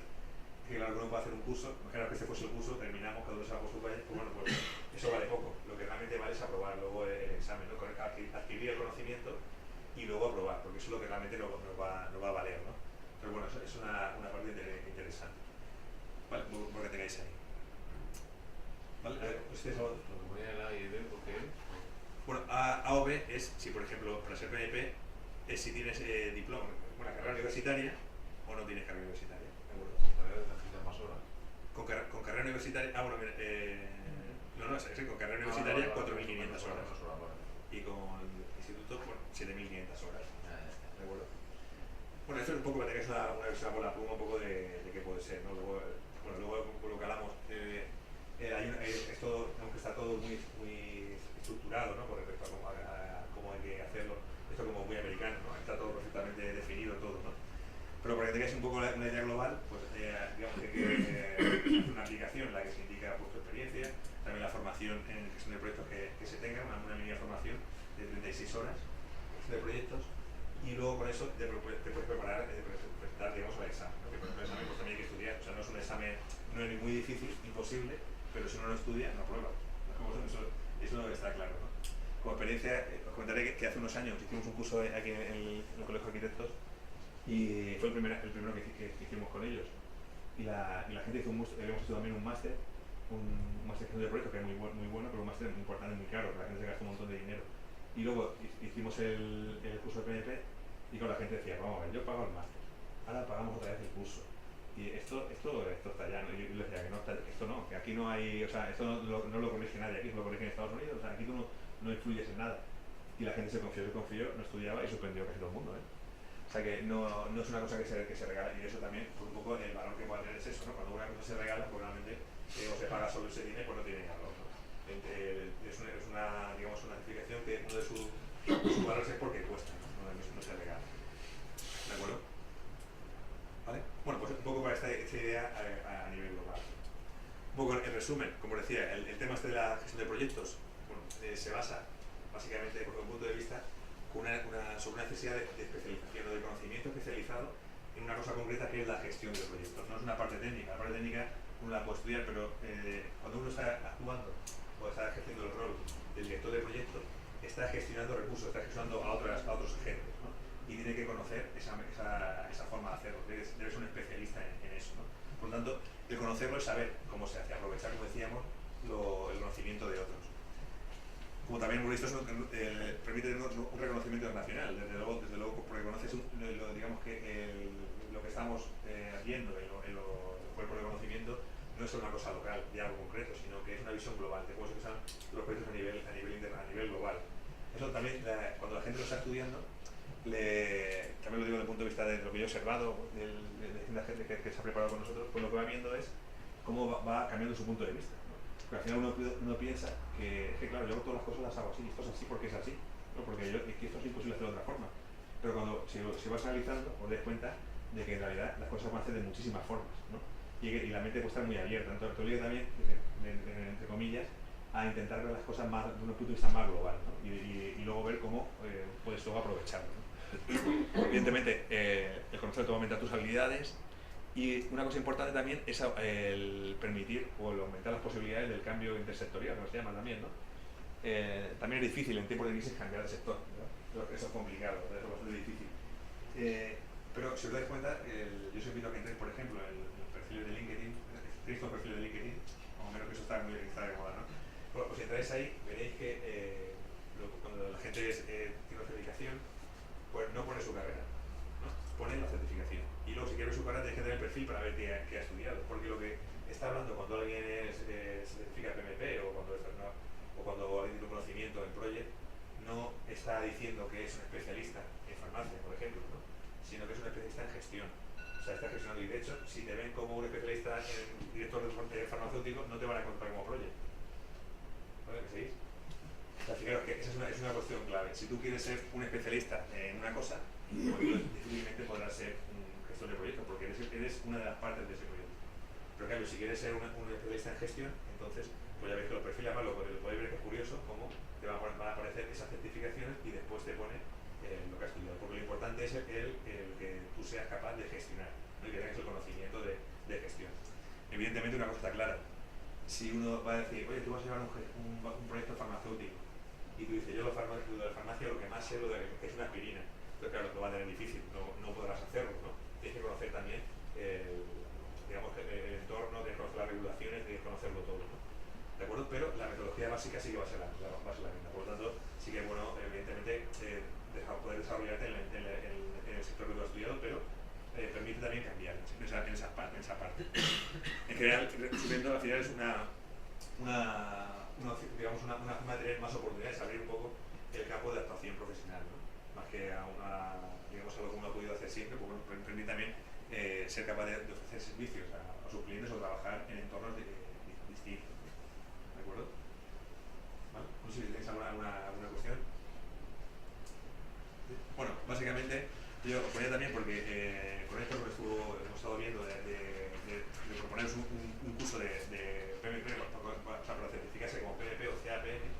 que claro, uno puede hacer un curso, imaginaos que este fuese el curso, terminamos, cada uno se va por su calle, pues bueno, pues eso vale poco. Lo que realmente vale es aprobar luego el examen, ¿no? Adquirir el conocimiento y luego aprobar, porque eso es lo que realmente nos va a valer, ¿no? Pero bueno, eso es una parte interesante. Vale, por que tengáis ahí. ¿Vale? A ver, ¿ustedes algo? Lo que ponía en la AIB, ¿por qué? Bueno, A o B es si, por ejemplo, para ser PMP, es si tienes diploma, una carrera universitaria o no tienes carrera universitaria. ¿De acuerdo? Necesitas más horas. Con carrera universitaria, bueno, mira, no, es que con carrera universitaria 4.500 horas. Y con instituto, bueno, 7.500 horas. ¿De acuerdo? Bueno, esto es un poco para que tengáis una visión por la pluma un poco de qué puede ser, ¿no? Luego lo que hablamos, esto, aunque está todo muy estructurado, ¿no? Con respecto a cómo hay que hacerlo, esto como muy americano, ¿no? Está todo perfectamente definido, todo, ¿no? Pero para que tengáis un poco una idea global, pues digamos que una aplicación en la que se indica pues, tu experiencia, también la formación en gestión de proyectos que se tenga, una mini formación de 36 horas de proyectos, y luego con eso te puedes preparar, presentar, digamos, al examen, ¿no? Que por ejemplo el examen pues también hay que estudiar, o sea, no es un examen, no es ni muy difícil, imposible, pero si uno no estudia, no aprueba. Eso está claro, ¿no? Como experiencia, os comentaré que hace unos años hicimos un curso aquí en el Colegio de Arquitectos y fue el primero que hicimos con ellos. Y la gente hizo habíamos hecho también un máster de gestión de proyectos que era muy bueno, pero un máster muy importante, muy caro, la gente se gastó un montón de dinero. Y luego hicimos el curso de PNP y con la gente decía, vamos a ver, yo pago el máster, ahora pagamos otra vez el curso. Y esto está ya, ¿no? Yo le decía que no está, esto no, que aquí no hay, o sea, esto no lo corrige nadie, aquí lo corrige en Estados Unidos, o sea, aquí tú no influyes en nada. Y la gente se confió, no estudiaba y suspendió casi todo el mundo, ¿eh? O sea que no es una cosa que se regala, y eso también, pues un poco el valor que puede tener es eso, ¿no? Cuando una cosa se regala, pues realmente o se paga solo ese dinero, pues no tiene valor, ¿no? Es una, digamos, una certificación que uno de sus valores es porque cuesta, no se regala. ¿De acuerdo? ¿Vale? Bueno, pues un poco para esta idea a nivel global. Un poco en resumen, como decía, el tema este de la gestión de proyectos, bueno, se basa básicamente, desde un punto de vista, sobre una necesidad de especialización o de conocimiento especializado en una cosa concreta que es la gestión de proyectos. No es una parte técnica, la parte técnica uno la puede estudiar, pero cuando uno está actuando o está ejerciendo el rol del director de proyecto, está gestionando recursos, está gestionando a otros agentes, ¿no? Y tiene que conocer esa forma de hacerlo, debe ser un especialista en eso, ¿no? Por lo tanto, el conocerlo es saber cómo se hace, aprovechar, como decíamos, el conocimiento de otros. Como también hemos visto, eso permite un reconocimiento nacional, desde luego porque conoces digamos que lo que estamos viendo en los cuerpos de conocimiento no es solo una cosa local de algo concreto, sino que es una visión global de cómo se usan los proyectos a nivel global. Eso también, cuando la gente lo está estudiando, también lo digo desde el punto de vista de lo que yo he observado, de la gente que se ha preparado con nosotros, pues lo que va viendo es cómo va cambiando su punto de vista. Pero al final uno piensa que claro, yo todas las cosas las hago así, esto es así porque es así, ¿no? Porque es que esto es imposible hacerlo de otra forma. Pero cuando si vas analizando, os das cuenta de que en realidad las cosas se pueden hacer de muchísimas formas, ¿no? Y la mente puede estar muy abierta, entonces te obliga también, entre comillas, a intentar ver las cosas más, de un punto de vista más global, ¿no? Y luego ver cómo puedes luego aprovecharlo, ¿no? Evidentemente, el conocer cómo aumentar tus habilidades. Y una cosa importante también es el permitir o el aumentar las posibilidades del cambio intersectorial, que se llama también, ¿no? También es difícil en tiempos de crisis cambiar de sector, ¿no? Eso es complicado, es bastante difícil. Pero si os dais cuenta, yo os invito a que entréis, por ejemplo, en el perfil de LinkedIn, tenéis un perfil de LinkedIn, o menos que eso está de moda, ¿no? Bueno, pues si entráis ahí, veréis que cuando la gente tiene una certificación, pues no pone su carrera, ¿no? Pone la certificación. Y luego si quiere ver su carrera, tenéis que tener el perfil para ver qué ha estudiado, porque lo que está hablando cuando alguien se certifica PMP o cuando alguien tiene un conocimiento en Project, no está diciendo que es un especialista en farmacia, por ejemplo, ¿no? Sino que es un especialista en gestión. O sea, está gestionando, y de hecho, si te ven como un especialista en director de farmacéutico, no te van a encontrar como Project. ¿Vale? ¿Me seguís? O sea, fijaros que esa es una cuestión clave. Si tú quieres ser un especialista en una cosa, pues difícilmente podrás ser un gestor de proyectos, porque eres una de las partes de ese proyecto. Pero claro, si quieres ser un especialista en gestión, entonces, pues ya veis que los perfiles, además lo podéis ver que es curioso, cómo te van a aparecer esas certificaciones y después te pone lo que has estudiado. Porque lo importante es el que tú seas capaz de gestionar, ¿no? Y que tengas el conocimiento de gestión. Evidentemente una cosa está clara. Si uno va a decir, oye, tú vas a llevar un proyecto farmacéutico, y tú dices, yo lo de farmacia lo que más sé que es una aspirina. Entonces claro, lo va a tener difícil, no podrás hacerlo, ¿no? Tienes que conocer también digamos, el entorno, tienes que conocer las regulaciones, tienes que conocerlo todo, ¿no? ¿De acuerdo? Pero la metodología básica sí que va a ser la misma. Por lo tanto, sí que es bueno, evidentemente, poder desarrollarte en el sector que tú has estudiado, pero permite también cambiar en esa parte. En general, resumiendo, al final es digamos, una forma de tener más oportunidades, abrir un poco el campo de actuación profesional, ¿no? Más que digamos, algo que uno ha podido hacer siempre, pues bueno, permite también ser capaz de ofrecer servicios a sus clientes o trabajar en entornos distintos, ¿no? ¿De acuerdo? ¿Vale? No sé si tenéis alguna cuestión. Bueno, básicamente yo os ponía también porque con esto hemos estado viendo de proponeros un curso de PMP para certificarse como PMP o CAPM,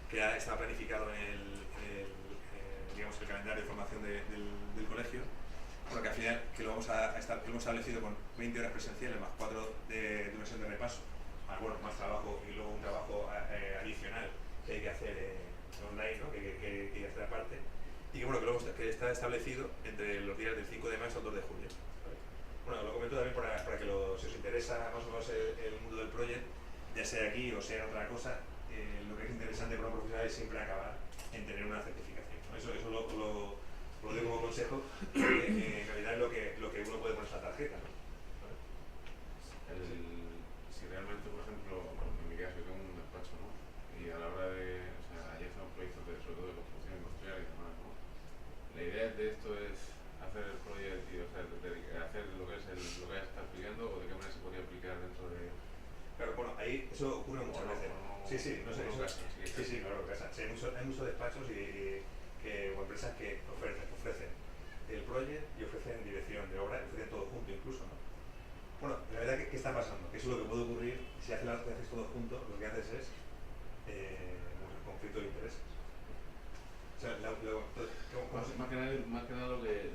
que ya está planificado en digamos, el calendario de formación del colegio. Bueno, que al final lo hemos establecido con 20 horas presenciales más 4 de una sesión de repaso, más trabajo y luego un trabajo adicional que hay que hacer online, ¿no? que hay que hacer aparte. Y que, bueno, que está establecido entre los días del 5 de marzo al 2 de julio. ¿Vale? Bueno, lo comento también para que si os interesa más o menos el mundo del proyecto, ya sea aquí o sea en otra cosa, lo que es interesante para un profesional es siempre acabar en tener una certificación, ¿no? Eso lo digo como consejo, porque en realidad es lo que uno puede poner en la tarjeta, ¿no? ¿Vale? Si realmente, por ejemplo, en mi caso yo tengo un despacho, ¿no? Y a la hora de, o sea, allí hacemos proyectos sobre todo de construcción industrial y demás, ¿no? La idea de esto es hacer el proyecto y, o sea, hacer lo que está explicando, o de qué manera se podría aplicar dentro de... Claro, bueno, ahí eso ocurre muchas veces. Sí, no sé, sí, claro, casa. Sí, hay muchos despachos o empresas que ofrecen el proyecto y ofrecen dirección de obra, ofrecen todo junto incluso, ¿no? Bueno, la verdad, ¿qué está pasando? Que eso es lo que puede ocurrir si haces todo junto, lo que haces es un conflicto de intereses. O sea, Más que nada lo que,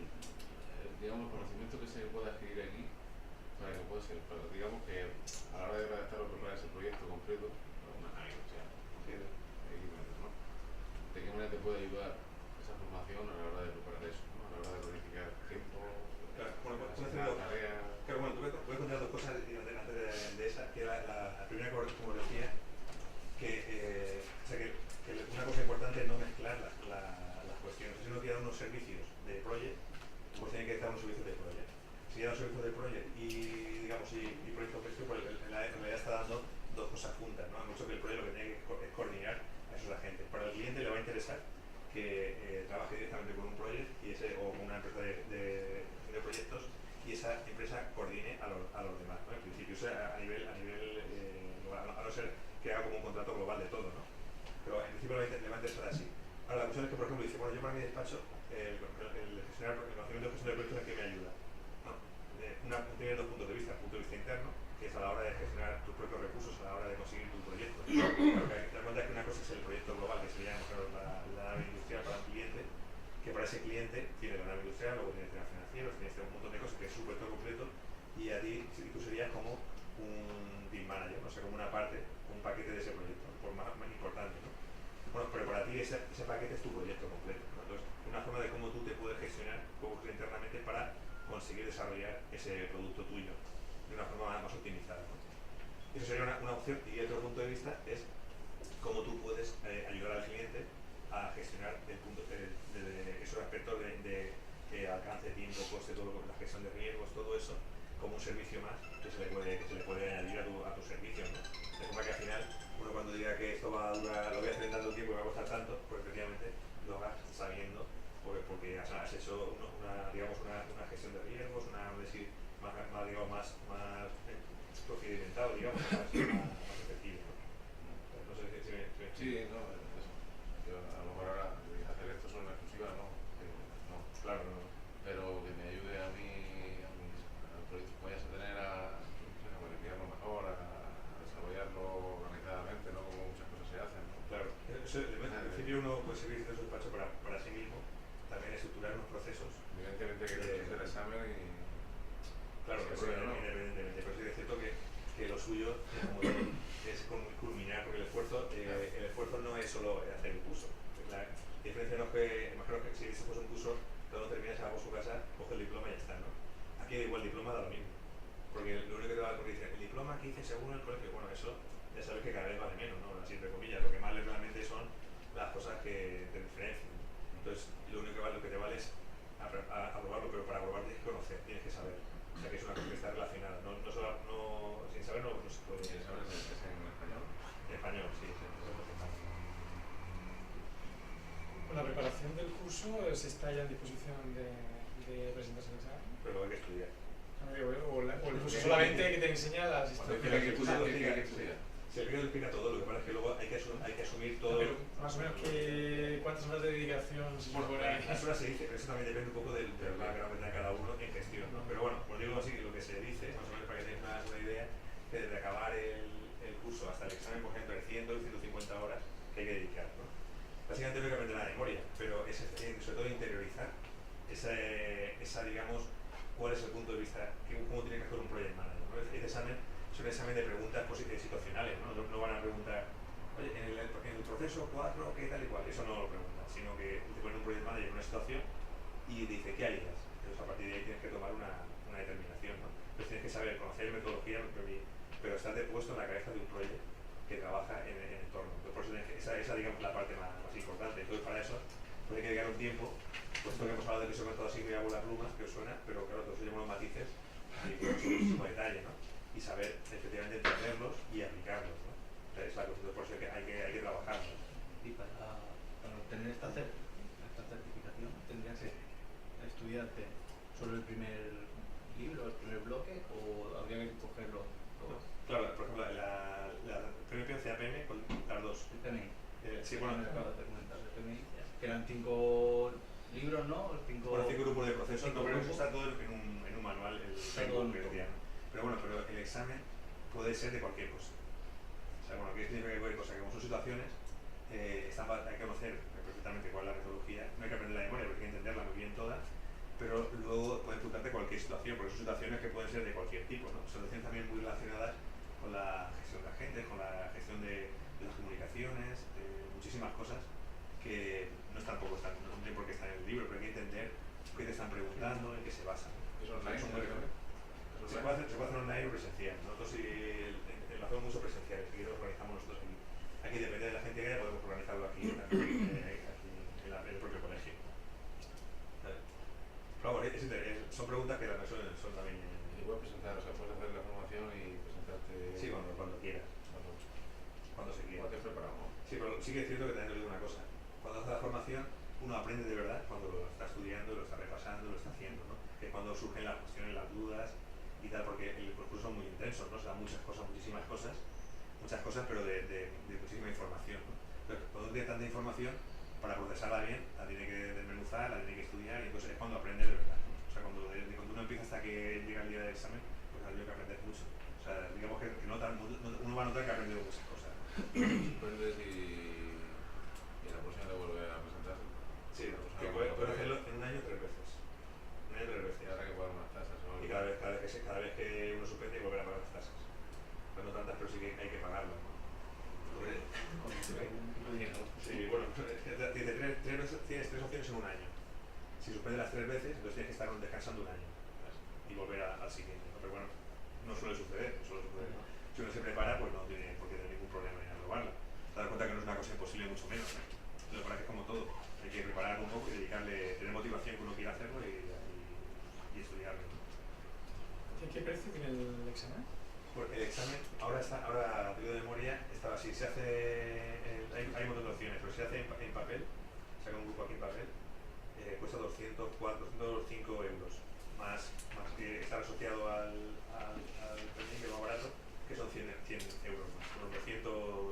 digamos, el conocimiento que se puede adquirir aquí, para que pueda ser, digamos que a la hora de redactar o preparar ese proyecto completo, una amigo, o sea, ¿no? ¿De qué manera te puede ayudar esa formación a la hora de preparar eso, ¿no? A la hora de planificar tiempo, tareas? Claro, bueno, voy a contar dos cosas antes de esa, que la primera, como decía, que una cosa importante es no mezclar las cuestiones. Si uno quiere dar unos servicios de project, pues tiene que dar unos servicios de project. Si da un servicio de project y proyecto gestión, pues en realidad está dando dos cosas juntas, ¿no? Mucho que el proyecto lo que tiene que es coordinar a esa gente. Para el cliente le va a interesar que trabaje directamente con un proyecto o con una empresa de proyectos y esa empresa coordine a los demás, ¿no? En principio, o sea, a nivel global, a no ser que haga como un contrato global de todo, ¿no? Pero en principio le va a interesar así. Ahora, la cuestión es que, por ejemplo, dice, bueno, yo para mi despacho, el conocimiento de gestión de proyectos, ¿en qué me ayuda? Tiene dos puntos de vista. El punto de vista interno, que es a la hora de gestionar tus propios recursos, a la hora de conseguir tu proyecto. Claro, que hay que dar cuenta que una cosa es el proyecto global, que sería la nave industrial para un cliente, que para ese cliente tiene la nave industrial, luego tiene temas financieros, tiene un montón de cosas que es su proyecto completo, y a ti tú serías como un team manager, ¿no? O sea, como una parte, un paquete de ese proyecto, por más importante, ¿no? Bueno, pero para ti ese paquete es tu proyecto completo, ¿no? Entonces, una forma de cómo tú te puedes gestionar internamente para conseguir desarrollar ese producto tuyo de una forma más optimizada, ¿no? Eso sería una opción. Y el otro punto de vista es cómo tú puedes ayudar al cliente a gestionar esos aspectos de alcance, tiempo, coste, todo la gestión de riesgos, todo eso como un servicio más que se le puede añadir a tu servicio, ¿no? De forma que al final uno cuando diga que esto va a durar, lo voy a hacer en tanto tiempo y me va a costar tanto, pues efectivamente lo hagas sabiendo porque has hecho una gestión de riesgos, más procedimentado, digamos, más efectivo, ¿no? No sé si me Sí, no, eso. Yo a lo mejor ahora hacer esto solo en exclusiva, no. No. Claro, no. Pero que me ayude a mí, al proyecto que vayas a tener a planificarlo mejor, a desarrollarlo organizadamente, ¿no? Como muchas cosas se hacen, ¿no? Claro. En principio uno puede servir de su despacho para sí mismo, también estructurar unos procesos. Evidentemente que te haces el examen y... Claro, sí, ¿no? Independientemente, pero sí es cierto que lo suyo es culminar, porque el esfuerzo no es solo hacer un curso. La diferencia no es que, imagino que si se fuese un curso, cuando terminas a su casa, coge el diploma y ya está, ¿no? Aquí igual el diploma da lo mismo, porque lo único que te va a decir, el diploma que hice según el colegio, bueno, eso ya sabes que cada vez vale menos, ¿no? Así entre comillas, lo que más realmente son las cosas que te diferencian. Entonces, lo único que vale, lo que te vale es aprobarlo, pero para aprobar tienes que conocer, tienes que saber. O sea, que es una cosa que está relacionada. Sin saber no se puede. ¿Quieres saber si es en español? En español, sí, sí. La preparación del curso se está ya en disposición de presentarse al examen. Pero lo hay que estudiar. O el curso solamente que te enseña las instrucciones. El curso lo explica, que estudiar. Si el curso explica todo, lo que pasa es que luego hay que asumir todo. Pero más o menos cuántas horas de dedicación se Bueno, supone. las horas se dice, pero eso también depende un poco del background que tenga cada uno en gestión, ¿no? Pero bueno, os digo así, lo que se dice, más o menos para que tengáis una idea, que desde acabar el curso hasta el examen, por ejemplo, de 100 y 150 horas que hay que dedicar, ¿no? Básicamente no hay que aprender la memoria, pero es sobre todo interiorizar esa, digamos, cuál es el punto de vista, cómo tiene que hacer un project manager, ¿no? Este examen es un examen de preguntas situacionales, ¿no? No van a preguntar, oye, en el proceso 4, ¿qué tal y cual? Eso no lo preguntan, sino que te ponen un project manager en una situación y te dice, ¿qué harías? Entonces a partir de ahí tienes que tomar una determinación, ¿no? Entonces tienes que saber, conocer metodología, pero estar puesto en la cabeza de un proyecto que trabaja en el entorno. Entonces, por eso tienes que, esa digamos la parte más importante. Entonces para eso pues hay que dedicar un tiempo, puesto que hemos hablado de que sobre todo así que hago la pluma, que os suena, pero claro, todos llevamos los matices y con detalle, ¿no? Y saber efectivamente entenderlos y aplicarlos, ¿no? Entonces, es la cuestión, por eso hay que trabajarlos. Y para obtener esta certificación tendrías que estudiarte solo el primer libro, el primer bloque, o habría que cogerlo todo. Claro, por ejemplo, la PMP o CAPM con las dos. El PMI. Sí, bueno, acabas de comentar, el PMI, que eran 5 libros, ¿no? 5 grupos de procesos, cinco pero eso grupos. está todo en un manual, Todo que decían. Pero bueno, pero el examen puede ser de cualquier cosa. O sea, bueno, ¿qué significa cualquier cosa? Que como son situaciones, hay que conocer perfectamente cuál es la metodología, no hay que aprender la memoria porque hay que entenderla muy bien toda, pero luego puede preguntarte cualquier situación, porque son situaciones que pueden ser de cualquier tipo, ¿no? Situaciones también muy relacionadas con la gestión de agentes, con la gestión de las comunicaciones, muchísimas cosas que no tienen por qué estar en el libro, pero hay que entender qué te están preguntando, en qué se basan. ¿Es online? Se puede hacer online o presencial. Nosotros lo hacemos mucho presencial, y lo organizamos nosotros aquí. Aquí depende de la gente que haya, podemos organizarlo aquí en el propio colegio. Pero bueno, son preguntas que las personas son también... Y puedes presentar, o sea, puedes hacer la formación y presentarte... Sí, cuando quieras. Cuando se quiera. Cuando te preparamos. Sí, pero sí que es cierto que también te digo una cosa. Cuando haces la formación, uno aprende de verdad cuando lo está estudiando, lo está repasando, lo está haciendo, ¿no? Que es cuando surgen las cuestiones, las dudas y tal, porque el curso son muy intensos, ¿no? O sea, muchísimas cosas, pero de muchísima información, ¿no? Entonces, cuando uno tiene tanta información, para procesarla bien, la tiene que desmenuzar, la tiene que estudiar y entonces es cuando aprende de verdad, ¿no? O sea, cuando uno empieza hasta que llega el día del examen, pues ha tenido que aprender mucho. O sea, digamos que uno va a notar que ha aprendido muchas cosas. Aprendes y la próxima te vuelve a presentar. Sí, que puedes hacerlo en un año 3 veces. Un año 3 veces. Y ahora que pagar unas tasas, ¿no? Y cada vez que uno suspende hay que volver a pagar las tasas. Pues no tantas, pero sí que hay que pagarlas, ¿no? Sí, bueno, tienes 3 opciones en un año. Si suspende las 3 veces, entonces tienes que estar descansando un año, ¿sabes? Y volver al siguiente, ¿no? Pero bueno, no suele suceder, ¿no? Si uno se prepara, pues no tiene por qué tener ningún problema en aprobarla. Te das cuenta que no es una cosa imposible, mucho menos, ¿no? Lo que pasa es que es como todo, hay que preparar un poco y tener motivación que uno quiera hacerlo y estudiarlo, ¿no? ¿Qué precio tiene el examen? Pues el examen, ahora digo de memoria, estaba así, se hace, hay un montón de opciones, pero se hace en papel, saca un grupo aquí en papel, cuesta 205 euros, más que estar asociado al premio, que es más barato, que son 100 euros más, unos 200, o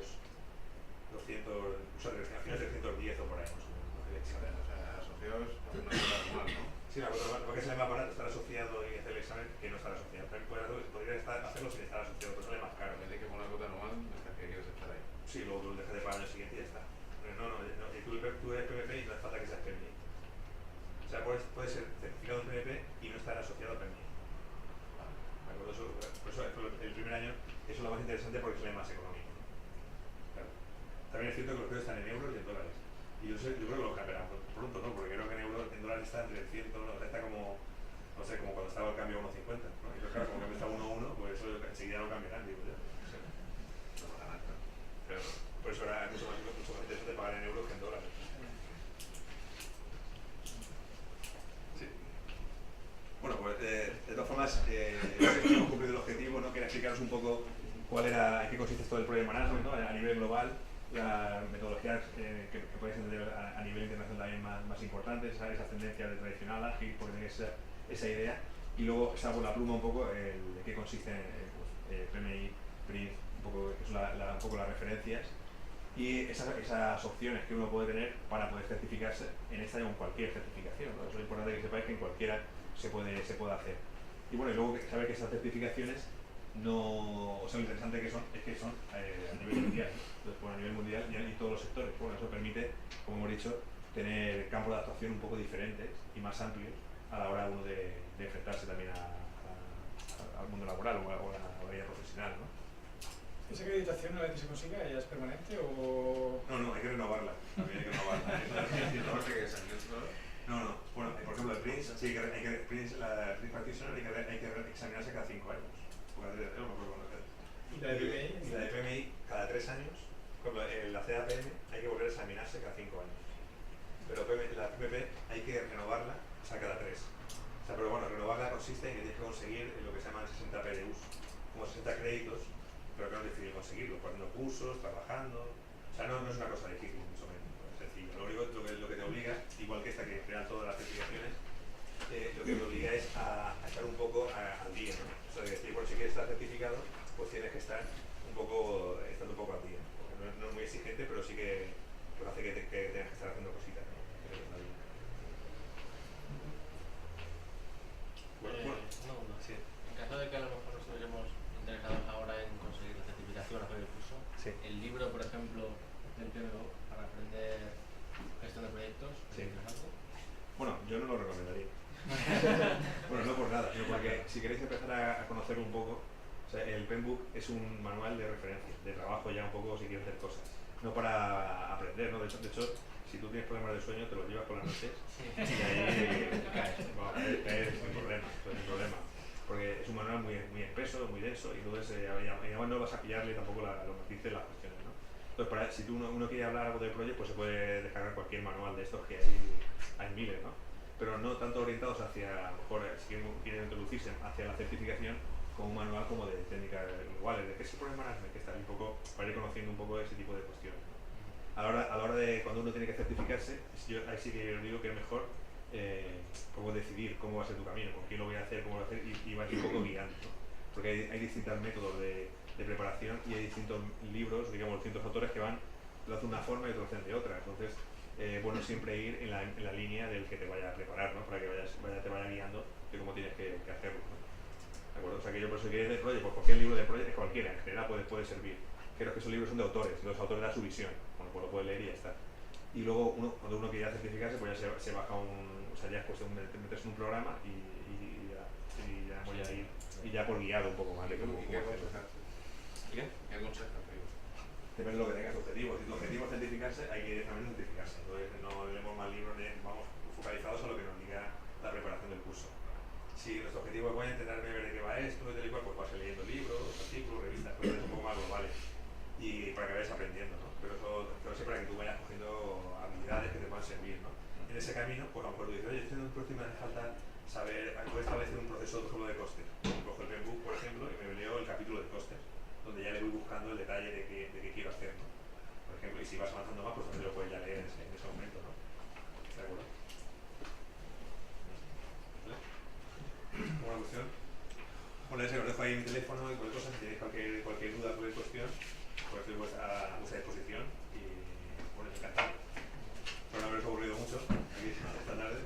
sea, al final 310 o por ahí más o menos, el examen. O sea, asociados con una cosa normal, ¿no? Sí, la cosa que sale más barato estar asociado y hacer el examen que no estar asociado. Podría hacerlo sin estar asociado, pero sale más caro. En vez de que con una cuota anual, es que quieres estar ahí. Sí, luego tú dejas de pagar el año siguiente y ya está. No, tú eres PMP y no hace falta que seas PMI. O sea, puedes ser certificado en PMP y no estar asociado a PMI. Por eso el primer año eso es lo más interesante porque sale más económico, ¿no? Claro. También es cierto que los precios están en euros y en dólares. Y yo creo que lo cambiarán pronto, ¿no? Porque creo que en dólares está entre 100, ¿no? Está como, no sé, como cuando estaba el cambio a 1,50, ¿no? Y claro, como que está 1,1, pues eso enseguida lo cambiarán, digo yo. No sé. Pero por eso era mucho más interesante pagar en euros que en dólares. más, hemos cumplido el objetivo, ¿no? Que era explicaros un poco en qué consiste todo el Project Management, ¿no? A nivel global, las metodologías que podéis entender a nivel internacional también más importantes, esa tendencia de tradicional, ágil, porque tenéis esa idea, y luego salgo la pluma un poco de qué consiste PMI, PRINCE, un poco, que son un poco las referencias, y esas opciones que uno puede tener para poder certificarse en esta y en cualquier certificación, ¿no? Eso es importante que sepáis que en cualquiera se puede hacer. Y bueno, y luego saber que esas certificaciones no, o sea, lo interesante es que son a nivel mundial, ¿no? Entonces, bueno, a nivel mundial y en todos los sectores. Bueno, eso permite, como hemos dicho, tener campos de actuación un poco diferentes y más amplios a la hora uno de enfrentarse también al mundo laboral o a la vida profesional, ¿no? ¿Esa acreditación una vez que se consiga ya es permanente o...? No, hay que renovarla. También hay que renovarla. No. Bueno, por ejemplo, el PRINCE, sí, la PRINCE Practitioner hay que examinarse cada 5 años. ¿Y la de PMI? Y la de PMI cada 3 años. Por ejemplo, la CAPM hay que volver a examinarse cada 5 años. Pero la PMP hay que renovarla, o sea, cada 3. O sea, pero bueno, renovarla consiste en que tienes que conseguir lo que se llaman 60 PDUs, como 60 créditos, pero que no es difícil conseguirlo, haciendo cursos, trabajando. O sea, no es una cosa difícil, mucho menos, es sencillo. Lo único lo que te obliga, igual que esta que crean todas las certificaciones, lo que te obliga es a estar un poco al día, ¿no? O sea, de decir, bueno, si quieres estar certificado, pues tienes que estar estando un poco al día. Porque no es muy exigente, pero sí que hace que tengas que estar haciendo cositas, ¿no? Sí. En caso de que a lo mejor nos estuviéramos interesados ahora en conseguir la certificación, hacer el curso, sí. El libro, por ejemplo, del PMO para aprender gestión de proyectos, sí. Algo? Bueno, yo no lo recomendaría. Bueno, no por nada, sino porque si queréis empezar a conocer un poco, o sea, el PMBOK es un manual de referencia, de trabajo ya un poco si quieres hacer cosas, no para aprender, ¿no? De hecho, si tú tienes problemas de sueño, te los llevas por las noches y ahí caes sin problema. Porque es un manual muy espeso, muy denso, y entonces además no vas a pillarle tampoco los matices, las cuestiones, ¿no? Entonces, si uno quiere hablar algo del proyecto, pues se puede descargar cualquier manual de estos que hay miles, ¿no? Pero no tanto orientados hacia, a lo mejor, si quieren introducirse hacia la certificación, como un manual como de técnicas iguales, de qué es el Project Management, que está un poco, para ir conociendo un poco ese tipo de cuestiones, ¿no? A la hora de cuando uno tiene que certificarse, ahí sí que os digo que es mejor cómo decidir cómo va a ser tu camino, con quién lo voy a hacer, cómo lo voy a hacer, y vas un poco guiando, ¿no? Porque hay distintos métodos de preparación y hay distintos libros, digamos, distintos autores que lo hacen de una forma y otros lo hacen de otra. Entonces, bueno siempre ir en la línea del que te vaya a preparar, ¿no? Para que te vaya guiando de cómo tienes que hacerlo, ¿no? ¿De acuerdo? O sea, que yo por eso que quieres de Project, pues cualquier libro de Project, cualquiera, en general puede servir. Creo que esos libros son de autores, y los autores dan su visión, bueno, pues lo puedes leer y ya está. Y luego, cuando uno quiere certificarse, pues ya se baja o sea, ya es cuestión de meterse en un programa y ya voy a ir, y ya por guiado un poco más de cómo hacerlo. ¿Qué aconsejas? Depende de lo que tengas objetivos. Si tu objetivo es certificarse, hay que directamente certificarse. Entonces no leemos más libros, vamos focalizados a lo que nos diga la preparación del curso. Si nuestro objetivo es voy a intentar ver de qué va esto, de tal y cual, pues vas leyendo libros, artículos, revistas, cosas un poco más globales. Y para que vayas aprendiendo, ¿no? Pero eso para que tú vayas cogiendo habilidades que te puedan servir, ¿no? En ese camino, pues a lo mejor tú dices, oye, estoy en un proceso y me hace falta saber, puedo establecer un proceso de costes. Cojo el PMBOK, por ejemplo, y me leo el capítulo de costes, donde ya le voy buscando el detalle de qué quiero hacer, ¿no? Por ejemplo, y si vas avanzando más, pues también lo puedes ya leer en ese momento, ¿no? ¿De acuerdo? ¿Vale? ¿Alguna cuestión? Bueno, os dejo ahí mi teléfono y cualquier cosa, si tenéis cualquier duda, cualquier cuestión, pues estoy a vuestra disposición y bueno, encantado. Espero no haberos aburrido mucho aquí esta tarde.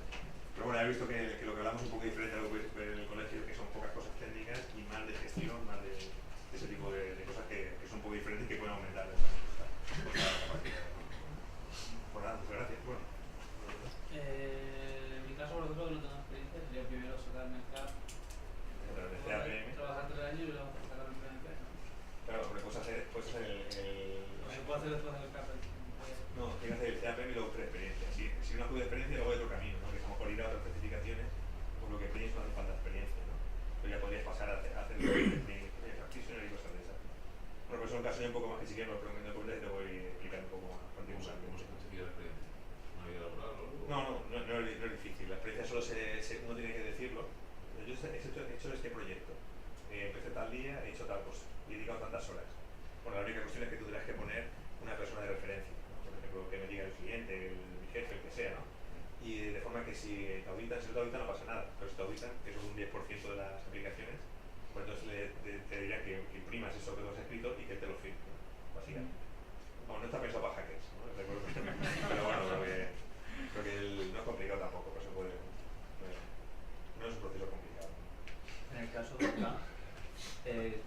Pero bueno, he visto que lo que hablamos es un poco diferente a lo que podéis ver en el colegio, que son pocas cosas técnicas y más de gestión, más de ese tipo de cosas que son un poco diferentes y que pueden aumentar esa capacidad. Pues nada, muchas gracias. Bueno. En mi caso, por ejemplo, que no tengo experiencia, sería primero sacarme el CAP. Trabajar 3 años y luego sacar el PMP, ¿no? Claro, porque puedes hacer el... ¿Se puede hacer después del CAP? No, tienes que hacer el CAPM y luego experiencia. Si no haces experiencia, luego hay otro camino, ¿no? Que es a lo mejor ir a otras certificaciones, por lo que experiencia no hace falta experiencia, ¿no? Pero ya podrías pasar a hacer el practitioner y cosas de esas. Bueno, pues es un caso ya un poco más que si quieres, pero en el curso te voy a explicar un poco más. ¿Cómo se conseguía la experiencia? ¿Una vida laboral o algo? No es difícil. La experiencia solo uno tiene que decirlo. yo he hecho este proyecto, empecé tal día, he hecho tal cosa, y he dedicado tantas horas. Bueno, la única cuestión es que tú tendrás que poner una persona de referencia, ¿no? Por ejemplo, que me diga el cliente, mi jefe, el que sea, ¿no? Y de forma que si te auditan, si no te auditan no pasa nada, pero si te auditan, que es un 10% de las aplicaciones, pues entonces te diría que imprimas eso que tú has escrito y que te lo firme, ¿no? Básicamente. Bueno, no está pensado para hackers, ¿no? Pero bueno, creo que no es complicado tampoco, pero se puede. No es un proceso complicado. En el caso de acá,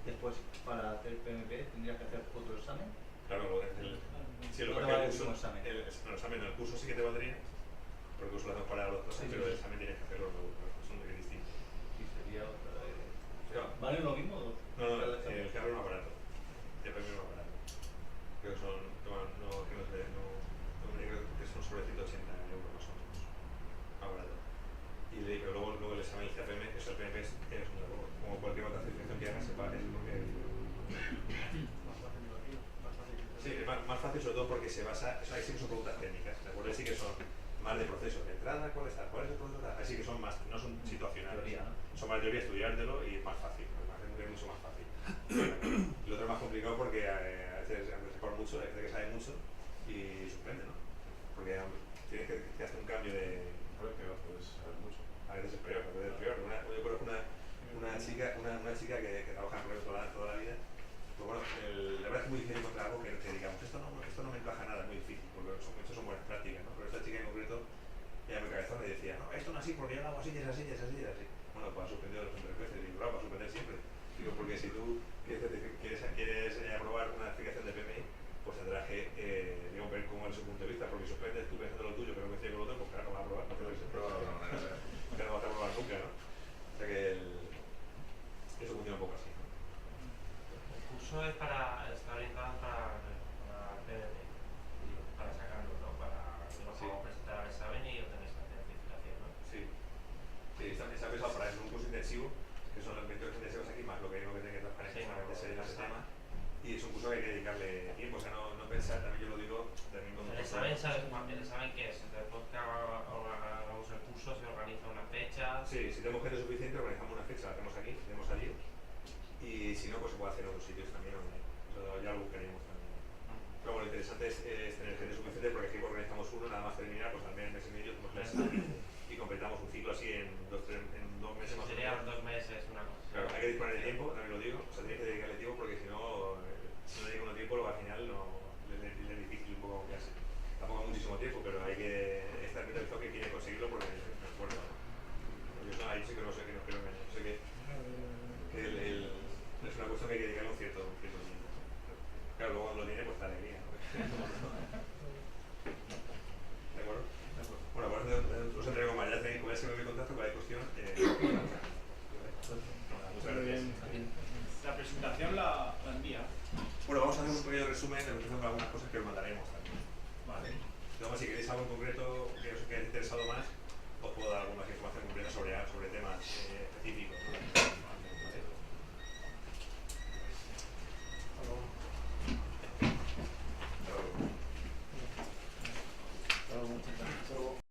después para hacer PMP tendrías que hacer otro examen. Claro, sí, lo No te que vale el el curso, mismo examen. el curso sí que te valdría, porque el curso lo hacemos para las dos cosas, Sí, pero sí. el examen tienes que hacerlo, son muy distintos. Y sería otra vez. Claro. ¿Vale lo mismo? No, el que abre un aparato. El premio un aparato. Creo que son, no sé, creo que son sobre 180 euros más o menos. Aparato. Pero luego el examen del CPM, eso el PMP es como cualquier otra certificación que hagas, se paga eso porque... Más fácil lo digo, más fácil. Sí, es más fácil sobre todo porque se basa, ahí sí que son preguntas técnicas, ¿de acuerdo? Ahí sí que son más de procesos, de entrada, ¿cuál es el proceso? Ahí sí que son más, no son situacionales. Teoría, ¿no? Son más de teoría, estudiártelo y es más fácil, es mucho más fácil. Lo otro es más complicado porque a veces se corre mucho, hay gente que sabe mucho y suspende, ¿no? Porque tienes que hacer un cambio de... A ver, que puedes saber mucho. A veces es peor, a veces es peor. Yo conozco una chica que trabaja en redes toda la vida. Pues bueno, la verdad es que es muy difícil encontrar algo que digamos, esto no me encaja nada, es muy difícil, porque estos son buenas prácticas, ¿no? Pero esta chica en concreto, ella me cabezona y decía, no, esto no es así, porque yo lo hago así, es así, es así, es así. Bueno, pues ha suspendido dos o tres veces, y digo, claro, va a suspender siempre. Digo, porque si tú quieres aprobar una explicación de PMI, pues tendrás que digamos, ver cómo es su punto de vista, porque si suspendes tú pensando lo tuyo, pero no coincide con lo otro, pues claro, no vas a aprobar, no te lo que se prueba, que no vas a aprobar nunca, ¿no? O sea que eso funciona un poco así, ¿no? El curso está orientado para PDD, para sacarlo, ¿no? Para luego presentar el examen y obtener esa certificación, ¿no? Sí, está pensado para eso, un curso intensivo, que son los 28 intensivos aquí, más lo que tiene que transparencia para meterse en ese tema. Y es un curso que hay que dedicarle tiempo, o sea, no pensar, también yo lo digo, también con... El examen qué es, después que hagamos el curso se organiza una fecha. Sí, si tenemos gente suficiente organizamos una fecha, la hacemos aquí, la hacemos allí. Y si no, pues se puede hacer en otros sitios también, eso ya lo buscaríamos también. Pero bueno, lo interesante es tener gente suficiente porque aquí organizamos uno, nada más terminar, pues al mes y medio, pues